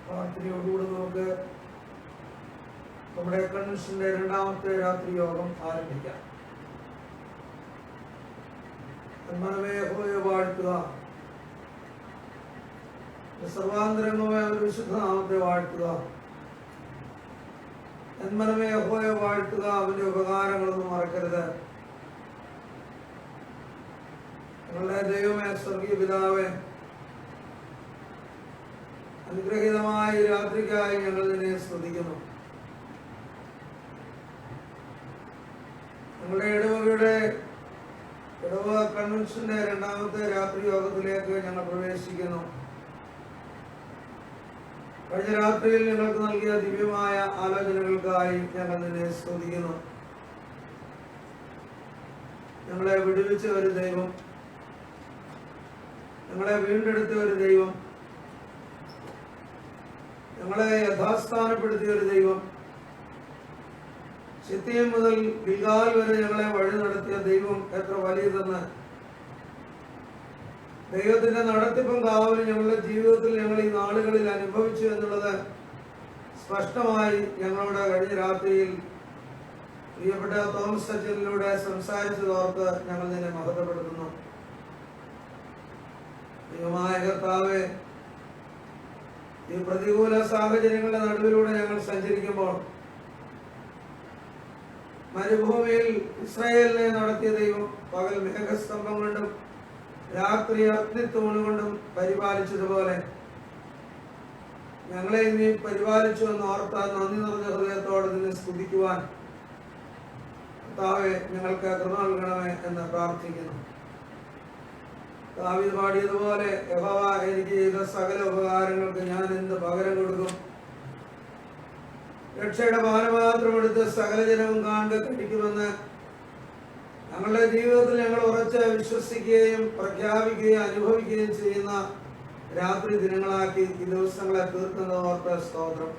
പ്രാർത്ഥനയോടുകൂടി നമുക്ക് നമ്മുടെ കൺവെൻഷന്റെ രണ്ടാമത്തെ രാത്രി യോഗം ആരംഭിക്കാം. മനമേ യഹോവയെ വാഴ്ത്തുക, സർവാന്തരംഗമായ ഒരു വിശുദ്ധ നാമത്തെ വാഴ്ത്തുക. മനമേ യഹോവയെ വാഴ്ത്തുക, അവന്റെ ഉപകാരങ്ങളൊന്നും മറക്കരുത്. ഞങ്ങളുടെ ദൈവമേ, സ്വർഗീയ പിതാവേ, അനുഗ്രഹീതമായ ഈ രാത്രിക്കായി ഞങ്ങൾ നിന്നെ സ്തുതിക്കുന്നു. ഞങ്ങളുടെ ഇടവക കൺവെൻഷന്റെ രണ്ടാമത്തെ രാത്രി യോഗത്തിലേക്ക് ഞങ്ങൾ പ്രവേശിക്കുന്നു. കഴിഞ്ഞ രാത്രിയിൽ ഞങ്ങൾക്ക് നൽകിയ ദിവ്യമായ ആലോചനകൾക്കായി ഞങ്ങൾ നിന്നെ സ്തുതിക്കുന്നു. ഞങ്ങളെ വിടുവിച്ച ഒരു ദൈവം, ഞങ്ങളെ വീണ്ടെടുത്ത ഒരു ദൈവം, ഞങ്ങളെ യഥാസ്ഥാനപ്പെടുത്തിയ ഒരു ദൈവം, ശിത്തിയം മുതൽ ഗിൽഗാൽ വരെ ഞങ്ങളെ വഴി നടത്തിയ ദൈവം എത്ര വലിയതെന്ന്, ദൈവത്തിന്റെ നടത്തിപ്പും കാവലും ഞങ്ങളുടെ ജീവിതത്തിൽ ഞങ്ങൾ ഈ നാളുകളിൽ അനുഭവിച്ചു എന്നുള്ളത് സ്പഷ്ടമായി ഞങ്ങളുടെ കഴിഞ്ഞ രാത്രിയിൽ പ്രിയപ്പെട്ട തോമസ് സച്ചിനിലൂടെ സംസാരിച്ചതോർത്ത് ഞങ്ങൾ നിന്നെ മഹത്വപ്പെടുത്തുന്നു. ദൈവമായ കർത്താവേ, ഈ പ്രതികൂല സാഹചര്യങ്ങളുടെ നടുവിലൂടെ ഞങ്ങൾ സഞ്ചരിക്കുമ്പോൾ മരുഭൂമിയിൽ ഇസ്രായേലിനെ നടത്തിയ ദൈവം പകൽ മേഘസ്തംഭം കൊണ്ടും രാത്രി അഗ്നിത്തൂണുകൊണ്ടും പരിപാലിച്ചതുപോലെ ഞങ്ങളെ നീ പരിപാലിച്ചു എന്ന് ഓർത്താൽ നന്ദി നിറഞ്ഞ ഹൃദയത്തോടെ നിന്നെ സ്തുതിക്കുവാൻ കർത്താവേ ഞങ്ങൾക്ക് കൃപ നൽകണമേ എന്ന് പ്രാർത്ഥിക്കുന്നു. ദാവീദ് പാടിയതുപോലെ, യഹോവ എനിക്ക് ചെയ്ത സകല ഉപകാരങ്ങൾക്ക് ഞാൻ എന്ത് പകരം കൊടുക്കും? രക്ഷയുടെ പാനപാത്രം എടുത്ത് സകല ജനവും കാണുക കഴിക്കുമെന്ന് ഞങ്ങളുടെ ജീവിതത്തിൽ ഞങ്ങൾ ഉറച്ച് വിശ്വസിക്കുകയും പ്രഖ്യാപിക്കുകയും അനുഭവിക്കുകയും ചെയ്യുന്ന രാത്രി ദിനങ്ങളാക്കി ഈ ദിവസങ്ങളെ തീർക്കുന്നതോർത്ത് സ്തോത്രം.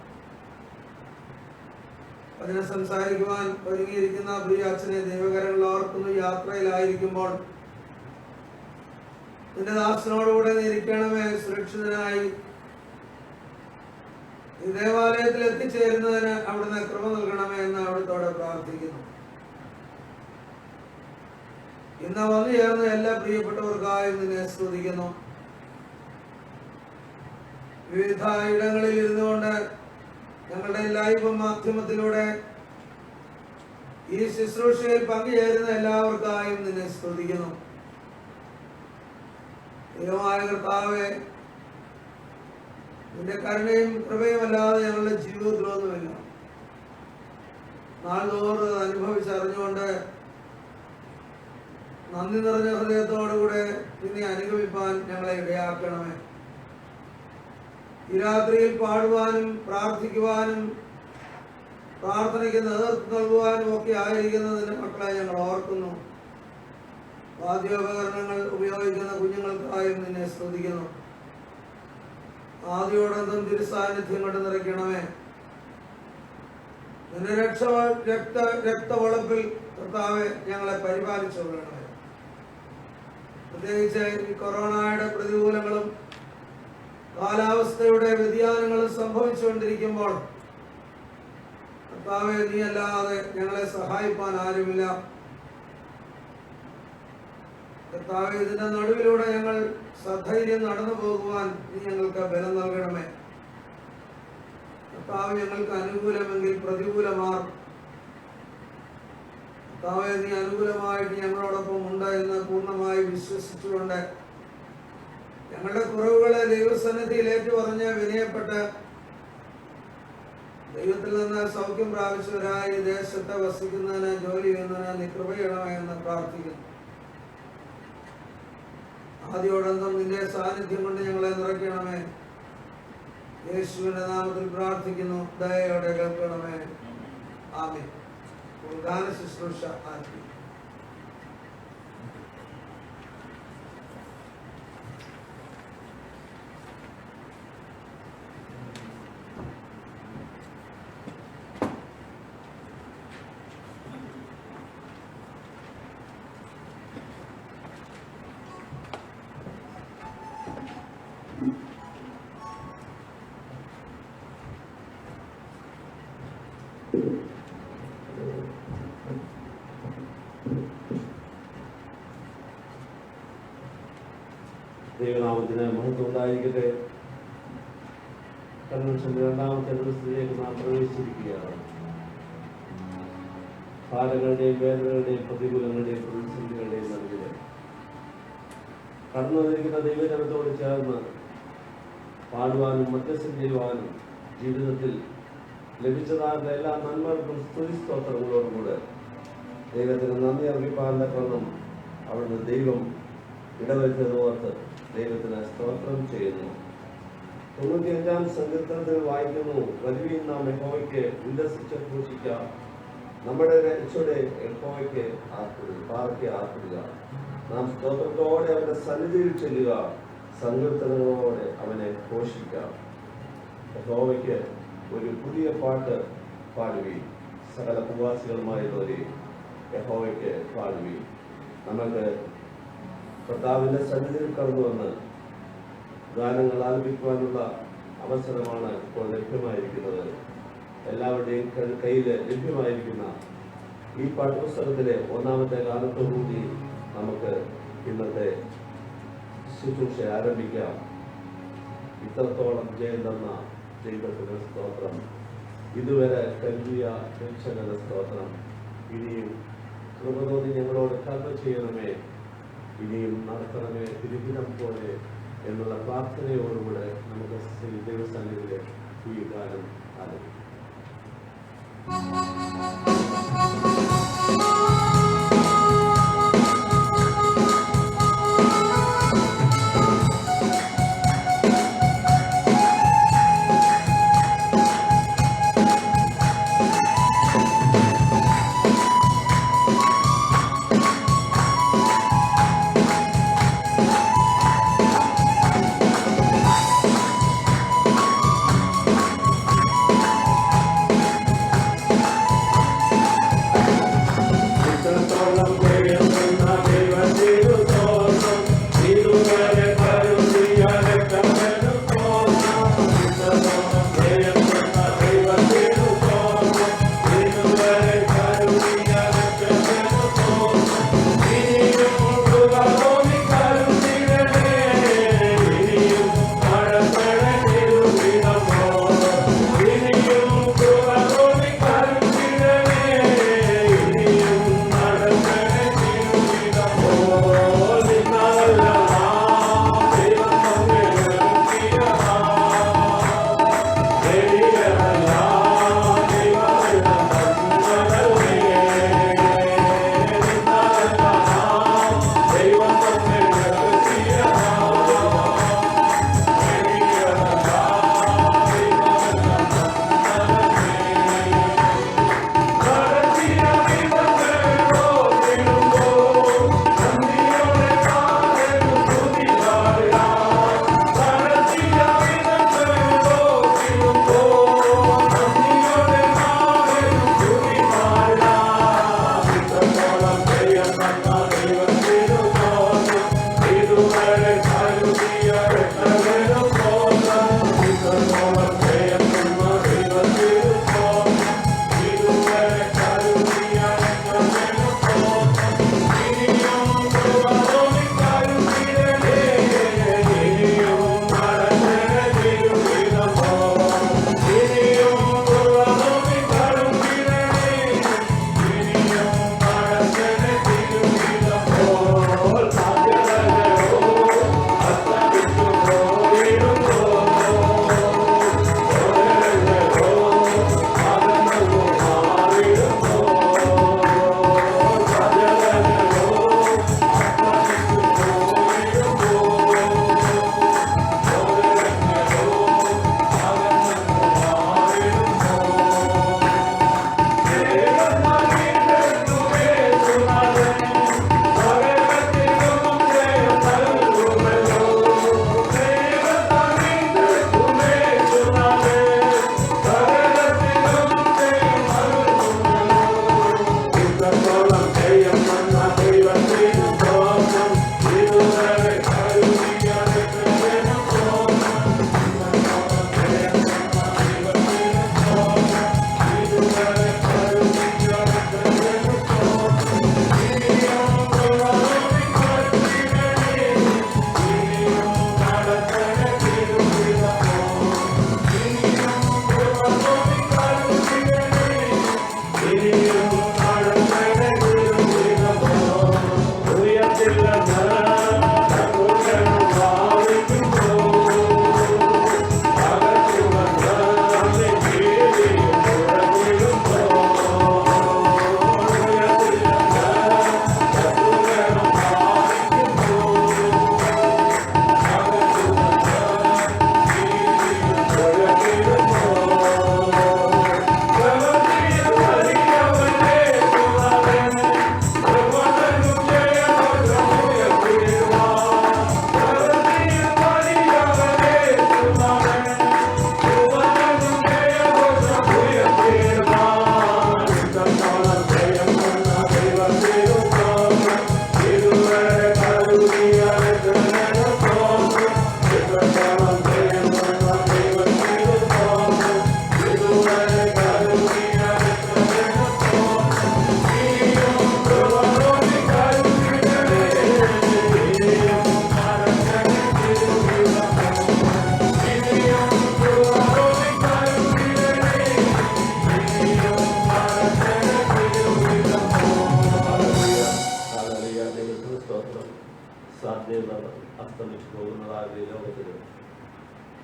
അതിനെ സംസാരിക്കുവാൻ ഒരുങ്ങിയിരിക്കുന്ന പ്രിയ അച്ഛനെ ദൈവകരങ്ങൾ ഓർക്കുന്നു. യാത്രയിലായിരിക്കുമ്പോൾ നിന്റെ ദാസനോടുകൂടെ ഇരിക്കണമേ, സുരക്ഷിതനായി ഈ ദേവാലയത്തിൽ എത്തിച്ചേരുന്നതിന് അവിടുന്ന് കൃപ നൽകണമേ എന്ന് അവിടുത്തോടെ പ്രാർത്ഥിക്കുന്നു. ഇന്ന് വന്നു ചേർന്ന എല്ലാ പ്രിയപ്പെട്ടവർക്കായും നിന്നെ സ്തുതിക്കുന്നു. വിവിധ ഇടങ്ങളിൽ ഇരുന്നുകൊണ്ട് ഞങ്ങളുടെ ലൈവ് മാധ്യമത്തിലൂടെ ഈ ശുശ്രൂഷയിൽ പങ്കുചേരുന്ന എല്ലാവർക്കായും നിന്നെ സ്തുതിക്കുന്നു. ദൈവമായ കർത്താവേ, നിന്റെ കരുണയും കൃപയും അല്ലാതെ ഞങ്ങളുടെ ജീവിതത്തിലൊന്നുമില്ല. നാൾതോറും അനുഭവിച്ചറിഞ്ഞുകൊണ്ട് നന്ദി നിറഞ്ഞ ഹൃദയത്തോടുകൂടെ നിന്നെ അനുഗമിപ്പാൻ ഞങ്ങളെ ഇടയാക്കണമേ. ഈ രാത്രിയിൽ പാടുവാനും പ്രാർത്ഥിക്കുവാനും പ്രാർത്ഥനയ്ക്ക് നേതൃത്വം നൽകുവാനും ഒക്കെ ആയിരിക്കുന്നതിന്റെ മക്കളെ ഞങ്ങൾ ഓർക്കുന്നു. വാദ്യോപകരണങ്ങൾ ഉപയോഗിക്കുന്ന കുഞ്ഞുങ്ങൾക്കായും നിന്നെ സ്തുതിക്കുന്നു. ആദ്യോടൊന്നും തിരുസാന്നിധ്യം കൊണ്ട് നിറയ്ക്കണമേ. നിന്റെ രക്തവളപ്പിൽ കർത്താവെ ഞങ്ങളെ പരിപാലിച്ചു കൊള്ളണമേ. പ്രത്യേകിച്ച് ഈ കൊറോണയുടെ പ്രതികൂലങ്ങളും കാലാവസ്ഥയുടെ വ്യതിയാനങ്ങളും സംഭവിച്ചുകൊണ്ടിരിക്കുമ്പോൾ കർത്താവെ, നീ അല്ലാതെ ഞങ്ങളെ സഹായിപ്പാൻ ആരുമില്ല. കർത്താവെ, ഇതിന്റെ നടുവിലൂടെ ഞങ്ങൾ സധൈര്യം നടന്നു പോകുവാൻ നീ ഞങ്ങൾക്ക് ബലം നൽകണമേ. കർത്താവ് ഞങ്ങൾക്ക് അനുകൂലമെങ്കിൽ പ്രതികൂലമാർ കർത്താവെ, നീ അനുകൂലമായിട്ട് ഞങ്ങളോടൊപ്പം ഉണ്ട് എന്ന് പൂർണ്ണമായി വിശ്വസിച്ചുകൊണ്ട് ഞങ്ങളുടെ കുറവുകളെ ദൈവസന്നിധിയിൽ ഏറ്റുപറഞ്ഞ് വിനയപ്പെട്ട് ദൈവത്തിൽ നിന്ന് സൗഖ്യം പ്രാപിച്ചവരായി ദേശത്ത് വസിക്കുന്നതിന് ജോലി ചെയ്യുന്നതിന് നീ കൃപ ചെയ്യണമേ എന്ന് പ്രാർത്ഥിക്കുന്നു. ആദ്യോടന്തം നിന്റെ സാന്നിധ്യം കൊണ്ട് ഞങ്ങളെ നിറയ്ക്കണമേ. യേശുവിന്റെ നാമത്തിൽ പ്രാർത്ഥിക്കുന്നു, ദയയോടെ കേൾക്കണമേ. ആമേൻ. ഗാന ശുശ്രൂഷ ആരംഭിക്കും. ദൈവനാമത്തിന് മഹത്വം ഉണ്ടായിരിക്കട്ടെ. കൺവെൻഷന്റെ രണ്ടാമത്തെ ദിവസത്തിലേക്ക് നാം പ്രവേശിച്ചിരിക്കുകയാണ്. ഭാരങ്ങളുടെയും വേദനകളുടെയും പ്രതികൂലങ്ങളുടെയും പ്രതിസന്ധികളുടെയും നടുവിൽ കടന്നു വന്നിരിക്കുന്ന ദൈവജനത്തോട് ചേർന്ന് പാടുവാനും മധ്യസ്ഥം ചെയ്യുവാനും ജീവിതത്തിൽ ലഭിച്ചതാകുന്ന എല്ലാ നന്മകൾക്കും സ്തുതി സ്തോത്രങ്ങളോടുകൂടെ ദൈവത്തിന് നന്ദി അർപ്പിപ്പാൻ തക്കണം അവിടുന്ന് ദൈവം ഇടവരുത്തതോർത്ത് ദൈവത്തിന് സ്തോത്രം ചെയ്യുന്നു. 95-ാം സങ്കീർത്തനത്തിൽ വായിക്കുന്നു, വരുവീൻ നാം യഹോവയ്ക്ക് ഉല്ലസിച്ച് ഘോഷിക്കാം, നമ്മുടെ രക്ഷയുടെ യഹോവയ്ക്ക് പാറയ്ക്ക് ആർപ്പിടുക. നാം സ്തോത്രത്തോടെ അവന്റെ സന്നിധിയിൽ ചെല്ലുക, സങ്കീർത്തനങ്ങളോടെ അവനെ ഘോഷിക്കാം. യഹോവയ്ക്ക് ഒരു പുതിയ പാട്ട് പാടുകയും സകല പ്രവാസികളുമായുള്ളവരെ യഹോവയ്ക്ക് പാടുകയും നമ്മൾക്ക് കർത്താവിന്റെ സന്നിധിയിൽ കടന്നു വന്ന് ഗാനങ്ങൾ ആലപിക്കുവാനുള്ള അവസരമാണ് ഇപ്പോൾ ലഭ്യമായിരിക്കുന്നത്. എല്ലാവരുടെയും കയ്യിൽ ലഭ്യമായിരിക്കുന്ന ഈ പാഠപുസ്തകത്തിലെ ഒന്നാമത്തെ ഗാനത്തോടുകൂടി നമുക്ക് ഇന്നത്തെ ശുശ്രൂഷ ആരംഭിക്കാം. ഇത്രത്തോളം ജയം തന്ന ദൈവത്തിന് സ്തോത്രം, ഇതുവരെ കരുതിയ രക്ഷകന്റെ സ്തോത്രം. ഇനിയും കൃപ തോന്നി ഞങ്ങളോട് കർമ്മ ചെയ്യണമേ, ഇനിയും നടത്തണമേ തിരുഹിതം പോലെ എന്നുള്ള പ്രാർത്ഥനയോടുകൂടെ നമുക്ക് ദൈവസന്നിധിയിലെ ഈ ഗാനം ആരംഭിക്കാം.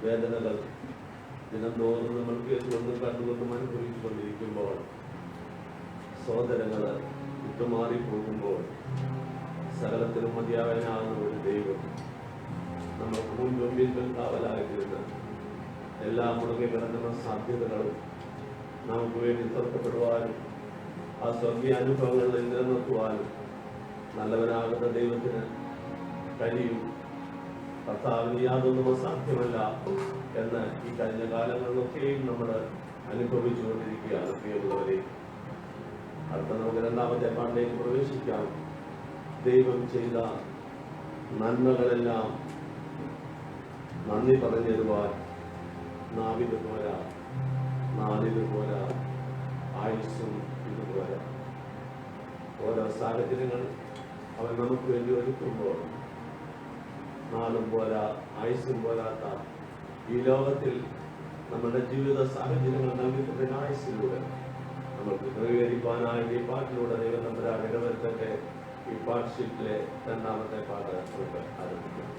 വേദനകൾ ദിനംതോറും നമ്മൾ കേട്ടുകൊണ്ടും കണ്ടുകൊണ്ടും അനുഭവിച്ചു കൊണ്ടിരിക്കുമ്പോൾ, സഹോദരങ്ങൾ വിട്ടുമാറിപ്പോകുമ്പോൾ, സകലത്തിനും മതിയാവനാകുന്ന ഒരു ദൈവം നമുക്ക് മുൻപിൽ കാവലായിട്ടിരുന്ന് എല്ലാ മുറുകെ കിടക്കുന്ന സാധ്യതകളും നമുക്ക് വേണ്ടി തുറക്കപ്പെടുവാനും ആ സ്വർഗീയ അനുഭവങ്ങളിൽ നിലനിർത്തുവാനും നല്ലവനാകുന്ന ദൈവത്തിന് കഴിയും. കർത്താവിന് യാതൊന്നും അസാധ്യമല്ല എന്ന് ഈ കഴിഞ്ഞ കാലങ്ങളിലൊക്കെയും നമ്മൾ അനുഭവിച്ചുകൊണ്ടിരിക്കുകയാണ്. പ്രിയമുള്ളവരെ, അടുത്ത നമുക്ക് രണ്ടാമത്തെ പാട്ടിലേക്ക് പ്രവേശിക്കാം. ദൈവം ചെയ്ത നന്മകളെല്ലാം നന്ദി പറഞ്ഞു തരുവാൻ നാവിത് പോരാ, നാളിത് പോരാ, ആയുസ്സും ഇത് പോരാ. ഓരോ സാഹചര്യങ്ങൾ അവൻ നമുക്ക് വേണ്ടി ഒരുക്കുമ്പോൾ നാളും പോരാ, ആയുസ്സും പോരാത്ത ഈ ലോകത്തിൽ നമ്മുടെ ജീവിത സാഹചര്യങ്ങൾ നൽകിക്കൊണ്ട ആയുസ്സിലൂടെ നമുക്ക് ക്രമീകരിക്കാനായിട്ട് ഈ പാട്ടിലൂടെ ദൈവം തമ്പുരാൻ ഇടവരുത്തട്ടെ. ഈ പാട്ട് ഷീറ്റിലെ രണ്ടാമത്തെ പാട്ട് നമുക്ക് ആരംഭിക്കാം.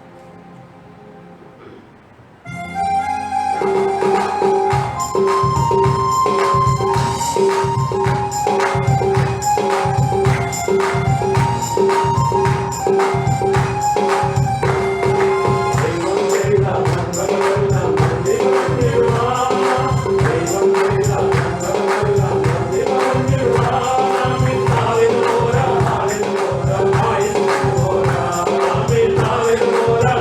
Hola.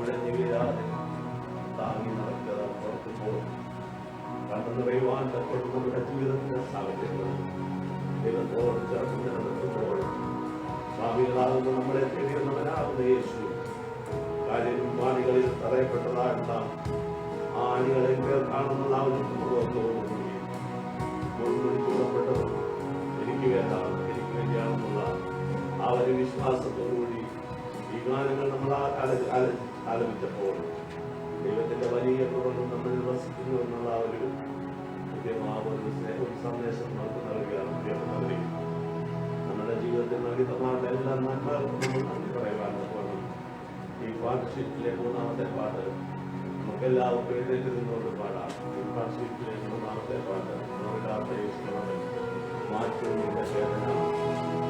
കുഴഞ്ഞു വീഴാതെ താങ്ങി നടക്കുക പുറത്തുമ്പോൾ കടന്നു പറയുവാൻ തക്കോട്ട് നമ്മുടെ ജീവിതത്തിന്റെ സാഹചര്യങ്ങൾ ദൈവത്തോട് ചേർന്ന് നടത്തുമ്പോൾ സ്വാമികളാകുന്ന നമ്മളെ തേടിയുന്നവനാകുന്ന യേശു കാര്യം ആണികളിൽ തറയപ്പെട്ടതായിട്ടുള്ള ആ ആണികളെ കാണുന്നതാവുന്നതോടുകൂടി മുഴുവൻ ചൂടപ്പെട്ടതും എനിക്ക് വേണ്ടിയാണെന്നുള്ള ആ ഒരു വിശ്വാസത്തോടുകൂടി ഈ ഗാനങ്ങൾ നമ്മൾ ആലപിച്ചപ്പോൾ ദൈവത്തിന്റെ വലിയ കുറവ് നമ്മളിൽ വസിക്കുന്നു എന്നുള്ള ആ ഒരു ഒരു സന്ദേശം നമുക്ക് നൽകുകയാണ്. നമ്മുടെ ജീവിതത്തിൽ നൽകിത്തമാരുടെ എല്ലാ നന്മകൾക്കും നമ്മൾ നന്ദി പറയുവാൻ ഈ പാർട്ട്ഷിപ്പിലെ മൂന്നാമത്തെ പാട്ട് നമുക്കെല്ലാവർക്കും എഴുന്നേറ്റ് നിന്നുകൊണ്ട് പാടാം. ഈ പാർട്ട്ഷിപ്പിലെ മൂന്നാമത്തെ പാട്ട് മാറ്റുന്നതിന്റെ വേദന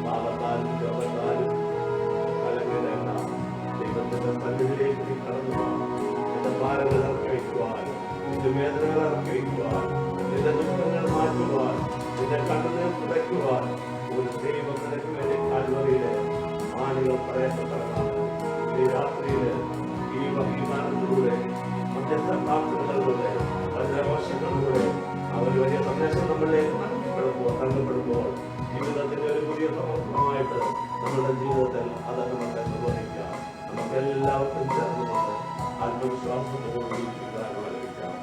പാപത്താലും രോഗത്താലും കലവിടേണ്ട ദൈവത്തിന്റെ സന്നിധിയിലേക്ക് നീ കടന്നു നിന്റെ ഭാരങ്ങൾ ഇറക്കിവയ്ക്കുവാൻ, നിന്റെ വേദനകൾ ഇറക്കിവയ്ക്കുവാൻ, നിന്റെ ദുഃഖങ്ങൾ മാറ്റുവാൻ, നിന്റെ കണ്ണുനീർ തുടയ്ക്കുവാൻ ഒരു ദൈവം നിനക്ക് വേണ്ടി കാൽവറിയിലെ ആണികൾ പറയപ്പെട്ടതാണ്. ഈ രാത്രിയില് ഈ വഹീമാനത്തിലൂടെ മധ്യസ്ഥ പ്രാർത്ഥനകളിലൂടെ വജ്രഘോഷങ്ങളിലൂടെ അവർ വലിയ സന്ദേശം നമ്മളിലേക്ക് നൽകപ്പെടുമ്പോൾ ജീവിതത്തിന്റെ ഒരു പുതിയ സമൂഹമായിട്ട് നമ്മുടെ ജീവിതത്തിൽ അത് നമുക്ക് നിർവഹിക്കാം. നമുക്ക് എല്ലാവർക്കും ചേർന്നുകൊണ്ട് ആത്മവിശ്വാസത്തോടുകൂടി ആലോചിക്കാം.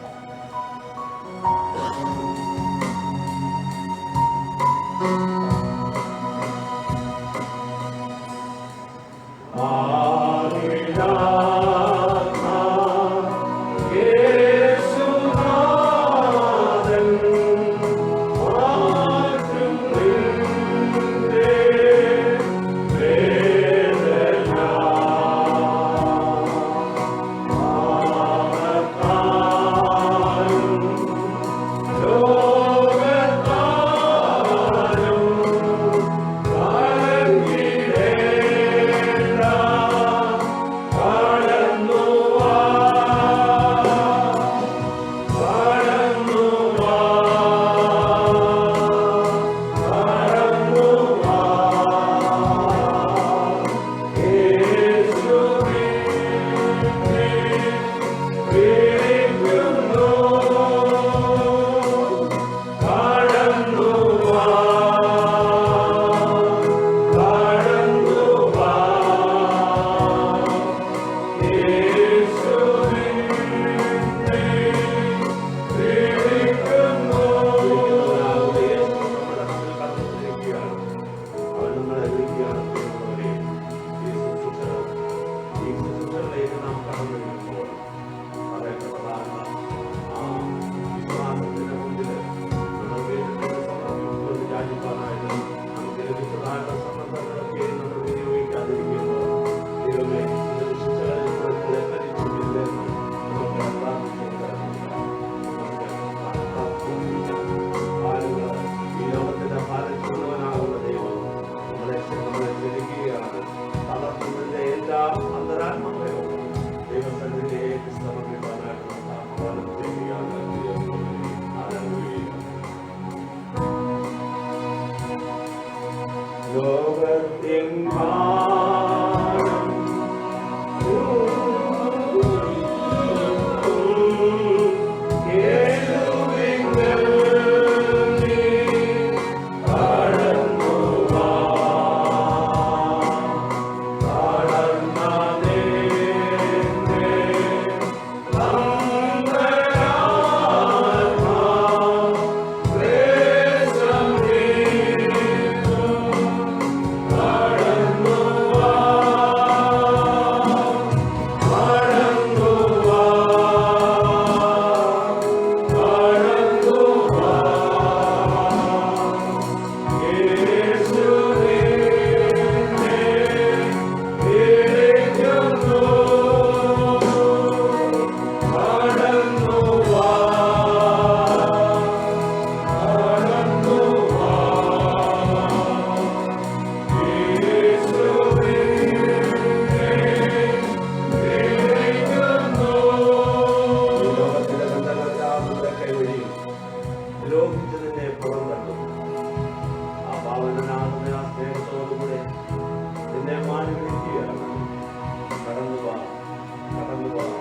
കടന്നു പോകാം.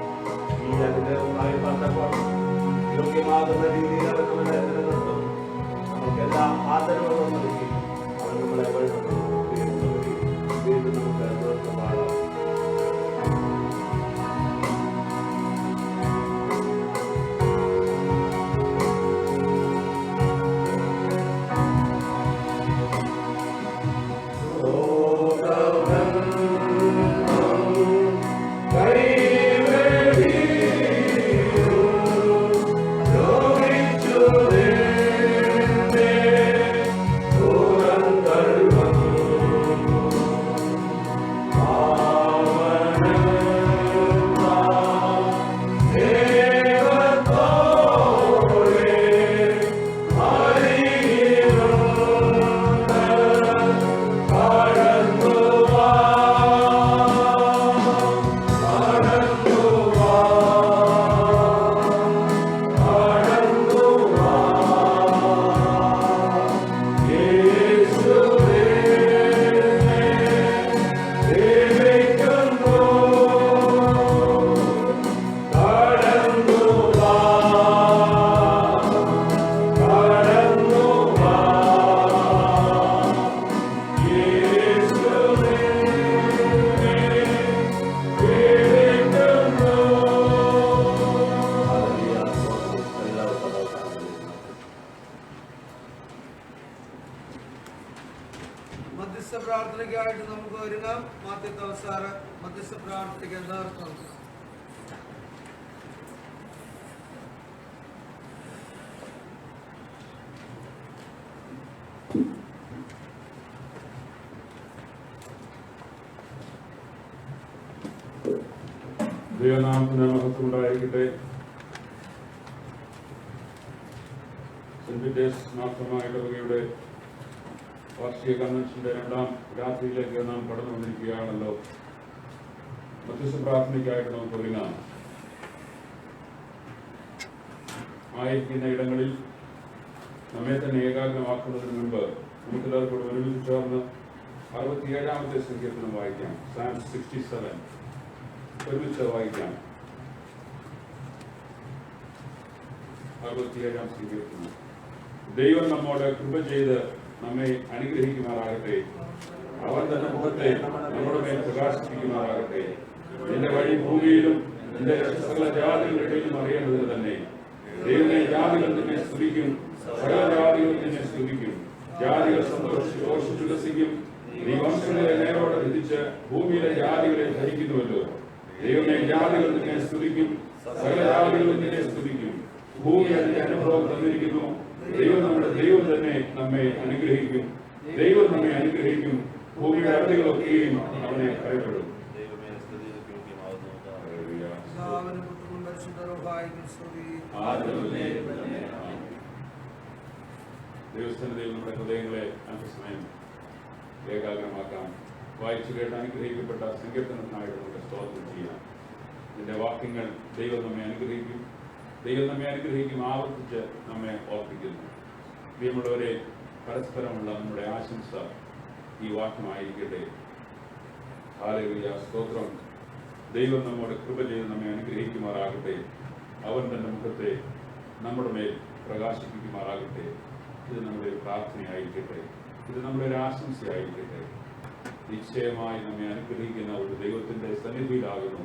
ഈ അനുഗ്രഹവുമായി ബന്ധപ്പെട്ട് യോഗ്യമാകുന്ന രീതിയിൽ അവർ നമ്മളെ നിലനിർത്തും. നമുക്കെല്ലാ ആദരവുകളും നൽകി അവർ നമ്മളെ വഴിനടത്തും. വീണ്ടും നമുക്ക് നിർത്തമാണ്. മധ്യസ്ഥ പ്രാർത്ഥനയ്ക്കായിട്ട് നമുക്ക് ഒരുങ്ങാം. ആദ്യത്തെ അവസാനം മധ്യസ്ഥ പ്രാർത്ഥനയ്ക്ക് എന്താർത്ഥം? ദൈവനാമത്തിന് മഹത്വം ഉണ്ടായിരിക്കട്ടെ. സെന്റ് പീറ്റേഴ്സ് മാർത്തോമാ ഇടവകയുടെ വാർഷിക കൺവെൻഷന്റെ 2ാം രാത്രിയിലേക്ക് നാം കടന്നു വന്നിരിക്കുകയാണല്ലോ. മധ്യസ്ഥ പ്രാർത്ഥനയ്ക്കായിട്ട് നമുക്ക് ഒരുങ്ങാം. ആയിരിക്കുന്ന ഇടങ്ങളിൽ നമ്മെ തന്നെ ഏകാഗ്രമാക്കുന്നതിന് മുൻപ് നമുക്കെല്ലാവർക്കും ഒരുമിച്ച് ചേർന്ന് 67ാമത്തെ സങ്കീർത്തനം വായിക്കാം. Psalm 67 ഒരുമിച്ച് വായിക്കാം. 67ാം സങ്കീർത്തനം. ദൈവം നമ്മോട് കൃപ ചെയ്ത് നമ്മെ അനുഗ്രഹിക്കുമാറാകട്ടെ. അവൻ തന്റെ മുഖത്തെ നമ്മുടെ മേൽ പ്രകാശിപ്പിക്കുമാറാകട്ടെ. നിന്റെ വഴി ഭൂമിയിലും നിന്റെ സകല ജാതികളുടെയും അറിയേണ്ടതിന് തന്നെ. ദൈവമേ, ജാതികൾ നിന്നെ സ്തുതിക്കും, സകല ജാതികൾ നിന്നെ സ്തുതിക്കും. ജാതികൾ സന്തോഷിച്ചുല്ലസിക്കും. നീ വംശങ്ങളെ നേരോടെ വിധിച്ച് ഭൂമിയിലെ ജാതികളെ ധരിക്കുന്നുവല്ലോ. ദൈവമേ, ജാതികൾ നിന്നെ സ്തുതിക്കും, സകല ജാതികളും നിന്നെ സ്തുതിക്കും. ഭൂമി അതിന്റെ അനുഭവം തന്നിരിക്കുന്നു. ദൈവം നമ്മുടെ ദൈവം തന്നെ നമ്മെ അനുഗ്രഹിക്കും. ദൈവം നമ്മെ അനുഗ്രഹിക്കും. ഭൂമിയുടെ അതികളൊക്കെയും അവനെ ഭയപ്പെടും. ദൈവസ്ഥനതയിൽ നമ്മുടെ ഹൃദയങ്ങളെ അല്പസമയം ഏകാഗ്രമാക്കാം. വായിച്ചു കേട്ട് അനുഗ്രഹിക്കപ്പെട്ട സങ്കീർത്തനത്തിനായിട്ട് നമുക്ക് സ്തോത്രം ചെയ്യാം. ഇതിന്റെ വാക്യങ്ങൾ ദൈവം നമ്മെ അനുഗ്രഹിക്കും. ദൈവം നമ്മെ അനുഗ്രഹിക്കും. ആവർത്തിച്ച് നമ്മെ ഓർപ്പിക്കുന്നു. പ്രിയമുള്ളവരെ, പരസ്പരമുള്ള നമ്മുടെ ആശംസ ഈ വാക്യമായിരിക്കട്ടെ. ഹല്ലേലൂയ, സ്തോത്രം. ദൈവം നമ്മോട് കൃപ ചെയ്ത് നമ്മെ അനുഗ്രഹിക്കുമാറാകട്ടെ. അവൻ തന്റെ മുഖത്തെ നമ്മുടെ മേൽ പ്രകാശിപ്പിക്കുമാറാകട്ടെ. ഇത് നമ്മുടെ ഒരു പ്രാർത്ഥനയായിരിക്കട്ടെ. ഇത് നമ്മുടെ ഒരു ആശംസയായിരിക്കട്ടെ. നിശ്ചയമായി നമ്മെ അനുഗ്രഹിക്കുന്ന ഒരു ദൈവത്തിന്റെ സന്നിധിയിലാകുന്നു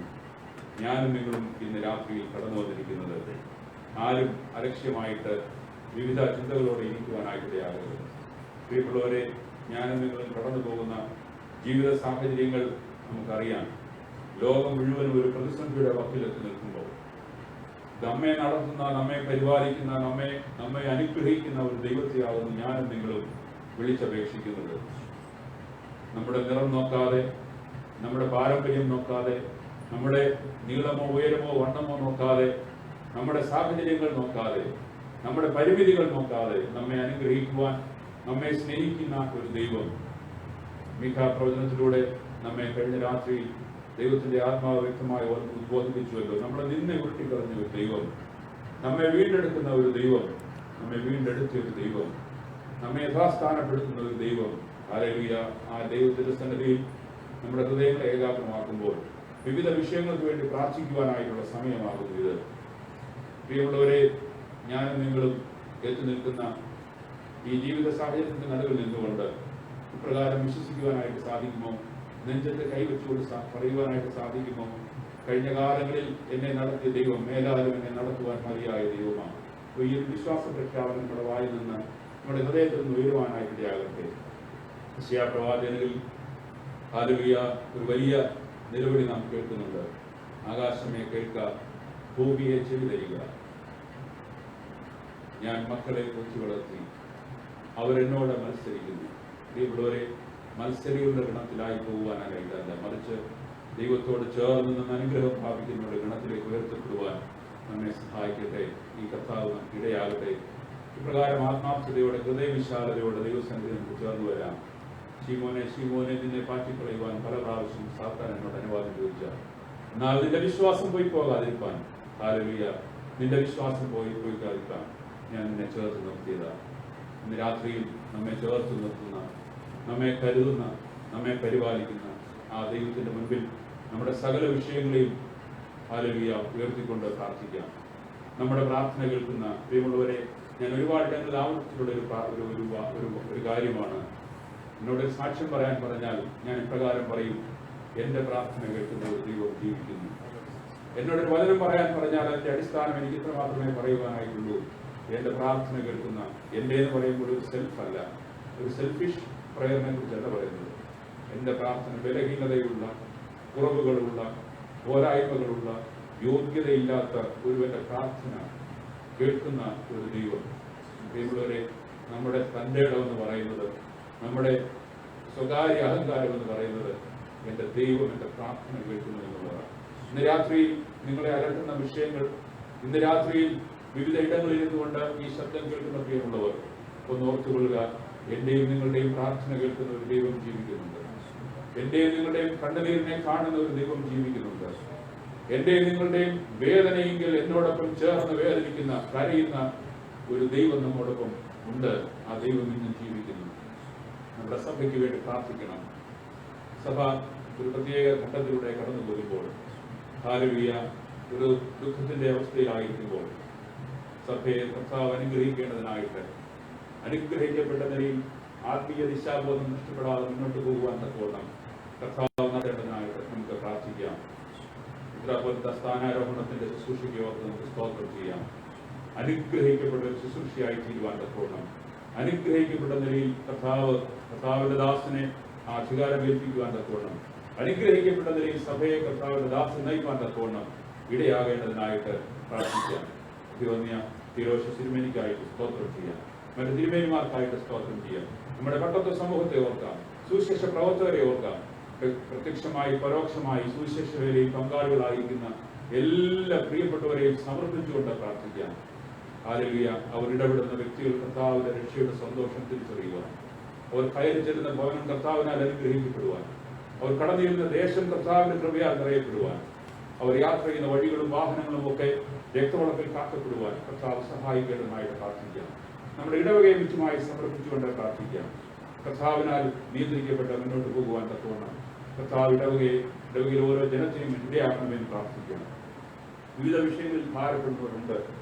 ഞാനും നിങ്ങളും ഇന്ന് രാത്രിയിൽ കടന്നു വന്നിരിക്കുന്നത്. ആരും അലക്ഷ്യമായിട്ട് വിവിധ ചിന്തകളോടെ ഇരിക്കുവാനായിട്ടിടയാകരുത്. പ്രിയമുള്ളവരെ, ഞാനും നിങ്ങളും കടന്നു പോകുന്ന ജീവിത സാഹചര്യങ്ങൾ നമുക്കറിയാം. ലോകം മുഴുവനും ഒരു പ്രതിസന്ധിയുടെ വക്കിലെത്തി നിൽക്കുമ്പോൾ നമ്മെ നടത്തുന്ന, നമ്മെ പരിപാലിക്കുന്ന, നമ്മെ അനുഗ്രഹിക്കുന്ന ഒരു ദൈവത്തെയാകുന്നു ഞാനും നിങ്ങളും വിളിച്ചപേക്ഷിക്കുന്നത്. നമ്മുടെ നിറം നോക്കാതെ, നമ്മുടെ പാരമ്പര്യം നോക്കാതെ, നമ്മുടെ നീളമോ ഉയരമോ വണ്ണമോ നോക്കാതെ, നമ്മുടെ സാഹചര്യങ്ങൾ നോക്കാതെ, നമ്മുടെ പരിമിതികൾ നോക്കാതെ നമ്മെ അനുഗ്രഹിക്കുവാൻ, നമ്മെ സ്നേഹിക്കുന്ന ഒരു ദൈവം. മീഖാ പ്രവചനത്തിലൂടെ നമ്മെ കഴിഞ്ഞ രാത്രിയിൽ ദൈവത്തിന്റെ ആത്മാവ് വ്യക്തമായി ഉദ്ബോധിപ്പിച്ചുവല്ലോ. നമ്മളെ നിന്നെ ഉരുട്ടിക്കളഞ്ഞ ഒരു ദൈവം, നമ്മെ വീണ്ടെടുക്കുന്ന ഒരു ദൈവം, നമ്മെ വീണ്ടെടുത്തിയ ഒരു ദൈവം, നമ്മെ യഥാസ്ഥാനപ്പെടുത്തുന്ന ഒരു ദൈവം. ഹല്ലേലൂയ. ആ ദൈവത്തിന്റെ സന്നിധിയിൽ നമ്മുടെ ഹൃദയങ്ങളെ ഏകാഗ്രമാക്കുമ്പോൾ വിവിധ വിഷയങ്ങൾക്ക് വേണ്ടി പ്രാർത്ഥിക്കുവാനായിട്ടുള്ള സമയമാകുന്നു ഇത്. പ്രിയമുള്ളവരെ, ഞാനും നിങ്ങളും എത്തി നിൽക്കുന്ന ഈ ജീവിത സാഹചര്യത്തിന്റെ നടുവിൽ നിന്നുകൊണ്ട് ഇപ്രകാരം വിശ്വസിക്കുവാനായിട്ട് സാധിക്കുമോ? നെഞ്ചത്ത് കൈവച്ചുകൊണ്ട് പറയുവാനായിട്ട് സാധിക്കുമോ? കഴിഞ്ഞ കാലങ്ങളിൽ എന്നെ നടത്തിയ ദൈവം മേലാലും എന്നെ നടത്തുവാൻ മതിയായ ദൈവമാണ്. ഈ ഒരു വിശ്വാസ പ്രഖ്യാപനം നമ്മുടെ വായിൽ നിന്ന് നമ്മുടെ ഹൃദയത്തിൽ നിന്ന് ഉയരുവാനായിട്ടിടയാകട്ടെ. യെശയ്യാ പ്രവാചകനിൽ ഹല്ലേലൂയ ഒരു വലിയ നിലവിളി നാം കേൾക്കുന്നുണ്ട്. ആകാശമേ കേൾക്ക, ഭൂമിയെ ചെവി തരിക. ഞാൻ മക്കളെ കൊച്ചു വളർത്തി, അവരെന്നോട് മത്സരിക്കുന്നു. പ്രിയമുള്ളവരെ, മത്സരികളുടെ ഗണത്തിലായി പോകുവാനായിട്ടല്ല, മറിച്ച് ദൈവത്തോട് ചേർന്ന് നിന്ന് അനുഗ്രഹം പ്രാപിക്കുന്നവരുടെ ഗണത്തിലേക്ക് ഉയർത്തപ്പെടുവാൻ നമ്മെ സഹായിക്കട്ടെ. ഈ കർത്താവ് നമുക്ക് ഇടയാകട്ടെ. ഇപ്രകാരം ആത്മാർത്ഥതയോടെ ഹൃദയവിശാലതയോടെ ദൈവസന്നിധി നമുക്ക് ചേർന്ന് വരാം. ശീമോനെ നിന്നെ പാറ്റിക്കളയുവാൻ പല പ്രാവശ്യം സാത്താൻ എന്നോട് അനുവാദം ചോദിച്ചാൽ, എന്നാൽ നിന്റെ വിശ്വാസം പോയി പോകാതിരിക്കാൻ, ഹല്ലേലൂയ, നിന്റെ വിശ്വാസം പോകാതിരിക്കാൻ ഞാൻ നിന്നെ ചേർത്ത് നിർത്തിയതാണ്. ഇന്ന് രാത്രിയിൽ നമ്മെ ചേർത്ത് നിർത്തുന്ന, നമ്മെ കരുതുന്ന, നമ്മെ പരിപാലിക്കുന്ന ആ ദൈവത്തിന്റെ മുൻപിൽ നമ്മുടെ സകല വിഷയങ്ങളെയും ഹല്ലേലൂയ ഉയർത്തിക്കൊണ്ട് പ്രാർത്ഥിക്കാം. നമ്മുടെ പ്രാർത്ഥന കേൾക്കുന്ന പ്രിയമുള്ളവരെ, ഞാൻ ഒരുപാട് ഇടങ്ങളിൽ ആവർത്തിച്ചിട്ടുള്ള ഒരു കാര്യമാണ്. എന്നോട് സാക്ഷ്യം പറയാൻ പറഞ്ഞാൽ ഞാൻ ഇപ്രകാരം പറയും: എന്റെ പ്രാർത്ഥന കേൾക്കുന്ന ഒരു ദൈവം ജീവിക്കുന്നു. എന്നോടൊരു വചനം പറയാൻ പറഞ്ഞാൽ അതിന്റെ അടിസ്ഥാനം എനിക്ക് ഇത്ര മാത്രമേ പറയുവാനായിട്ടുള്ളൂ: എന്റെ പ്രാർത്ഥന കേൾക്കുന്ന. എന്റെ എന്ന് പറയുമ്പോൾ ഒരു സെൽഫ് അല്ല, ഒരു സെൽഫിഷ് പ്രയറിനെ കുറിച്ചല്ല പറയുന്നത്. എന്റെ പ്രാർത്ഥന ബലഹീനതയുള്ള, കുറവുകളുള്ള, പോരായ്മകളുള്ള, യോഗ്യതയില്ലാത്ത ഒരുവന്റെ പ്രാർത്ഥന കേൾക്കുന്ന ഒരു ദൈവം. പ്രിയമുള്ളവരെ, നമ്മുടെ തന്റെ ഇടമെന്ന് പറയുന്നത്, നമ്മുടെ സ്വകാര്യ അഹങ്കാരം എന്ന് പറയുന്നത് എന്റെ ദൈവം എന്റെ പ്രാർത്ഥന കേൾക്കുന്നു എന്നുള്ളതാണ്. ഇന്ന് രാത്രിയിൽ നിങ്ങളെ അലട്ടുന്ന വിഷയങ്ങൾ, ഇന്ന് രാത്രിയിൽ വിവിധ ഇടങ്ങളിൽ ഇരുന്നുകൊണ്ട് ഈ ശബ്ദം കേൾക്കുന്ന പ്രിയമുള്ളവർ ഒന്ന് ഓർത്തുകൊള്ളുക: എന്റെയും നിങ്ങളുടെയും പ്രാർത്ഥന കേൾക്കുന്ന ഒരു ദൈവം ജീവിക്കുന്നുണ്ട്. എന്റെയും നിങ്ങളുടെയും കണ്ണുനീരിനെ കാണുന്ന ഒരു ദൈവം ജീവിക്കുന്നുണ്ട്. എന്റെയും നിങ്ങളുടെയും വേദനയെങ്കിൽ എന്നോടൊപ്പം ചേർന്ന് വേദനിക്കുന്ന, കരയുന്ന ഒരു ദൈവം നമ്മോടൊപ്പം ഉണ്ട്. ആ ദൈവം ഇന്നും ജീവിക്കുന്നു. നമ്മുടെ സഭയ്ക്ക് വേണ്ടി പ്രാർത്ഥിക്കണം. സഭ ഒരു പ്രത്യേക ഘട്ടത്തിലൂടെ കടന്നു പോകുമ്പോൾ, ഹല്ലേലൂയ, ഒരു ദുഃഖത്തിന്റെ അവസ്ഥയിലായിരിക്കുമ്പോൾ സഭയെ കർത്താവ് അനുഗ്രഹിക്കേണ്ടതിനായിട്ട്, അനുഗ്രഹിക്കപ്പെട്ട നിലയിൽ ആത്മീയ ദിശാബോധം നഷ്ടപ്പെടാതെ മുന്നോട്ട് പോകുവാൻ തക്കോണം കർത്താവ് നടത്തേണ്ടതിനായിട്ട് നമുക്ക് പ്രാർത്ഥിക്കാം. ഇത്രപോലത്തെ സ്ഥാനാരോഹണത്തിന്റെ ശുശ്രൂഷയ്ക്ക് ഓർത്ത് നമുക്ക് സ്തോത്രം ചെയ്യാം. അനുഗ്രഹിക്കപ്പെട്ട ഒരു ശുശ്രൂഷയായി തീരുവാൻ തക്കോണം, അനുഗ്രഹിക്കപ്പെട്ട നിലയിൽ കർത്താവിന്റെ ദാസനെ ആ അധികാരം ഏൽപ്പിക്കുവാൻ തക്കോണം, അനുഗ്രഹിക്കപ്പെട്ട നിലയിൽ സഭയെ കർത്താവിന്റെ ദാസൻ നയിക്കുവാൻ തക്കോണം ഇടയാകേണ്ടതിനായിട്ട് പ്രാർത്ഥിക്കാം. തിരുവന്യ തിരോശ തിരുമേനിക്കായിട്ട് സ്തോത്രം ചെയ്യാം. മറ്റു തിരുമേനിമാർക്കായിട്ട് സ്തോത്രം ചെയ്യാം. നമ്മുടെ പട്ടത്തെ സമൂഹത്തെ ഓർക്കാം, സുവിശേഷ പ്രവർത്തകരെ ഓർക്കാം. പ്രത്യക്ഷമായി പരോക്ഷമായി സുവിശേഷ വേലയിൽ പങ്കാളികളായിരിക്കുന്ന എല്ലാ പ്രിയപ്പെട്ടവരെയും സമർപ്പിച്ചുകൊണ്ട് പ്രാർത്ഥിക്കാം. ഹല്ലേലൂയ. അവർ ഇടപെടുന്ന വ്യക്തികൾ കർത്താവിന്റെ രക്ഷയുടെ സന്തോഷം തിരിച്ചറിയുവാൻ, അവർ കയറി ചെല്ലുന്ന ഭവനം കർത്താവിനാൽ അനുഗ്രഹിക്കപ്പെടുവാൻ, അവർ കടന്നിരുന്ന ദേശം കർത്താവിന്റെ കൃപയാൽ നിറയപ്പെടുവാൻ, അവർ യാത്ര ചെയ്യുന്ന വഴികളും വാഹനങ്ങളും ഒക്കെ രക്തവളപ്പിൽ കാക്കപ്പെടുവാൻ കർത്താവ് സഹായിക്കേണ്ടതായിട്ട് പ്രാർത്ഥിക്കാം. നമ്മുടെ ഇടവകയെ മിച്ചമായി സമർപ്പിച്ചുകൊണ്ട് പ്രാർത്ഥിക്കാം. കർത്താവിനാൽ നിയന്ത്രിക്കപ്പെട്ട് മുന്നോട്ട് പോകുവാൻ തക്കവണ്ണം കർത്താവ് ഇടവകയിൽ ഓരോ ജനത്തെയും ഇടയാക്കണമെന്ന് പ്രാർത്ഥിക്കണം. വിവിധ വിഷയങ്ങളിൽ ഭാരപ്പെടുന്നവരുണ്ട്,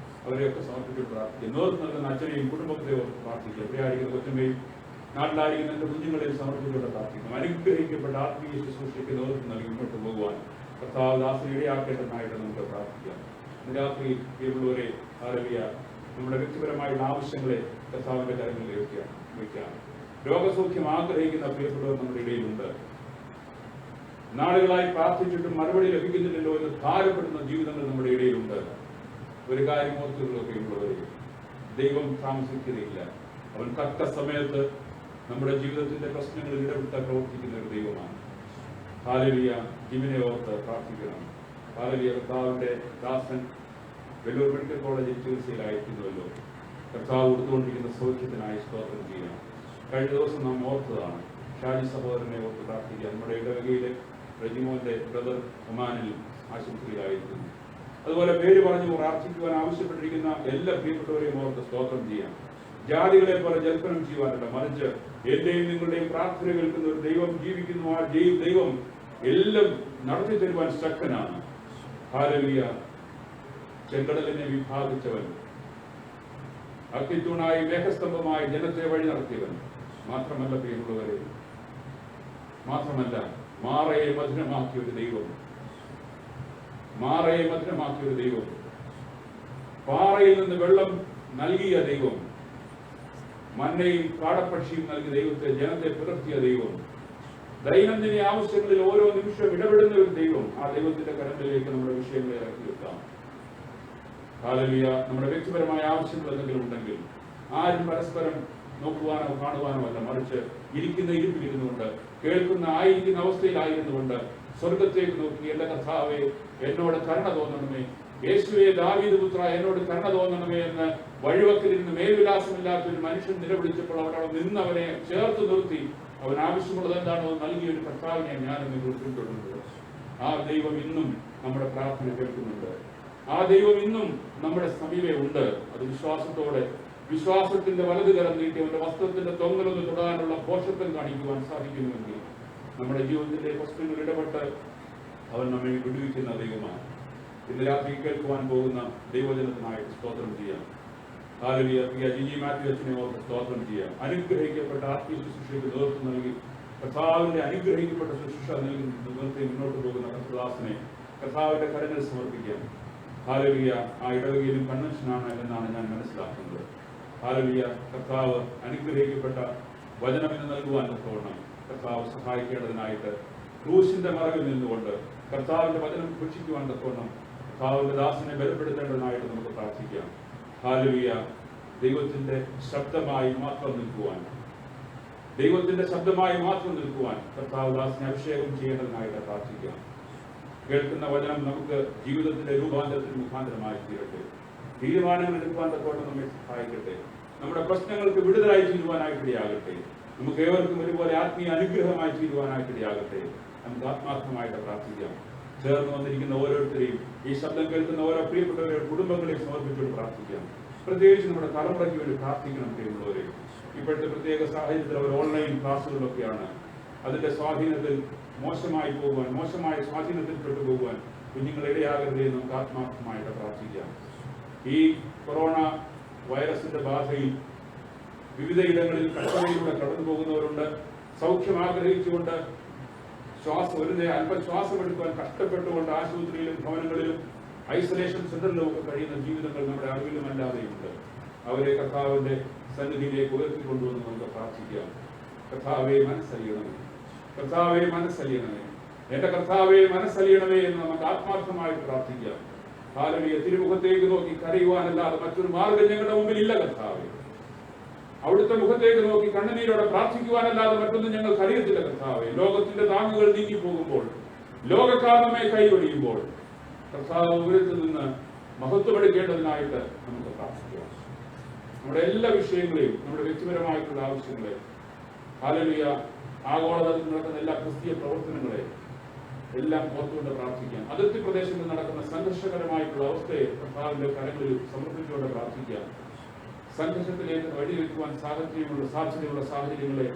അവരെയൊക്കെ സമർപ്പിച്ച് പ്രാർത്ഥിക്കുക. നേതൃത്വം നൽകുന്ന അച്ഛനെയും കുടുംബത്തെയും പ്രാർത്ഥിക്കുക. എവിടെയായിരിക്കുന്ന കൊച്ചുമ്മയും നാട്ടിലായിരിക്കുന്ന എന്റെ കുഞ്ഞുങ്ങളെയും സമർപ്പിച്ചുകൊണ്ട് പ്രാർത്ഥിക്കണം. അനുഗ്രഹിക്കപ്പെട്ട ആത്മീയ ശുശ്രൂഷയ്ക്ക് നേതൃത്വം നൽകി മുന്നോട്ട് പോകുവാൻ കർത്താവ് ദാസനെ ഇടയാക്കേണ്ടതായിട്ട് നമുക്ക് പ്രാർത്ഥിക്കാം. ഇന്ന് രാത്രി പ്രിയമുള്ളവരെ, ഹല്ലേലൂയ, നമ്മുടെ വ്യക്തിപരമായുള്ള ആവശ്യങ്ങളെ കർത്താവിന്റെ കരങ്ങളിൽ വയ്ക്കാം. രോഗസൗഖ്യം ആഗ്രഹിക്കുന്ന പ്രിയപ്പെട്ടവർ നമ്മുടെ ഇടയിലുണ്ട്. നാളുകളായി പ്രാർത്ഥിച്ചിട്ടും മറുപടി ലഭിക്കുന്നില്ലല്ലോ എന്ന് ഭാരപ്പെടുന്ന ജീവിതങ്ങൾ നമ്മുടെ ഇടയിലുണ്ട്. ഒരു കാര്യം ഓർത്തുള്ളവരെ, ദൈവം താമസിക്കുകയില്ല. അവൻ തക്ക സമയത്ത് നമ്മുടെ ജീവിതത്തിന്റെ പ്രശ്നങ്ങളിൽ ഇടപെട്ട് പ്രവർത്തിക്കുന്ന ഒരു ദൈവമാണ്. ഹല്ലേലൂയ. ജിമിനെ ഓർത്ത് പ്രാർത്ഥിക്കണം. ഹല്ലേലൂയ. കർത്താവിന്റെ ദാസൻ വെല്ലൂർ മെഡിക്കൽ കോളേജിൽ ചികിത്സയിലായിരിക്കുന്നുവല്ലോ. കർത്താവ് കൊടുത്തുകൊണ്ടിരിക്കുന്ന സൗഖ്യത്തിനായി സ്തോത്രം ചെയ്യണം. കഴിഞ്ഞ ദിവസം നാം ഓർത്തതാണ്. ഷാജി സഹോദരനെ ഓർത്ത് പ്രാർത്ഥിക്കുക. നമ്മുടെ ഇടവകയിലെ റജിമോന്റെ ബ്രദർ ഒമാനിൽ ആശുപത്രിയിലായിരിക്കുന്നു. അതുപോലെ പേര് പറഞ്ഞു പ്രാർത്ഥിക്കുവാൻ ആവശ്യപ്പെട്ടിരിക്കുന്ന എല്ലാ പ്രിയപ്പെട്ടവരെയും ഓർത്ത് സ്തോത്രം ചെയ്യാം. ജാതികളെ പോലെ ജൽപ്പനം ചെയ്യുവാനല്ല, മറിച്ച് എന്റെയും നിങ്ങളുടെയും പ്രാർത്ഥന കേൾക്കുന്ന ഒരു ദൈവം ജീവിക്കുന്നു. ആ ദൈവം എല്ലാ നടത്തി തരുവാൻ ശക്തനാണ്. ഹല്ലേലൂയ. ചെങ്കടലിനെ വിഭാഗിച്ചവൻ, അഗ്നിത്തൂണായി മേഘസ്തംഭമായി ജനത്തെ വഴി നടത്തിയവൻ. മാത്രമല്ല പ്രിയമുള്ളവരെ, മാത്രമല്ല മാറയെ മധുരമാക്കിയ ഒരു ദൈവം, മാറയെ മധുരമാക്കിയ ഒരു ദൈവം, പാറയിൽ നിന്ന് വെള്ളം നൽകിയ ദൈവം, മന്നയും കാടപ്പക്ഷിയും നൽകിയ ദൈവത്തെ, ജനത്തെ പുലർത്തിയ ദൈവം, ദൈനംദിന ആവശ്യങ്ങളിൽ ഓരോ നിമിഷവും ഇടപെടുന്ന ഒരു ദൈവം. ആ ദൈവത്തിന്റെ കരങ്ങളിലേക്ക് നമ്മുടെ വിഷയങ്ങളെ ഇറക്കി വെക്കാം. ഹല്ലേലൂയ. നമ്മുടെ വ്യക്തിപരമായ ആവശ്യങ്ങൾ എന്തെങ്കിലും ഉണ്ടെങ്കിൽ ആരും പരസ്പരം നോക്കുവാനോ കാണുവാനോ അല്ല, മറിച്ച് ഇരിക്കുന്ന ഇരിപ്പിലിരുന്നുകൊണ്ട്, കേൾക്കുന്ന ആയിരിക്കുന്ന അവസ്ഥയിലായിരുന്നുകൊണ്ട് സ്വർഗത്തേക്ക് നോക്കി, എന്റെ കർത്താവേ എന്നോട് കരുണ തോന്നണമേ, യേശുവേ ദാവീദ് പുത്ര എന്നോട് കരുണ തോന്നണമേ എന്ന് വഴിവക്കിലിരുന്ന് മേൽവിലാസമില്ലാത്ത ഒരു മനുഷ്യൻ നിലവിളിച്ചപ്പോൾ അവിടെ നിന്നവനെ ചേർത്ത് നിർത്തി അവൻ ആവശ്യമുള്ളത് എന്താണോ നൽകിയ ഒരു കർത്താവിനെ ഞാൻ നിങ്ങൾ പിന്തുടരുന്നത്. ആ ദൈവം ഇന്നും നമ്മുടെ പ്രാർത്ഥന കേൾക്കുന്നുണ്ട്. ആ ദൈവം ഇന്നും നമ്മുടെ സമീപേ ഉണ്ട്. അത് വിശ്വാസത്തോടെ, വിശ്വാസത്തിന്റെ വലത് കരം നീട്ടി അവന്റെ വസ്ത്രത്തിന്റെ തൊങ്ങലൊന്ന് തൊടാനുള്ള പോഷത്വം കാണിക്കുവാൻ സാധിക്കുന്നുവെങ്കിൽ നമ്മുടെ ജീവിതത്തിലെ പ്രശ്നങ്ങൾ ഇടപെട്ട് അവൻ നമ്മെ വിടുവിക്കുന്ന ദൈവമാണ്. ഇന്ന് രാത്രി കേൾക്കുവാൻ പോകുന്ന ദൈവജനത്തിനായിട്ട് സ്തോത്രം ചെയ്യാം. ഹല്ലേലൂയ. പ്രിയ ജിജി മാത്യു അച്ഛനെ ഓർത്ത് സ്തോത്രം ചെയ്യാം. അനുഗ്രഹിക്കപ്പെട്ട ആത്മീയ ശുശ്രൂഷയ്ക്ക് നേതൃത്വം നൽകി കർത്താവിന്റെ അനുഗ്രഹിക്കപ്പെട്ട ശുശ്രൂഷ നൽകി നിർത്തി മുന്നോട്ട് പോകുന്ന കർത്തദാസനെ കർത്താവിന്റെ കരങ്ങളിൽ സമർപ്പിക്കാം. ഹല്ലേലൂയ. ആ ഇടവകയിലും കൺവെൻഷനാണ് എന്നാണ് ഞാൻ മനസ്സിലാക്കുന്നത്. ഹല്ലേലൂയ. കർത്താവ് അനുഗ്രഹിക്കപ്പെട്ട വചനമെന്ന് നൽകുവാൻ തക്കവണ്ണം കർത്താവ് സഹായിക്കേണ്ടതിനായിട്ട് ക്രൂശിന്റെ മറവിൽ നിന്നുകൊണ്ട് കർത്താവിന്റെ വചനം ഭക്ഷിക്കുവാൻ തക്കവണ്ണം കർത്താവിന്റെ ദാസനെ ബലപ്പെടുത്തേണ്ടതിനായിട്ട് നമുക്ക് പ്രാർത്ഥിക്കാം. ഹല്ലേലൂയ. ദൈവത്തിന്റെ ശബ്ദമായി മാത്രം നിൽക്കുവാൻ, ദൈവത്തിന്റെ ശബ്ദമായി മാത്രം നിൽക്കുവാൻ കർത്താവ് ദാസനെ അഭിഷേകം ചെയ്യേണ്ടതിനായിട്ട് പ്രാർത്ഥിക്കാം. കേൾക്കുന്ന വചനം നമുക്ക് ജീവിതത്തിന്റെ രൂപാന്തരത്തിന് മുഖാന്തരമായി തീരട്ടെ. തീരുമാനങ്ങൾ എടുക്കുവാൻ തക്കവണ്ണം നമ്മെ സഹായിക്കട്ടെ. നമ്മുടെ പ്രശ്നങ്ങൾക്ക് വിടുതലായി തീരുവാനായിട്ടിടയാകട്ടെ. നമുക്ക് ഏവർക്കും ഒരുപോലെ ആത്മീയ അനുഗ്രഹമായി തീരുവാനായിട്ടിടയാകട്ടെ. നമുക്ക് ആത്മാർത്ഥമായിട്ട് പ്രാർത്ഥിക്കാം. ചേർന്ന് വന്നിരിക്കുന്ന ഓരോരുത്തരെയും, ഈ ശബ്ദം കേൾക്കുന്ന ഓരോ പ്രിയപ്പെട്ടവരുടെ കുടുംബങ്ങളെയും സമർപ്പിച്ചുകൊണ്ട് പ്രാർത്ഥിക്കാം. പ്രത്യേകിച്ച് നമ്മുടെ തലമുറയ്ക്ക് വേണ്ടി പ്രാർത്ഥിക്കണം പ്രിയമുള്ളവരെ. ഇപ്പോഴത്തെ പ്രത്യേക സാഹചര്യത്തിൽ അവർ ഓൺലൈൻ ക്ലാസ്സുകളിലൊക്കെയാണ്. അതിന്റെ സ്വാധീനത്തിൽ മോശമായി പോകുവാൻ, മോശമായ സ്വാധീനത്തിൽ പെട്ടുപോകുവാൻ കുഞ്ഞുങ്ങൾ ഇടയാകരുതേ നമുക്ക് ആത്മാർത്ഥമായിട്ട് പ്രാർത്ഥിക്കാം. ഈ കൊറോണ വൈറസിന്റെ ബാധയിൽ വിവിധയിടങ്ങളിൽ കഷ്ടതയിലൂടെ കടന്നു പോകുന്നവരുണ്ട്. സൗഖ്യം ആഗ്രഹിച്ചുകൊണ്ട് അല്പം ശ്വാസമെടുക്കുവാൻ കഷ്ടപ്പെട്ടുകൊണ്ട് ആശുപത്രിയിലും ഭവനങ്ങളിലും ഐസൊലേഷൻ സെന്ററിലും ഒക്കെ കഴിയുന്ന ജീവിതങ്ങൾ നമ്മുടെ അറിവിലുമല്ലാതെയുണ്ട്. അവരെ കർത്താവിന്റെ സന്നിധിയിലേക്ക് ഉയർത്തിക്കൊണ്ടുവന്ന് നമുക്ക് പ്രാർത്ഥിക്കാം. കർത്താവെ മനസ്സലിയണമേ, കർത്താവെ മനസ്സലിയണമേ, എന്റെ കർത്താവെ മനസ്സലിയണമേ എന്ന് നമുക്ക് ആത്മാർത്ഥമായി പ്രാർത്ഥിക്കാം. ഹല്ലേലൂയ. തിരുമുഖത്തേക്ക് നോക്കി കരയുവാനല്ലാതെ മറ്റൊരു മാർഗം ഞങ്ങളുടെ മുമ്പിൽ ഇല്ല കർത്താവെ. അവിടുത്തെ മുഖത്തേക്ക് നോക്കി കണ്ണുനീരോടെ പ്രാർത്ഥിക്കുവാനല്ലാതെ മറ്റൊന്നും ഞങ്ങൾ അറിയത്തില്ല കർത്താവെ. ലോകത്തിന്റെ താങ്ങുകൾ നീങ്ങിപ്പോകുമ്പോൾ, ലോകക്കാർ നമ്മെ കൈവടിയുമ്പോൾ കർത്താവ് ഉയരത്തിൽ നിന്ന് മഹത്വമെടുക്കേണ്ടതിനായിട്ട് നമുക്ക് പ്രാർത്ഥിക്കാം. നമ്മുടെ എല്ലാ വിഷയങ്ങളെയും, നമ്മുടെ വ്യക്തിപരമായിട്ടുള്ള ആവശ്യങ്ങളെ, ഹല്ലേലൂയ, ആഗോളതലത്തിൽ നടക്കുന്ന എല്ലാ ക്രിസ്തീയ പ്രവർത്തനങ്ങളെ എല്ലാം ഓർത്തുകൊണ്ട് പ്രാർത്ഥിക്കാം. അതിർത്തി പ്രദേശങ്ങളിൽ നടക്കുന്ന സംഘർഷകരമായിട്ടുള്ള അവസ്ഥയെ കർത്താവിന്റെ കരങ്ങളിൽ സമർപ്പിച്ചുകൊണ്ട് പ്രാർത്ഥിക്കാം. സംഘർഷത്തിലേക്ക് വഴിവെക്കുവാൻ സാധ്യതയുള്ള സാഹചര്യങ്ങളെ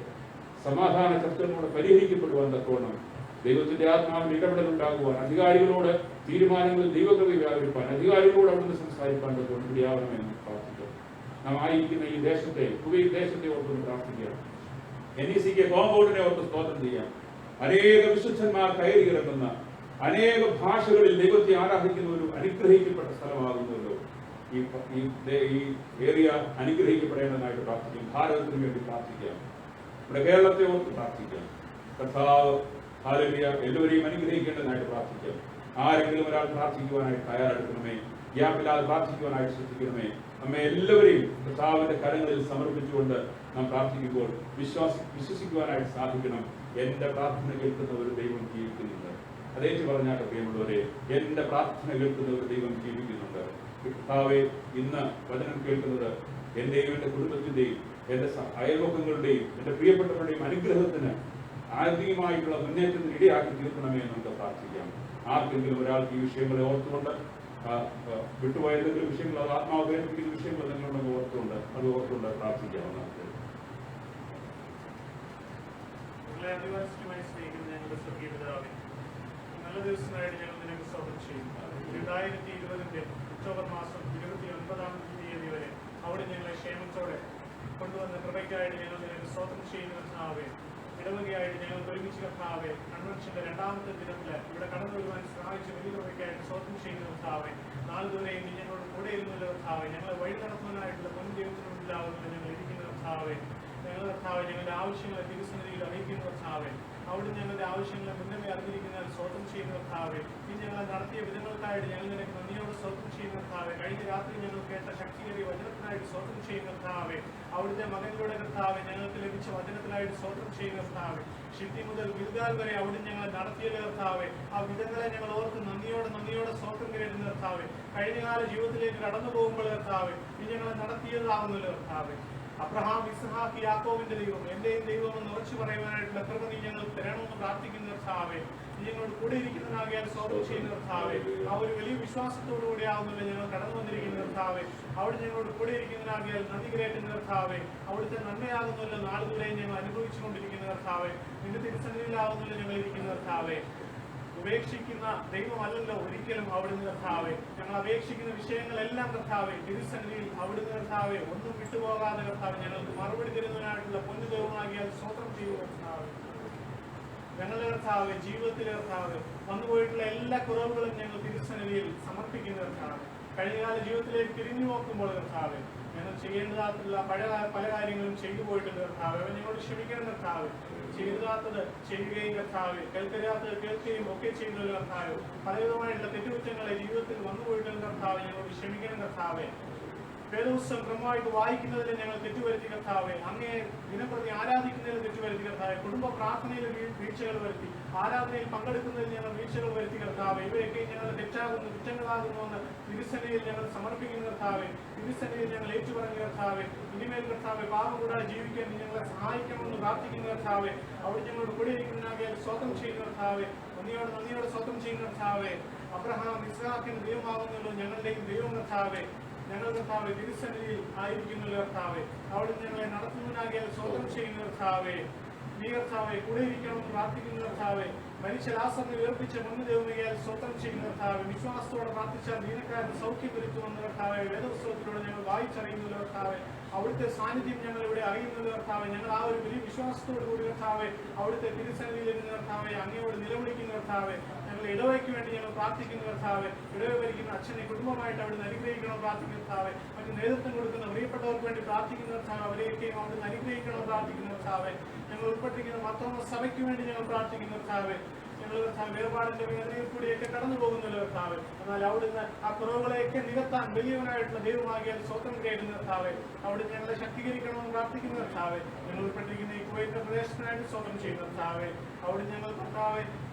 സമാധാന ചർച്ചകളിലൂടെ പരിഹരിക്കപ്പെടുവാൻ തക്കവണ്ണം ദൈവത്തിന്റെ ആത്മാവിന് ഇടപെടലുണ്ടാകുവാൻ, അധികാരികളോട് തീരുമാനങ്ങളിൽ ദൈവകൃപ വ്യാപരിപ്പാൻ, അധികാരികളോട് അവിടുന്ന് സംസാരിപ്പാൻ തക്കവണ്ണം ഇടയാവണമെന്ന് പ്രാർത്ഥിക്കാം. നാം ആയിരിക്കുന്ന ഈ ദേശത്തെ, കുവൈറ്റ് ദേശത്തെ ഓർത്തുകൊണ്ട് പ്രാർത്ഥിക്കാം. NECK കോമ്പൗണ്ടിനെ ഓർത്ത് സ്തോത്രം ചെയ്യാം. അനേക വിശുദ്ധന്മാർ കയറിയിറങ്ങുന്ന, അനേക ഭാഷകളിൽ ദൈവത്തെ ആരാധിക്കുന്ന ഒരു അനുഗ്രഹിക്കപ്പെട്ട സ്ഥലമാകുന്നല്ലോ ഈ ഏരിയ. അനുഗ്രഹിക്കപ്പെടേണ്ടതായിട്ട് പ്രാർത്ഥിക്കാം. ഭാരതത്തിന് വേണ്ടി പ്രാർത്ഥിക്കാം. നമ്മുടെ കേരളത്തെ ഓർത്ത് പ്രാർത്ഥിക്കാം. കർത്താവ് ഹല്ലേലൂയ എല്ലാവരെയും അനുഗ്രഹിക്കേണ്ടതായിട്ട് പ്രാർത്ഥിക്കാം. ആരെങ്കിലും ഒരാൾ പ്രാർത്ഥിക്കുവാനായിട്ട് തയ്യാറെടുക്കണമേ. ഗ്യാപ്പില്ലാതെ പ്രാർത്ഥിക്കുവാനായിട്ട് ശ്രദ്ധിക്കണമേ. നമ്മെ എല്ലാവരെയും കർത്താവിന്റെ കരങ്ങളിൽ സമർപ്പിച്ചുകൊണ്ട് നാം പ്രാർത്ഥിക്കുമ്പോൾ വിശ്വസിക്കുവാനായിട്ട് സാധിക്കണം. എന്റെ പ്രാർത്ഥന കേൾക്കുന്ന ഒരു ദൈവം ജീവിക്കുന്നുണ്ട്. അതേറ്റ് പറഞ്ഞാൽ പ്രിയമുള്ളവരെ, എന്റെ പ്രാർത്ഥന കേൾക്കുന്ന ഒരു ദൈവം ജീവിക്കുന്നുണ്ട്. കർത്താവെ, ഇന്ന് വചനം കേൾക്കുന്നത് എന്റെയും എന്റെ കുടുംബത്തിന്റെയും എന്റെ അയൽവക്കങ്ങളുടെയും എന്റെ പ്രിയപ്പെട്ടവരുടെയും അനുഗ്രഹത്തിന് ആത്മീയമായിട്ടുള്ള മുന്നേറ്റത്തിന് ഇടയാക്കി തീർക്കണമേ എന്ന് നമുക്ക് പ്രാർത്ഥിക്കാം. ആർക്കെങ്കിലും ഒരാൾക്ക് ഈ വിഷയങ്ങളെ ഓർത്തുകൊണ്ട് വിട്ടുപോയ എന്തെങ്കിലും വിഷയങ്ങൾ, അത് ആത്മാവ് പ്രേരിപ്പിക്കുന്ന വിഷയങ്ങൾ നിങ്ങളുണ്ടെന്ന് ഓർത്തുകൊണ്ട് പ്രാർത്ഥിക്കാവുന്നതാണ്. അഭിവാസിയുമായി സ്നേഹിക്കുന്ന ഞങ്ങളുടെ സ്വർഗീയ പിതാവേ, നല്ല ദിവസമായിട്ട് ഞങ്ങൾ നിനക്ക് സ്തോത്രം ചെയ്യുന്നു. 2020 ഒക്ടോബർ മാസം 29-ാം തീയതി വരെ അവിടെ ഞങ്ങളെ ക്ഷേമത്തോടെ കൊണ്ടുവന്ന കൃപയ്ക്കായിട്ട് ഞങ്ങൾ നിനക്ക് സ്തോത്രം ചെയ്യുന്ന കർത്താവേ. ഇടവകയായിട്ട് ഞങ്ങൾക്ക് ഒരുമിച്ച് കർത്താവേ, കൺവെൻഷന്റെ 2ാമത്തെ ദിനത്തിൽ ഇവിടെ കടന്നു വരുവാൻ സഹായിച്ച വലിയ കൃപയ്ക്കായിട്ട് സ്തോത്രം ചെയ്യുന്ന കർത്താവേ. നാളുവരെയും നീ ഞങ്ങളോട് കൂടെ ഇരുന്നുള്ള കർത്താവേ, ഞങ്ങളെ വഴി നടത്തുവാനായിട്ടുള്ള പൊന്നു ദൈവത്തിന് മുന്നിലാവുന്നത് ഞങ്ങൾ ഇരിക്കുന്ന കർത്താവേ. ഞങ്ങൾ കർത്താവെ ഞങ്ങളുടെ ആവശ്യങ്ങളെ തിരുസന്നിധിയിൽ അറിയിക്കുന്ന കർത്താവേ. അവിടെ ഞങ്ങളുടെ ആവശ്യങ്ങളെ മുന്നമേ അറിഞ്ഞിരിക്കുന്ന സ്തോത്രം ചെയ്യുന്ന കർത്താവേ. നീ ഞങ്ങളെ നടത്തിയ വിധങ്ങൾക്കായിട്ട് ഞങ്ങൾ നിനക്ക് നന്ദിയോട് സ്തോത്രം ചെയ്യുന്ന കർത്താവേ. കഴിഞ്ഞ രാത്രി ഞങ്ങൾ കേട്ട ശക്തിയേറിയ വചനത്തിനായിട്ട് സ്തോത്രം ചെയ്യുന്ന കർത്താവേ. അവിടുത്തെ മകനിലൂടെ കർത്താവെ ഞങ്ങൾക്ക് ലഭിച്ച വചനത്തിനായിട്ട് സ്തോത്രം ചെയ്യുന്ന കർത്താവേ. ഷിത്തി മുതൽ ഗിൽഗാൽ വരെ അവിടെ ഞങ്ങളെ നടത്തിയ കർത്താവേ. ആ വിധങ്ങളെ ഞങ്ങൾ ഓർത്ത് നന്ദിയോടെ സ്തോത്രം കരുതുന്ന കർത്താവേ. കഴിഞ്ഞകാല ജീവിതത്തിലേക്ക് കടന്നു പോകുമ്പോൾ കർത്താവേ നീ ഞങ്ങളെ നടത്തിയതാവുന്നല്ലോ കർത്താവേ. അബ്രഹാം, ഇസ്ഹാക്ക്, യാക്കോബിന്റെ ദൈവം എന്റെയും ദൈവം എന്ന് ഉറച്ചു പറയുവാനായിട്ടുള്ള കൃപ നീ ഞങ്ങൾ തരണമെന്ന് പ്രാർത്ഥിക്കുന്ന കർത്താവേ. നീ ഞങ്ങളോട് കൂടെ ഇരിക്കുന്നതിനാകിയാൽ സ്തോത്രം ചെയ്യുന്ന കർത്താവേ. ആ ഒരു വലിയ വിശ്വാസത്തോടുകൂടി ആവുന്നില്ല ഞങ്ങൾ കടന്നു വന്നിരിക്കുന്ന കർത്താവേ. അവിടെ ഞങ്ങളോട് കൂടെ ഇരിക്കുന്നതിനാകിയാൽ നന്ദി കരേറ്റുന്ന കർത്താവേ. അവിടുത്തെ നന്മയാകുന്നല്ലോ നാളുകളെയും ഞങ്ങൾ അനുഭവിച്ചു കൊണ്ടിരിക്കുന്ന കർത്താവേ. നിന്റെ തിരുസന്നിധിയിലാവുന്നല്ലോ ഞങ്ങൾ ഇരിക്കുന്ന കർത്താവേ. ഉപേക്ഷിക്കുന്ന ദൈവമല്ലല്ലോ ഒരിക്കലും അവിടുന്ന് കർത്താവേ. ഞങ്ങൾ അപേക്ഷിക്കുന്ന വിഷയങ്ങളെല്ലാം കർത്താവേ തിരുസന്നിധിയിൽ അവിടുന്ന് കർത്താവേ ഒന്നും വിട്ടുപോകാതെ കർത്താവേ ഞങ്ങൾക്ക് മറുപടി തരുന്നതിനായിട്ടുള്ള പൊന്നു ദൈവമാകിയാൽ സ്തോത്രം ചെയ്യുക കർത്താവേ. ഞങ്ങളുടെ കർത്താവേ ജീവിതത്തിലെ കർത്താവേ വന്നുപോയിട്ടുള്ള എല്ലാ കുറവുകളും ഞങ്ങൾ തിരുസന്നിധിയിൽ സമർപ്പിക്കുന്ന കർത്താവേ. കഴിഞ്ഞകാല ജീവിതത്തിലേക്ക് തിരിഞ്ഞു നോക്കുമ്പോൾ കർത്താവേ ഞങ്ങൾ ചെയ്യേണ്ടതായിട്ടുള്ള പല കാര്യങ്ങളും ചെയ്തു പോയിട്ടുണ്ട് കർത്താവേ. അവൻ ഞങ്ങളോട് ക്ഷമിക്കണം കർത്താവേ. ചെയ്താത്തത് ചെയ്യുകയും കർത്താവേ, കേൾക്കരാത്തത് കേൾക്കുകയും ഒക്കെ ചെയ്യുന്നത് കർത്താവേ. പലവിധമായിട്ടുള്ള തെറ്റുകുറ്റങ്ങളെ ജീവിതത്തിൽ വന്നുപോയിട്ടുള്ള കർത്താവേ ഞങ്ങളോട് ക്ഷമിക്കണം കർത്താവേ. വേദപുസ്തകം ക്രമമായിട്ട് വായിക്കുന്നതിൽ ഞങ്ങൾ തെറ്റുവരുത്തി കർത്താവേ. അങ്ങേ ദിനപ്രതി ആരാധിക്കുന്നതിൽ തെറ്റുവരുത്തി കർത്താവേ. കുടുംബ പ്രാർത്ഥനയിൽ വീഴ്ചകൾ വരുത്തി, ആരാധനയിൽ പങ്കെടുക്കുന്നതിൽ ഞങ്ങൾ വീഴ്ചകൾ വരുത്തി കർത്താവേ. ഇവയൊക്കെ ഞങ്ങൾ തെറ്റാകുന്നു, കുറ്റങ്ങളാകുന്നു എന്ന് തിരുസന്നിധിയിൽ ഞങ്ങൾ സമർപ്പിക്കുന്ന കർത്താവേ. തിരുസന്നിധിയിൽ ഞങ്ങൾ ഏറ്റുപറഞ്ഞ കർത്താവേ. ഇനിമേൽ കർത്താവേ പാപം കൂടാതെ ജീവിക്കാൻ ഞങ്ങളെ സഹായിക്കണമെന്ന് പ്രാർത്ഥിക്കുന്ന കർത്താവേ. അവിടെ ഞങ്ങളോട് കൂടെ ഇരിക്കുന്നതിനാകിയാൽ സ്തോത്രം ചെയ്യുന്ന കർത്താവേ. നന്ദിയോടെ സ്തോത്രം ചെയ്യുന്ന കർത്താവേ. അബ്രഹാം, ഇസ്ഹാക്കിന് ദൈവമാകുന്നല്ലോ ഞങ്ങളുടെയും ദൈവം കർത്താവേ. ഞങ്ങൾ കർത്താവെ തിരുസന്നിധിയിൽ ആയിരിക്കുന്ന കർത്താവെ. അവിടെ ഞങ്ങളെ നടത്തുന്നതിനാകിയാൽ സ്തോത്രം ചെയ്യുന്ന കർത്താവെ. നീ കർത്താവെ കൂടെ ഇരിക്കണമെന്ന് പ്രാർത്ഥിക്കുന്ന കർത്താവെ. മരിച്ച ലാസറിനെ ഉയർപ്പിച്ച മുന്നു ദൈവമേയാൽ സ്തോത്രം ചെയ്യുന്ന കർത്താവെ. വിശ്വാസത്തോടെ പ്രാർത്ഥിച്ചാൽ ദീനക്കാരന് സൗഖ്യം വരുത്തുമെന്ന് കർത്താവെ വേദപുസ്തകത്തിലൂടെ ഞങ്ങൾ വായിച്ചറിയുന്നത് കർത്താവെ. അവിടുത്തെ സാന്നിധ്യം ഞങ്ങൾ ഇവിടെ അറിയുന്നത് കർത്താവെ. ഞങ്ങൾ ആ ഒരു വലിയ വിശ്വാസത്തോടു കൂടി കർത്താവെ അവിടുത്തെ തിരുസന്നിധിയിൽ ഇരുന്ന കർത്താവെ അങ്ങയോട് നിലവിളിക്കുന്ന കർത്താവെ. ഞങ്ങളുടെ ഇടവയ്ക്ക് വേണ്ടി ഞങ്ങൾ പ്രാർത്ഥിക്കുന്ന കർത്താവെ. ഇടവ ഭരിക്കുന്ന അച്ഛനെ കുടുംബമായിട്ട് അവിടുന്ന് അനുഗ്രഹിക്കണം പ്രാർത്ഥിക്കുന്ന കർത്താവെ. മറ്റ് നേതൃത്വം കൊടുക്കുന്ന പ്രിയപ്പെട്ടവർക്ക് വേണ്ടി പ്രാർത്ഥിക്കുന്ന കർത്താവ് അവരെയൊക്കെയും അവിടുന്ന് അനുഗ്രഹിക്കണം പ്രാർത്ഥിക്കുന്ന കർത്താവെ. ഞങ്ങൾ ഉൾപ്പെട്ടിരിക്കുന്ന മൊത്തം സഭയ്ക്ക് വേണ്ടി ഞങ്ങൾ പ്രാർത്ഥിക്കുന്ന കർത്താവെ. ഞങ്ങൾ വേർപാടിന്റെ വേദനയിൽ കൂടിയൊക്കെ കടന്നു പോകുന്നല്ലോ കർത്താവെ. എന്നാൽ അവിടുന്ന് ആ കുറവുകളെയൊക്കെ നികത്താൻ വലിയവനായിട്ടുള്ള ദൈവമാകിയാൽ സ്വന്തം കേൾക്കുന്ന കർത്താവെ. അവിടുന്ന് ഞങ്ങളെ ശക്തീകരിക്കണമെന്ന് പ്രാർത്ഥിക്കുന്ന കർത്താവെ. ഞങ്ങൾ ഉൾപ്പെട്ടിരിക്കുന്ന ഈ കുവൈറ്റ് പ്രദേശത്തിനായിട്ട് സ്വന്തം ചെയ്യുന്ന കർത്താവെ. അവിടുന്ന് ഞങ്ങൾ കർത്താവെ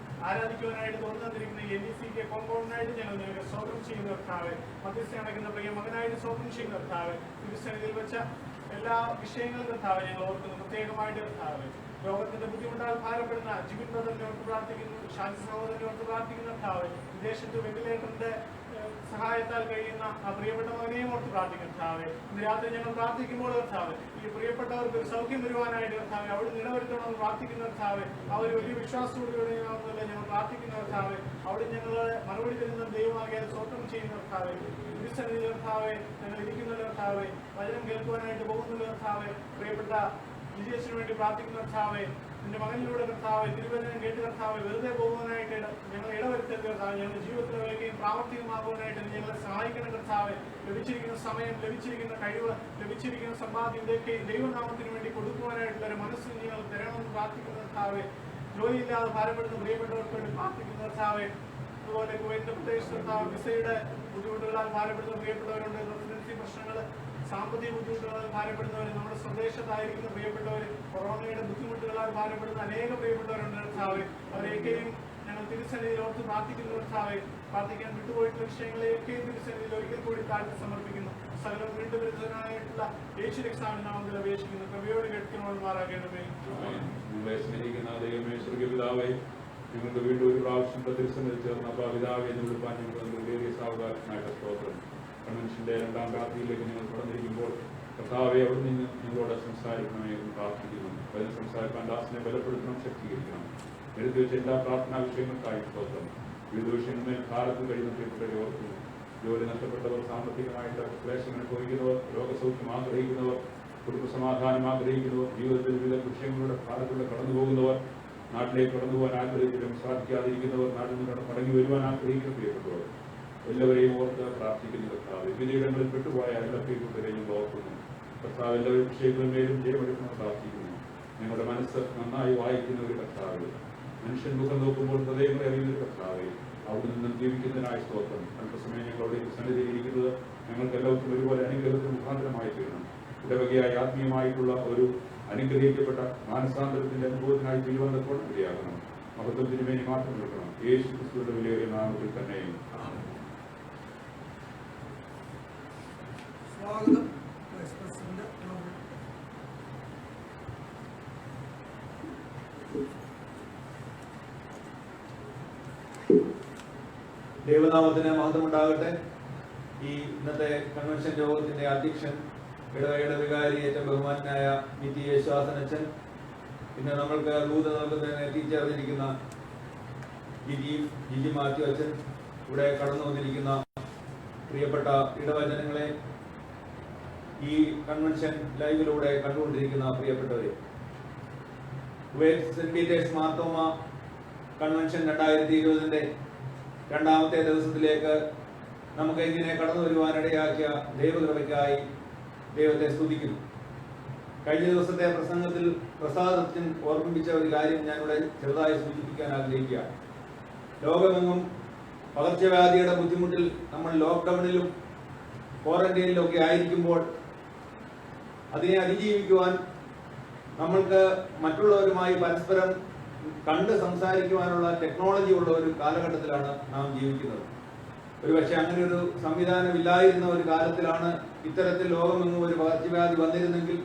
ആരാധിക്കുവാനായിട്ട് തുറന്നു തന്നിരിക്കുന്ന NECK കോമ്പൗണ്ടിനായിട്ട് ഞങ്ങൾ ഞങ്ങൾക്ക് സ്തോത്രം ചെയ്യുന്ന കർത്താവെ. മധ്യസ്ഥ അടയ്ക്കുന്ന പ്രിയ മകനായിട്ട് സ്തോത്രം ചെയ്യുന്ന കർത്താവെ. തിരുസന്നിധിയിൽ വെച്ച എല്ലാ വിഷയങ്ങളും കർത്താവെ ഞങ്ങൾ ഓർക്കുന്നു പ്രത്യേകമായിട്ട് കർത്താവെ. രോഗത്തിന്റെ ബുദ്ധിമുട്ടാൽ ഭാരപ്പെടുന്ന ജിബിൻ ബ്രദറിനെ ഓർത്ത് പ്രാർത്ഥിക്കുന്നു. ഷാജി സഹോദരനെ ഓർത്ത് പ്രാർത്ഥിക്കുന്ന കർത്താവെ. വിദേശത്ത് വെന്റിലേറ്ററിന്റെ സഹായത്താൽ കഴിയുന്ന ആ പ്രിയപ്പെട്ട മകനെയും ഓർത്ത് പ്രാർത്ഥിക്കുന്ന കർത്താവെ. ഇന്ന് രാത്രി ഞങ്ങൾ പ്രാർത്ഥിക്കുമ്പോൾ കർത്താവെ ഈ പ്രിയപ്പെട്ടവർക്ക് ഒരു സൗഖ്യം വരുവാനായിട്ട് കർത്താവെ അവിടെ നിലവരുത്തണമെന്ന് പ്രാർത്ഥിക്കുന്ന കർത്താവെ. ആ ഒരു വലിയ വിശ്വാസത്തോടുകൂടി ഞങ്ങൾ പ്രാർത്ഥിക്കുന്ന കർത്താവെ. അവിടെ ഞങ്ങളെ മറുപടി തരുന്ന ദൈവമാകിയാൽ സ്തോത്രം ചെയ്യുന്ന കർത്താവെ. തിരുസന്നിധിയിൽ കർത്താവെ ഞങ്ങൾ ഇരിക്കുന്ന കർത്താവെ. വചനം കേൾക്കുവാനായിട്ട് പോകുന്ന കർത്താവെ. പ്രിയപ്പെട്ട വിജയസിന് വേണ്ടി പ്രാർത്ഥിക്കുന്ന കർത്താവെ. നിന്റെ മകനിലൂടെ കർത്താവെ തിരുവചനം കേട്ട് കർത്താവെ വെറുതെ പോകുവാനായിട്ട് ഞങ്ങൾ ഇടവരുത്തരുത് കർത്താവെ. ഞങ്ങളുടെ ജീവിതത്തിലേക്കും പ്രാവർത്തികമാകുവാനായിട്ട് ഞങ്ങളെ സഹായിക്കുന്ന കർത്താവെ. ലഭിച്ചിരിക്കുന്ന സമയം, ലഭിച്ചിരിക്കുന്ന കഴിവ്, ലഭിച്ചിരിക്കുന്ന സമ്പാദ്യം ഇതൊക്കെ ദൈവനാമത്തിന് വേണ്ടി കൊടുക്കുവാനായിട്ടുള്ള ഒരു മനസ്സിൽ ഞങ്ങൾ തരണമെന്ന് പ്രാർത്ഥിക്കുന്ന കർത്താവെ. ജോലിയില്ലാതെ ഭാരപ്പെടുന്ന പ്രിയപ്പെട്ടവർക്ക് വേണ്ടി പ്രാർത്ഥിക്കുന്ന കർത്താവെ. അതുപോലെ കുവൈറ്റ് പ്രദേശത്ത് വിസയുടെ ബുദ്ധിമുട്ടുകളാൽ ഭാരപ്പെടുന്ന പ്രിയപ്പെട്ടവരുണ്ട്. റെസിഡൻസി പ്രശ്നങ്ങൾ, സാമ്പത്തിക ബുദ്ധിമുട്ടുകളാൽ ഭാരപ്പെടുന്നവർ, നമ്മുടെ സ്വദേശത്തായിരിക്കുന്ന പ്രിയപ്പെട്ടവർ, കൊറോണയുടെ ബുദ്ധിമുട്ടുകളാൽ ഭാരപ്പെടുന്ന അനേക പ്രിയപ്പെട്ടവരുണ്ട് കർത്താവെ. അവരെയൊക്കെയും ഞങ്ങൾ തിരുസന്നിധിയിൽ ഓർത്ത് പ്രാർത്ഥിക്കുന്ന കർത്താവെ. പ്രാർത്ഥിക്കാൻ വിട്ടുപോയിട്ടുള്ള വിഷയങ്ങളെയൊക്കെയും തിരുസന്നിധിയിൽ ഒരിക്കൽ കൂടി താഴ്ത്തി സമർപ്പിക്കുന്നു. സകലം വീണ്ടും വരുന്നതിനായിട്ടുള്ള യേശു രക്ഷാവിന്റെ നാമത്തിൽ അപേക്ഷിക്കുന്നു. കൃപയോട് കേൾക്കുന്നവന്മാരാകണമേ. നിങ്ങളെ സ്നേഹിക്കുന്ന ദൈവമേ സ്വർഗ്ഗപിതാവേ, ഞങ്ങൾക്ക് വീണ്ടും ഒരു പ്രാവശ്യം തിരുസന്നിധിയിൽ ചേർന്ന പിതാവെ എന്ന് വിളിപ്പാൻ ഞങ്ങൾക്ക് വലിയ സാവകാശമായിട്ട് സ്തോത്രം. കൺവെൻഷന്റെ 2ാം രാത്രിയിലേക്ക് ഞങ്ങൾ കടന്നിരിക്കുമ്പോൾ കർത്താവെ അവിടെ നിന്ന് ഞങ്ങളോട് സംസാരിക്കണമേ എന്ന് പ്രാർത്ഥിക്കുന്നു. അതിന് സംസാരിക്കാൻ ദാസിനെ ബലപ്പെടുത്തണം, ശക്തീകരിക്കണം. എഴുതി വെച്ച എല്ലാ പ്രാർത്ഥനാ വിഷയങ്ങൾക്കായി സ്തോത്രം. വിവിധ വിഷയങ്ങളിൽ കാലത്ത് കഴിയുന്ന പ്രിയപ്പെട്ടവരെ ഓർക്കുന്നു. ജോലി നഷ്ടപ്പെട്ടവർ, സാമ്പത്തികമായിട്ട് ക്ലേശം അനുഭവിക്കുന്നവർ, രോഗസൗഖ്യം ആഗ്രഹിക്കുന്നവർ, കുടുംബസമാധാനം ആഗ്രഹിക്കുന്നവർ, ജീവിതത്തിൽ വിവിധ വിഷയങ്ങളുടെ ഭാരത്തിലൂടെ കടന്നു പോകുന്നവർ, നാട്ടിലേക്ക് കടന്നു പോകാൻ ആഗ്രഹിച്ചിട്ടും സാധിക്കാതിരിക്കുന്നവർ, നാട്ടിൽ നിന്ന് മടങ്ങി വരുവാൻ ആഗ്രഹിക്കുന്ന പ്രിയപ്പെട്ടവർ എല്ലാവരെയും ഓർത്ത് പ്രാർത്ഥിക്കുന്ന കർത്താവ്. വിവിധയിടങ്ങളിൽ പെട്ടുപോയ എല്ലാ പ്രിയപ്പെട്ടവരെയും ഓർക്കുന്നു. കർത്താവ് എല്ലാവരും വിഷയങ്ങളിലും ജയമെടുക്കണം പ്രാർത്ഥിക്കുന്നു. ഞങ്ങളുടെ മനസ്സ് നന്നായി വായിക്കുന്ന ഒരു കർത്താവ്, മനുഷ്യൻ മുഖം നോക്കുമ്പോൾ ഹൃദയങ്ങളെ അറിയുന്ന ഒരു കർത്താവ്, അവിടെ നിന്നും ജീവിക്കുന്നതിനായ സ്തോത്രം. അല്പസമയം ഞങ്ങളുടെ സന്നിധിയിരിക്കുന്നത് ഞങ്ങൾക്ക് എല്ലാവർക്കും ഒരുപോലെ അനുഗ്രഹത്തിന് മുഖാന്തരമായി തീരണം. ഇടവകയായി ആത്മീയമായിട്ടുള്ള ഒരു അനുഗ്രഹിക്കപ്പെട്ട മാനസാന്തരത്തിന്റെ അനുഭവത്തിനായി തിരുവനന്തപുരം ഇടയാകണം. മഹത്വം തിരുമേനി മാത്രം നിൽക്കണം. യേശു ക്രിസ്തുവിന്റെ വിലയേറിയ നാമത്തിൽ തന്നെ സ്വാഗതം. വൈസ് പ്രസിഡന്റ് ദൈവനാമത്തിന് മഹത്വമുണ്ടാകട്ടെ. ഈ ഇന്നത്തെ കൺവെൻഷൻ യോഗത്തിന്റെ അധ്യക്ഷൻ ഇടവകയുടെ വികാരി ഏറ്റവും ബഹുമാനായ വി.ടി. യേശുദാസനച്ചൻ, ഇന്ന് നമ്മൾക്ക് ദൂത നൽകുന്നതിന് എത്തിച്ചേർന്നിരിക്കുന്ന ജിജി മാത്യു അച്ഛൻ, ഇവിടെ കടന്നു വന്നിരിക്കുന്ന പ്രിയപ്പെട്ട ഇടവജനങ്ങളെ, ഈ കൺവെൻഷൻ ലൈവിലൂടെ കണ്ടുകൊണ്ടിരിക്കുന്ന പ്രിയപ്പെട്ടവരെ, സെന്റ് പീറ്റേഴ്സ് മാർത്തോമ കൺവെൻഷൻ 2020 രണ്ടാമത്തെ ദിവസത്തിലേക്ക് നമുക്ക് ഇങ്ങനെ കടന്നു വരുവാനിടയാക്കിയ ദൈവകൃപയ്ക്കായി ദൈവത്തെ സ്തുതിക്കുന്നു. കഴിഞ്ഞ ദിവസത്തെ പ്രസംഗത്തിൽ പ്രസാദത്തിന് ഓർമ്മിപ്പിച്ച ഒരു കാര്യം ഞാനിവിടെ ചെറുതായി സൂചിപ്പിക്കാൻ ആഗ്രഹിക്കുകയാണ്. ലോകമെങ്ങും പകർച്ചവ്യാധിയുടെ ബുദ്ധിമുട്ടിൽ നമ്മൾ ലോക്ക്ഡൌണിലും ക്വാറന്റൈനിലും ഒക്കെ ആയിരിക്കുമ്പോൾ അതിനെ അതിജീവിക്കുവാൻ നമ്മൾക്ക് മറ്റുള്ളവരുമായി പരസ്പരം കണ്ട് സംസാരിക്കുവാനുള്ള ടെക്നോളജി ഉള്ള ഒരു കാലഘട്ടത്തിലാണ് നാം ജീവിക്കുന്നത്. ഒരുപക്ഷെ അങ്ങനെ ഒരു സംവിധാനം ഇല്ലായിരുന്ന ഒരു കാലത്തിലാണ് ഇത്തരത്തിൽ ലോകമെങ്ങും ഒരു പകർച്ചവ്യാധി വന്നിരുന്നെങ്കിൽ,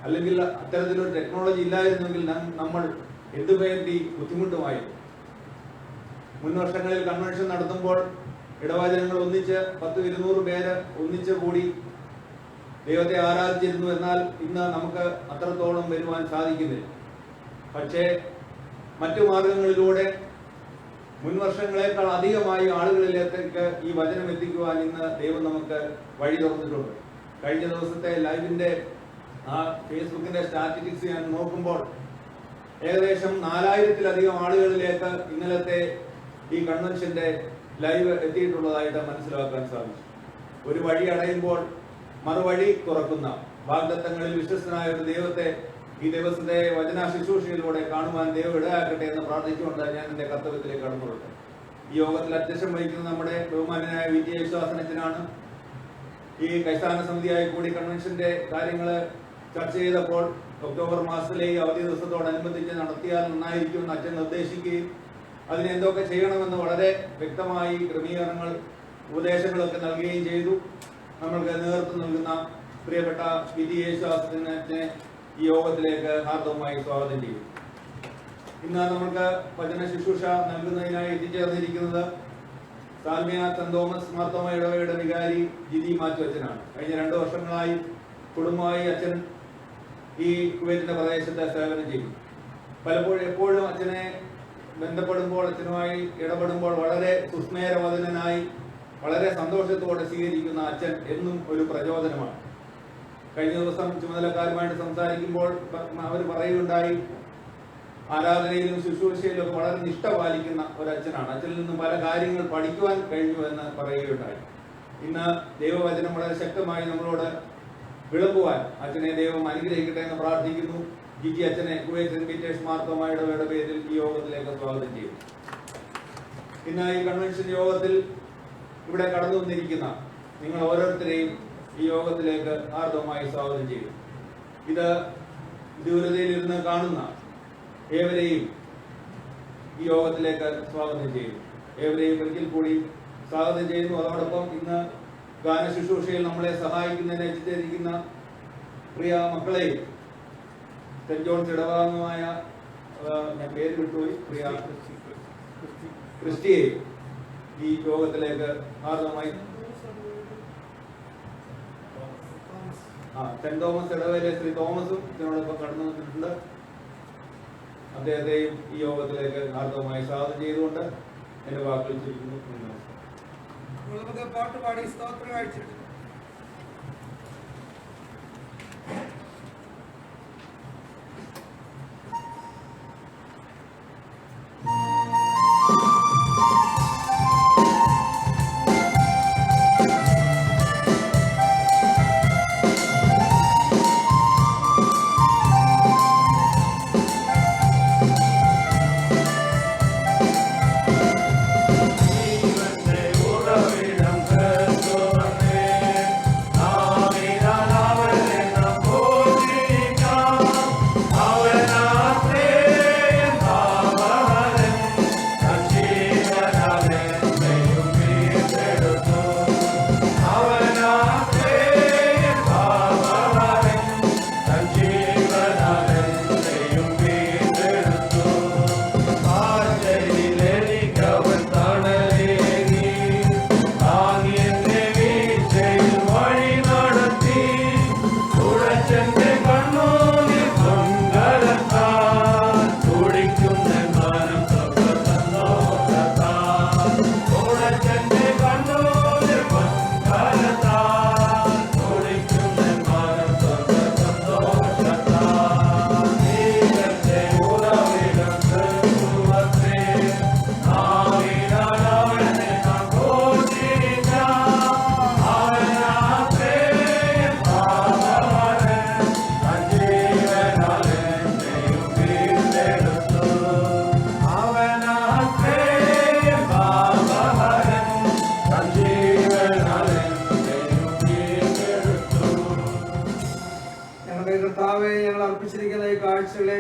അല്ലെങ്കിൽ അത്തരത്തിലൊരു ടെക്നോളജി ഇല്ലായിരുന്നെങ്കിൽ നമ്മൾ എന്തുവേണ്ടി ബുദ്ധിമുട്ടുമായിരുന്നു. മുൻ വർഷങ്ങളിൽ കൺവെൻഷൻ നടത്തുമ്പോൾ ഇടവജനങ്ങൾ ഒന്നിച്ച് 10-200 പേര് ഒന്നിച്ച് കൂടി ദൈവത്തെ ആരാധിച്ചിരുന്നു. എന്നാൽ ഇന്ന് നമുക്ക് അത്രത്തോളം വരുവാൻ സാധിക്കുന്നില്ല. പക്ഷേ മറ്റു മാർഗങ്ങളിലൂടെ മുൻ വർഷങ്ങളെക്കാൾ അധികമായി ആളുകളിലേക്ക് ഈ വചനം എത്തിക്കുവാൻ ഇന്ന് ദൈവം നമുക്ക് വഴി തുറന്നിട്ടുണ്ട്. കഴിഞ്ഞ ദിവസത്തെ ലൈവിന്റെ ആ ഫേസ്ബുക്കിന്റെ സ്റ്റാറ്റിസ്റ്റിക്സ് ഞാൻ നോക്കുമ്പോൾ ഏകദേശം 4000-ലധികം ആളുകളിലേക്ക് ഇന്നലത്തെ ഈ കൺവെൻഷന്റെ ലൈവ് എത്തിയിട്ടുള്ളതായിട്ട് മനസ്സിലാക്കാൻ സാധിച്ചു. ഒരു വഴി അടയുമ്പോൾ മറുവഴി തുറക്കുന്ന വാഗ്ദത്തങ്ങളിൽ വിശ്വസ്തനായ ഒരു ദൈവത്തെ ഈ ദിവസത്തെ വചന ശുശ്രൂഷയിലൂടെ കാണുവാൻ ദൈവം ഇടയാക്കട്ടെ എന്ന് പ്രാർത്ഥിച്ചുകൊണ്ട് ഞാൻ എന്റെ കർത്തവ്യത്തിലേക്ക് കടന്നുകൊള്ളട്ടെ. ഈ യോഗത്തിൽ അധ്യക്ഷം വഹിക്കുന്നത് നമ്മുടെ ബഹുമാനായ വി.ടി. യേശുദാസനച്ചനാണ്. ഈ കൈസ്ഥാന സമിതിയായി കൂടി കൺവെൻഷന്റെ കാര്യങ്ങൾ ചർച്ച ചെയ്തപ്പോൾ ഒക്ടോബർ മാസത്തിലെ ഈ അവധി ദിവസത്തോടനുബന്ധിച്ച് നടത്തിയാൽ നന്നായിരിക്കുമെന്ന് അച്ഛൻ നിർദ്ദേശിക്കുകയും അതിന് എന്തൊക്കെ ചെയ്യണമെന്ന് വളരെ വ്യക്തമായി ക്രമീകരണങ്ങൾ ഉപദേശങ്ങളൊക്കെ നൽകുകയും ചെയ്തു. നമ്മൾക്ക് നേതൃത്വം നൽകുന്ന പ്രിയപ്പെട്ട വി.ടി. യേശുദാസനച്ചനെ ഈ യോഗത്തിലേക്ക് ഹാർദവമായി സ്വാഗതം ചെയ്യും. ഇന്ന് നമ്മൾക്ക് വചന ശുശ്രൂഷ നൽകുന്നതിനായി എത്തിച്ചേർന്നിരിക്കുന്നത് സാൽമിയ സെന്റ് തോമസ് മാർത്തോമ ഇടവകയുടെ വികാരി ജിജി മാത്യു അച്ഛനാണ്. കഴിഞ്ഞ 2 വർഷങ്ങളായി കുടുംബമായി അച്ഛൻ ഈ കുവൈറ്റിന്റെ പ്രദേശത്ത് സേവനം ചെയ്യും. എപ്പോഴും അച്ഛനെ ബന്ധപ്പെടുമ്പോൾ, അച്ഛനുമായി ഇടപെടുമ്പോൾ വളരെ സുസ്മേരവദനായി വളരെ സന്തോഷത്തോടെ സ്വീകരിക്കുന്ന അച്ഛൻ എന്നും ഒരു പ്രചോദനമാണ്. കഴിഞ്ഞ ദിവസം ചുമതലക്കാരുമായിട്ട് സംസാരിക്കുമ്പോൾ അവർ പറയുകയുണ്ടായി, ആരാധനയിലും ശുശ്രൂഷയിലും വളരെ നിഷ്ഠ പാലിക്കുന്ന ഒരു അച്ഛനാണ്. അച്ഛനിൽ നിന്നും പല കാര്യങ്ങൾ പഠിക്കുവാൻ കഴിഞ്ഞു എന്ന് പറയുകയുണ്ടായി. ഇന്ന് ദൈവവചനം വളരെ ശക്തമായി നമ്മളോട് വിളമ്പുവാൻ അച്ഛനെ ദൈവം അനുഗ്രഹിക്കട്ടെ എന്ന് പ്രാർത്ഥിക്കുന്നു. ജിജി അച്ഛനെ കുവൈറ്റ് സെന്റ് പീറ്റേഴ്സ് മാർത്തോമ ഇടവകയുടെ പേരിൽ ഈ യോഗത്തിലേക്ക് സ്വാഗതം ചെയ്യും. ഇന്ന് ഈ കൺവെൻഷൻ യോഗത്തിൽ ഇവിടെ കടന്നു വന്നിരിക്കുന്ന നിങ്ങൾ ഓരോരുത്തരെയും ഈ യോഗത്തിലേക്ക് ഹാർദവമായി സ്വാഗതം ചെയ്യും. ഇത് ദൂരതയിലിരുന്ന് കാണുന്ന ഏവരെയും ഈ യോഗത്തിലേക്ക് സ്വാഗതം ചെയ്യുന്നു. ഏവരെയും ഒരിക്കൽ കൂടി സ്വാഗതം ചെയ്യുന്നു. അതോടൊപ്പം ഇന്ന് ഗാന ശുശ്രൂഷയിൽ നമ്മളെ സഹായിക്കുന്നതിന് എത്തിച്ചിരിക്കുന്ന പ്രിയ മക്കളെയും സെന്റ് ജോൺസ് ഇടവകമായ ഞാൻ പേര് വിട്ടുപോയി, പ്രിയ ക്രിസ്റ്റിയെയും ഈ യോഗത്തിലേക്ക് ഹാർദവമായി സെന്റ് തോമസ് ഇടവയിലെ ശ്രീ തോമസും ഇതിനോടൊപ്പം കടന്നു വന്നിട്ടുണ്ട്. അദ്ദേഹത്തെയും ഈ യോഗത്തിലേക്ക് ഹാർദവമായി സ്വാഗതം ചെയ്തുകൊണ്ട് എന്റെ വാക്കുകൾ ചുരുക്കുന്നു. നമുക്ക് പാട്ട് പാടി സ്തോത്രം കാഴ്ച